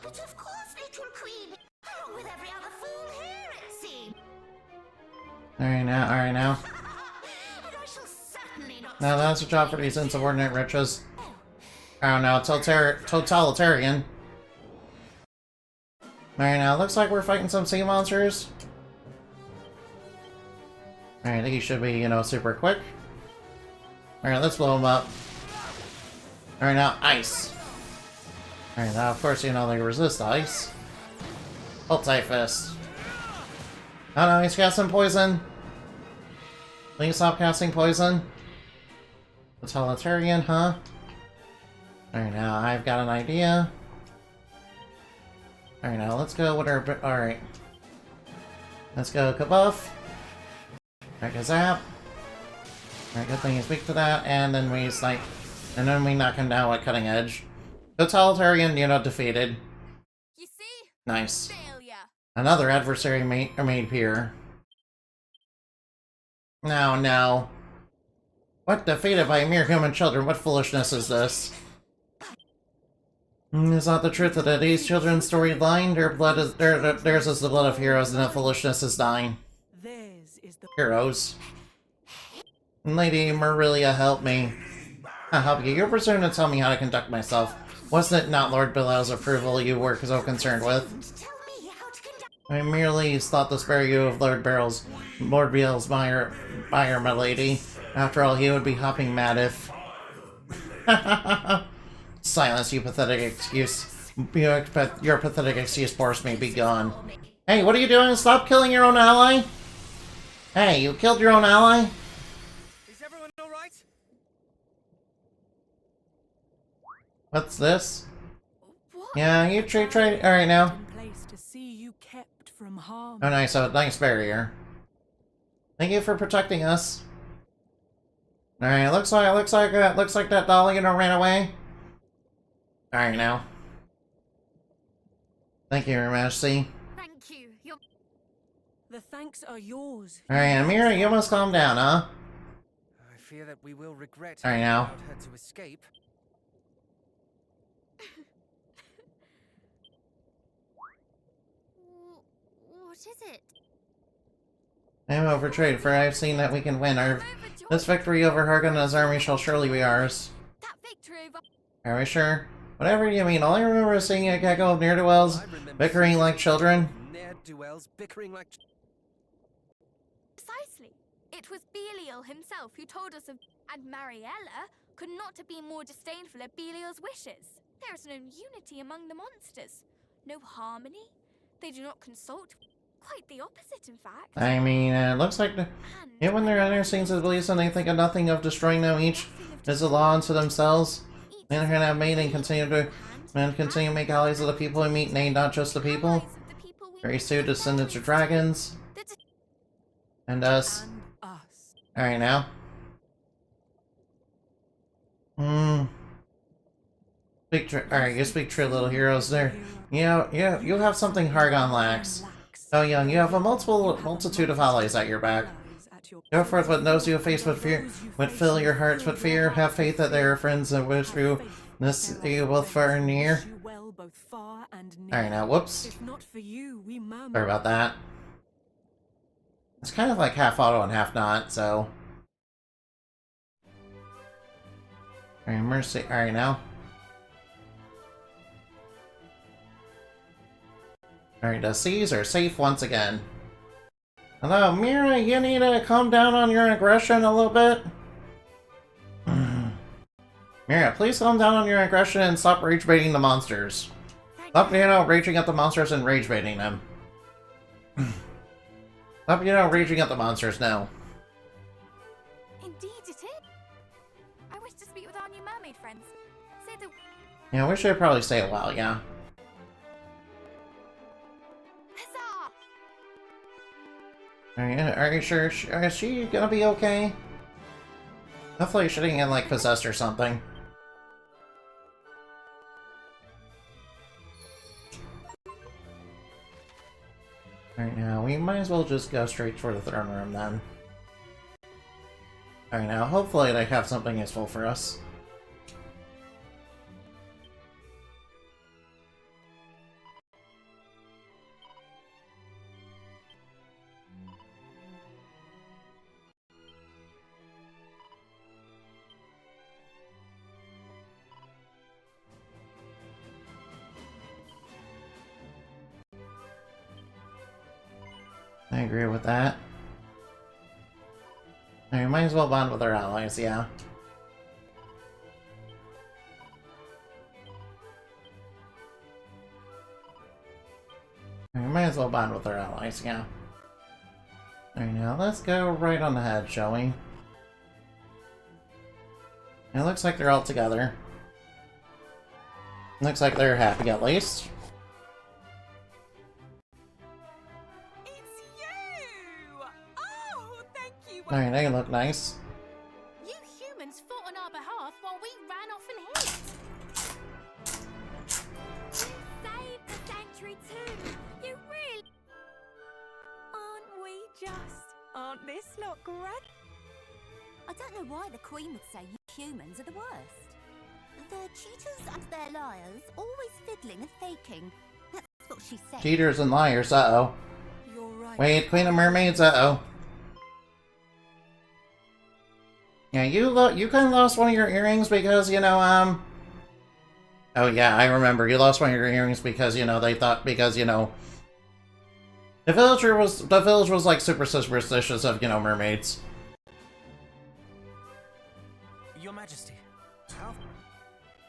But of course, little queen. Along with every other fool here, it seems. Alright, now. And I shall certainly not. Now that's a job for these insubordinate riches. I don't know, totalitarian. Alright, now, looks like we're fighting some sea monsters. Alright, I think he should be, super quick. Alright, let's blow him up. Alright, now, ice. Alright, now, of course, they resist ice. Multi-fist. Oh no, he's casting poison. Please stop casting poison. Totalitarian, huh? Alright, now, I've got an idea. Alright, now, let's go with our... Alright. Let's go Kabuff. Alright, go Zap. Alright, good thing he's weak to that, and then we snipe. And then we knock him down with Cutting Edge. Totalitarian, defeated. You see? Nice. Failure. Another adversary made peer. No. What, defeated by mere human children? What foolishness is this? Is not the truth that these children's storyline, theirs is the blood of heroes, and the foolishness is thine. Theirs is the Heroes. Lady Marilia, help me. I'll help you. You're presumed to tell me how to conduct myself. Wasn't it not Lord Belial's approval you were so concerned with? Tell me how to conduct. I merely thought to spare you of Lord Belial's buyer, my lady. After all, he would be hopping mad if... Silence, you pathetic excuse. Your pathetic excuse forced me. Be gone. Hey, what are you doing? Stop killing your own ally! Hey, you killed your own ally? Is everyone all right? What's this? What? Yeah, you trade. Alright now. place to see you kept from harm. Oh, nice. A nice barrier. Thank you for protecting us. Alright, looks like that dolly, ran away. Alright now. Thank you, Your Majesty. Thank you. You're The thanks are yours. Alright, Amira, you must calm down, huh? I fear that we will regret All right, having now. allowed her to escape. What is it? I am overjoyed, for I have seen that we can win. I'm overjoyed. This victory over Hargonna's army shall surely be ours. That victory over. Are we sure? Whatever you mean, all I remember is seeing a gaggle of ne'er-do-wells I remember bickering seeing like children. Ne'er-do-wells bickering like Precisely. It was Belial himself who told us of, and Mariella could not have been more disdainful of Belial's wishes. There is no unity among the monsters, no harmony. They do not consult. Quite the opposite, in fact. I mean, it looks like... And Yet when their inner scenes of beliefs and they think of nothing of destroying them, each is a law unto themselves. Men can have made and continue to make allies of the people we meet, nay, not just the people. Very soon, descendants of dragons. And us. And us. Alright now. Alright, you speak true, little heroes there. Yeah, you have something Hargon lacks. Oh, young, you have a multitude of allies at your back. Go forth with those you face with fear, would fill your hearts with fear. Have faith that they are friends and wish you this you both far and near. Alright now, whoops. If not for you, we murmur. Sorry about that. It's kind of like half auto and half not, so... Alright, Mercy. Alright now. Alright, the seas are safe once again. Hello, Mira, you need to calm down on your aggression a little bit? Mira, please calm down on your aggression and stop rage baiting the monsters. Stop, raging at the monsters and rage baiting them. Stop, raging at the monsters now. Indeed it is. I wish to speak with our new mermaid friends. Say the... Yeah, we should probably stay a while, yeah. Huzzah! Are you sure? Is she gonna be okay? Hopefully she didn't get, like, possessed or something. Alright, now, we might as well just go straight for the throne room, then. Alright, now, hopefully they have something useful for us. I agree with that. We might as well bond with our allies, yeah. We might as well bond with our allies, yeah. Alright, now let's go right on ahead, shall we? It looks like they're all together. Looks like they're happy, at least. It's you! Oh, thank you. Alright, they look nice. You humans fought on our behalf while we ran off and hid. Saved the sanctuary too! You really... Aren't we just? Aren't this lot great? I don't know why the Queen would say you humans are the worst. They're cheaters and they're liars, always fiddling and faking. That's what she said. Cheaters and liars, uh-oh. You're right. Wait, Queen of Mermaids, uh-oh. Yeah, you kind of lost one of your earrings because, you know, Oh yeah, I remember. You lost one of your earrings because, you know, they thought, because, you know... The village was, like, super superstitious of, you know, mermaids. Your Majesty, how?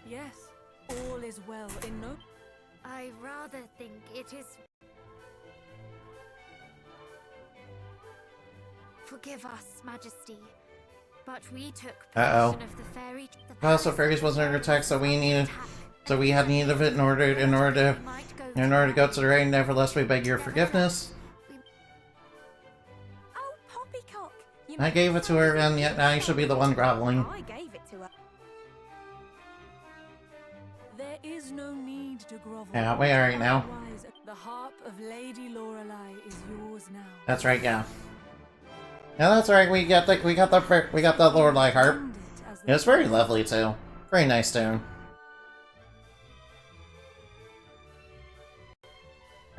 Yes, all is well in no. I rather think it is... Forgive us, Majesty. But we took Uh-oh. possession of the fairy... House of Fairies wasn't under attack, so we had need of it in order to go to the rain. Nevertheless, we beg your forgiveness. Oh, Poppycock! You I gave it to her, and yet now you should be the one groveling. I gave it to her. There is no need to grovel. Yeah, we are right now. Otherwise, the harp of Lady Lorelei is yours now. That's right, yeah. Yeah, that's right. We got the Lorelei harp. Owned it as the- Yeah, it's very lovely too. Very nice tune.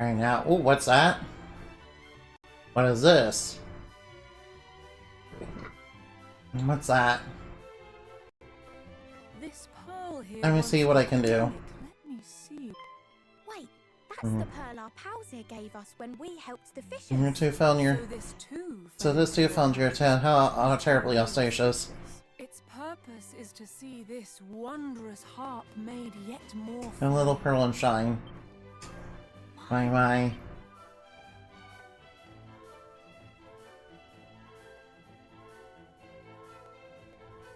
Alright now, ooh, what's that? What is this? What's that? This pearl here. Let me see what I can do. Let me see. Wait, that's Mhm. the pearl our pals here gave us when we helped the fishes. Your two fell near. So this too found your how terribly auspicious. Its purpose is to see this wondrous harp made yet more. A little pearl and shine. My.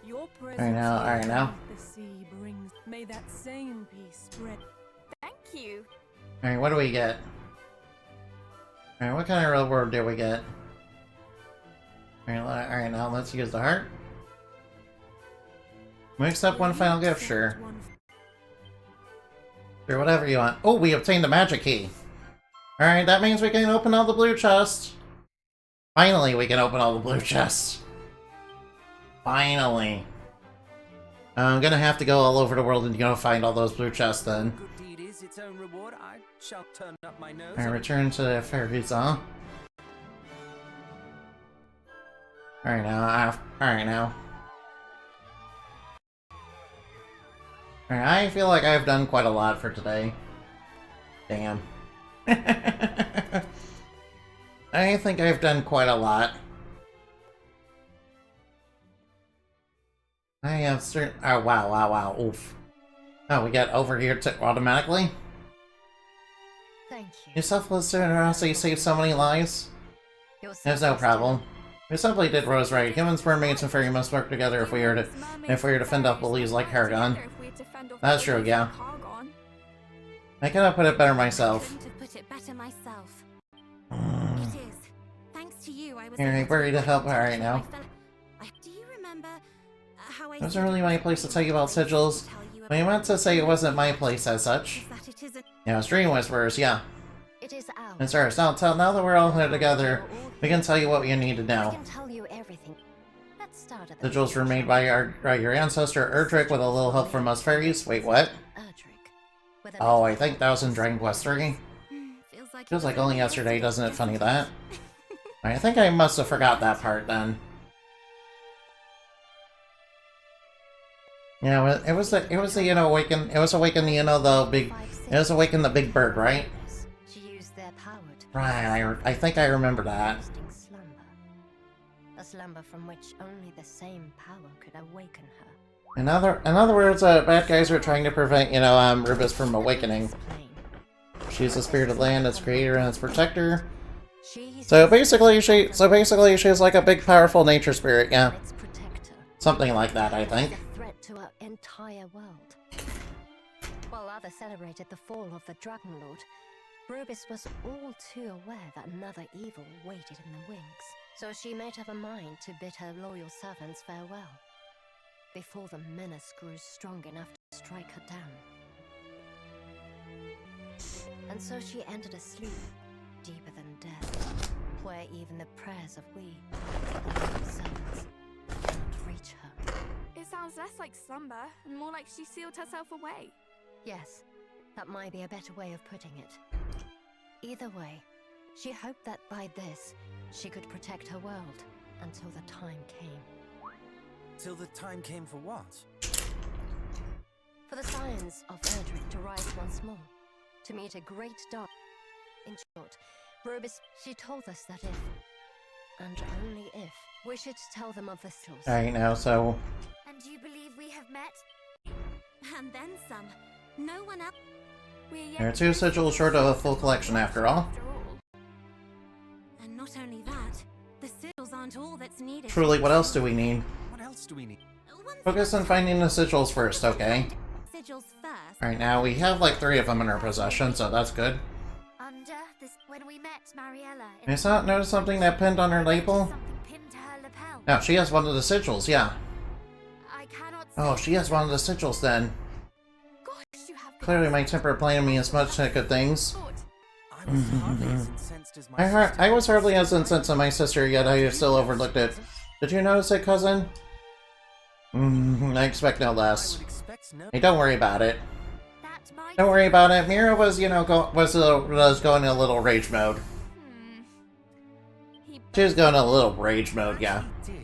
Your presence Alright now. The sea brings. May that same peace spread. Thank you. Alright, what do we get? Alright, what kind of reward do we get? Alright, now let's use the heart. Mix up one final gift, sure. Sure, whatever you want. Oh, we obtained the magic key! Alright, that means we can open all the blue chests. Finally, we can open all the blue chests. Finally. I'm gonna have to go all over the world and go find all those blue chests then. Good deed is its own reward. I shall turn up my nose. Alright, return to the fairies, huh? Alright now, alright now. Alright, I feel like I've done quite a lot for today. Damn. I think I've done quite a lot. I have certain... Oh, wow, oof. Oh, we got over here automatically? Thank you. You selfless generosity saved so many lives. There's no problem. We simply did what was right. Humans, mermaids, and fairy must work together if we are to fend off bullies like Haragon. That's true, yeah. I cannot put it better myself. Couldn't have put it better myself. It is. Thanks to you, I was. Here, able worry to help break her into right now. my fellow- Do you remember how I? Wasn't really my place to tell you about sigils. I meant to say it wasn't my place as such. That it isn't. Yeah, it's Dream Whisperers, yeah. It is ours. It's ours. Now that we're all here together, we can tell you what you need to I know. can tell you everything. Let's start at The jewels were made by your ancestor Erdrick with a little help from us fairies. Wait, what? Erdrick. With a Oh, little I think that was in Dragon Quest 3. Feels like only yesterday, doesn't it? Funny that. I think I must have forgot that part then. Yeah, it was the you know awaken the big bird, right? She used their power to Right, I think I remember that. lasting slumber. A slumber from which only the same power could awaken her. In other words, bad guys are trying to prevent, you know, Rubus from awakening. Explain. She's the spirit of land, its creator and its protector. She's So basically, she's like a big, powerful nature spirit, yeah. its protector. Something like that, I think. A threat to our entire world. While others celebrated the fall of the Dragon Lord, Rubis was all too aware that another evil waited in the wings. So she made up her mind to bid her loyal servants farewell, before the menace grew strong enough to strike her down. And so she entered a sleep deeper than death, where even the prayers of we, her loyal servants, cannot reach her. Is It sounds less like slumber and more like she sealed herself away. Yes, that might be a better way of putting it. Either way, she hoped that by this, she could protect her world until the time came. Till the time came for what? For the science of Erdrick to rise once more, to meet a great dark. In short, Robus, she told us that if, and only if, we should tell them of the sigils. Alright, now, so... And you believe we have met? And then some. No one else. We're yet There are 2 sigils short of a full collection after all. And not only that, the sigils aren't all that's needed. Truly, what else do we need? What else do we need? One thing Focus on finding the sigils first, okay? sigils first. Alright, now we have like 3 of them in our possession, so that's good. Under this, when we met Mariella. I saw notice something that pinned on her label? Something pinned to her lapel. No, she has one of the sigils, yeah. I cannot. Oh, she has one of the sigils then. Gosh, you have Clearly my temper playing me as much good things. I was hardly as incensed as my I was hardly as incensed on my sister, yet I still overlooked it. Did you notice it, cousin? I expect no I less. would expect no. Hey, don't worry about it. That might. Don't worry about it. Mira was, you know, was going in a little rage mode. He She was going in a little rage mode, yeah. Did.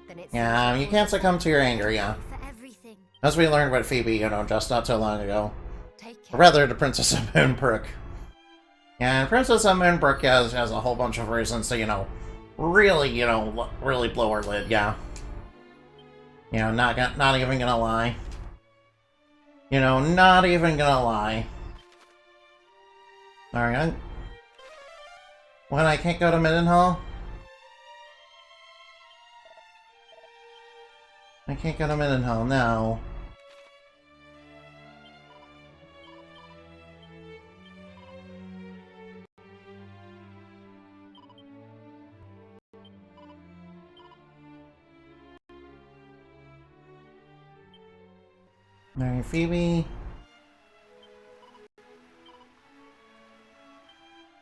Then it's Yeah, you can't succumb to your anger, yeah. For everything. As we learned with Phoebe, you know, just not so long ago. Take Or care. rather, the Princess of Moonbrook. Yeah, and Princess of Moonbrook has a whole bunch of reasons to, you know, really, you know, really blow her lid, yeah. You know, not even gonna lie. You know, not even gonna lie. Alright, What, I can't go to Midenhall? I can't go to Midenhall, no. Alright, Phoebe.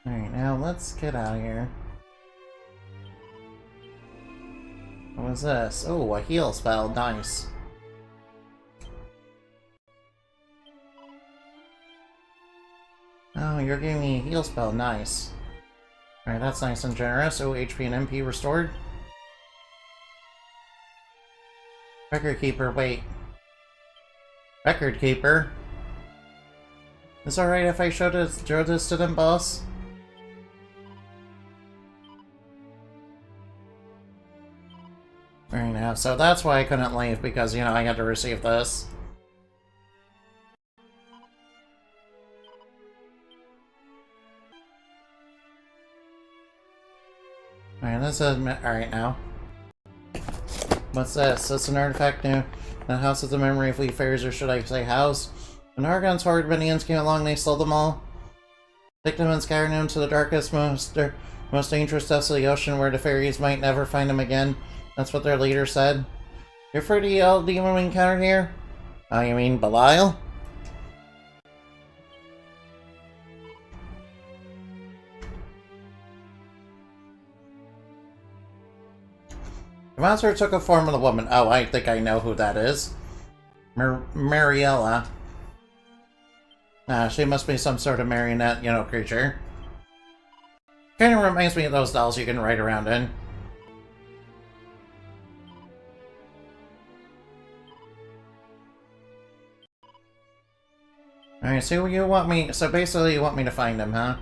Alright, now let's get out of here. What was this? Oh, a heal spell. Nice. Oh, you're giving me a heal spell. Nice. Alright, that's nice and generous. Oh, HP and MP restored. Record Keeper, wait. Record Keeper? Is it alright if I show this to them, boss? Right now, so that's why I couldn't leave, because, you know, I had to receive this. Alright, this is... Alright, now. What's this? It's an artifact new. The house is the memory of Fleet Fairies, or should I say house? When Argon's horde minions came along, they stole them all. Took them and scattered them to the darkest, most dangerous depths of the ocean, where the fairies might never find them again. That's what their leader said. You're for the old demon we encountered here? Oh, you mean Belial? The monster took a form of the woman. Oh, I think I know who that is. Mariella. She must be some sort of marionette, you know, creature. Kind of reminds me of those dolls you can ride around in. Alright, so you want me... So basically you want me to find him, huh?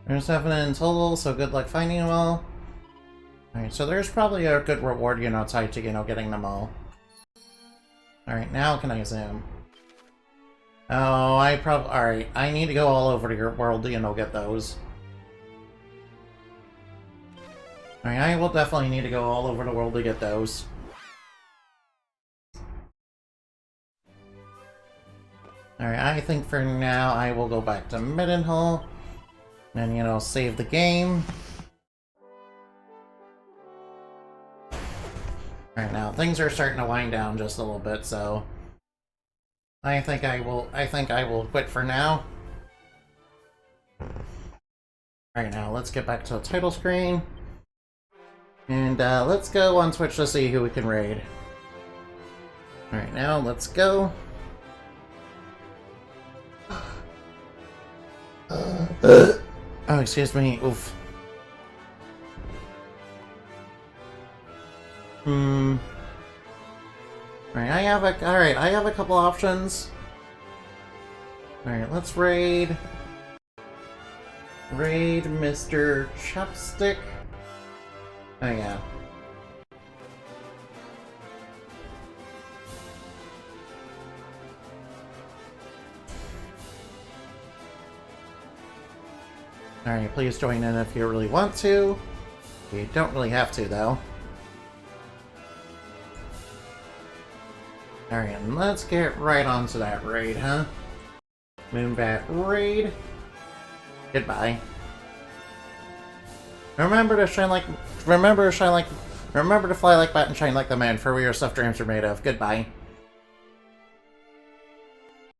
There's 7 in total, so good luck finding them all. Alright, so there's probably a good reward, you know, tied to, you know, getting them all. Alright, now can I zoom? Oh, alright, I need to go all over to your world to, you know, get those. Alright, I will definitely need to go all over the world to get those. Alright, I think for now I will go back to Midenhall. And, you know, save the game. Right now, things are starting to wind down just a little bit, so I think I will quit for now. Alright, now let's get back to the title screen. And let's go on Twitch to see who we can raid. Alright, now let's go. Oh, excuse me. Oof. Alright, I have a couple options. Alright, let's raid Mr. Chopstick. Oh yeah. Alright, please join in if you really want to. You don't really have to, though. Alright, and let's get right onto that raid, huh? Moonbat raid. Goodbye. Remember to fly like Bat and shine like the man, for we our stuffed dreams are made of. Goodbye.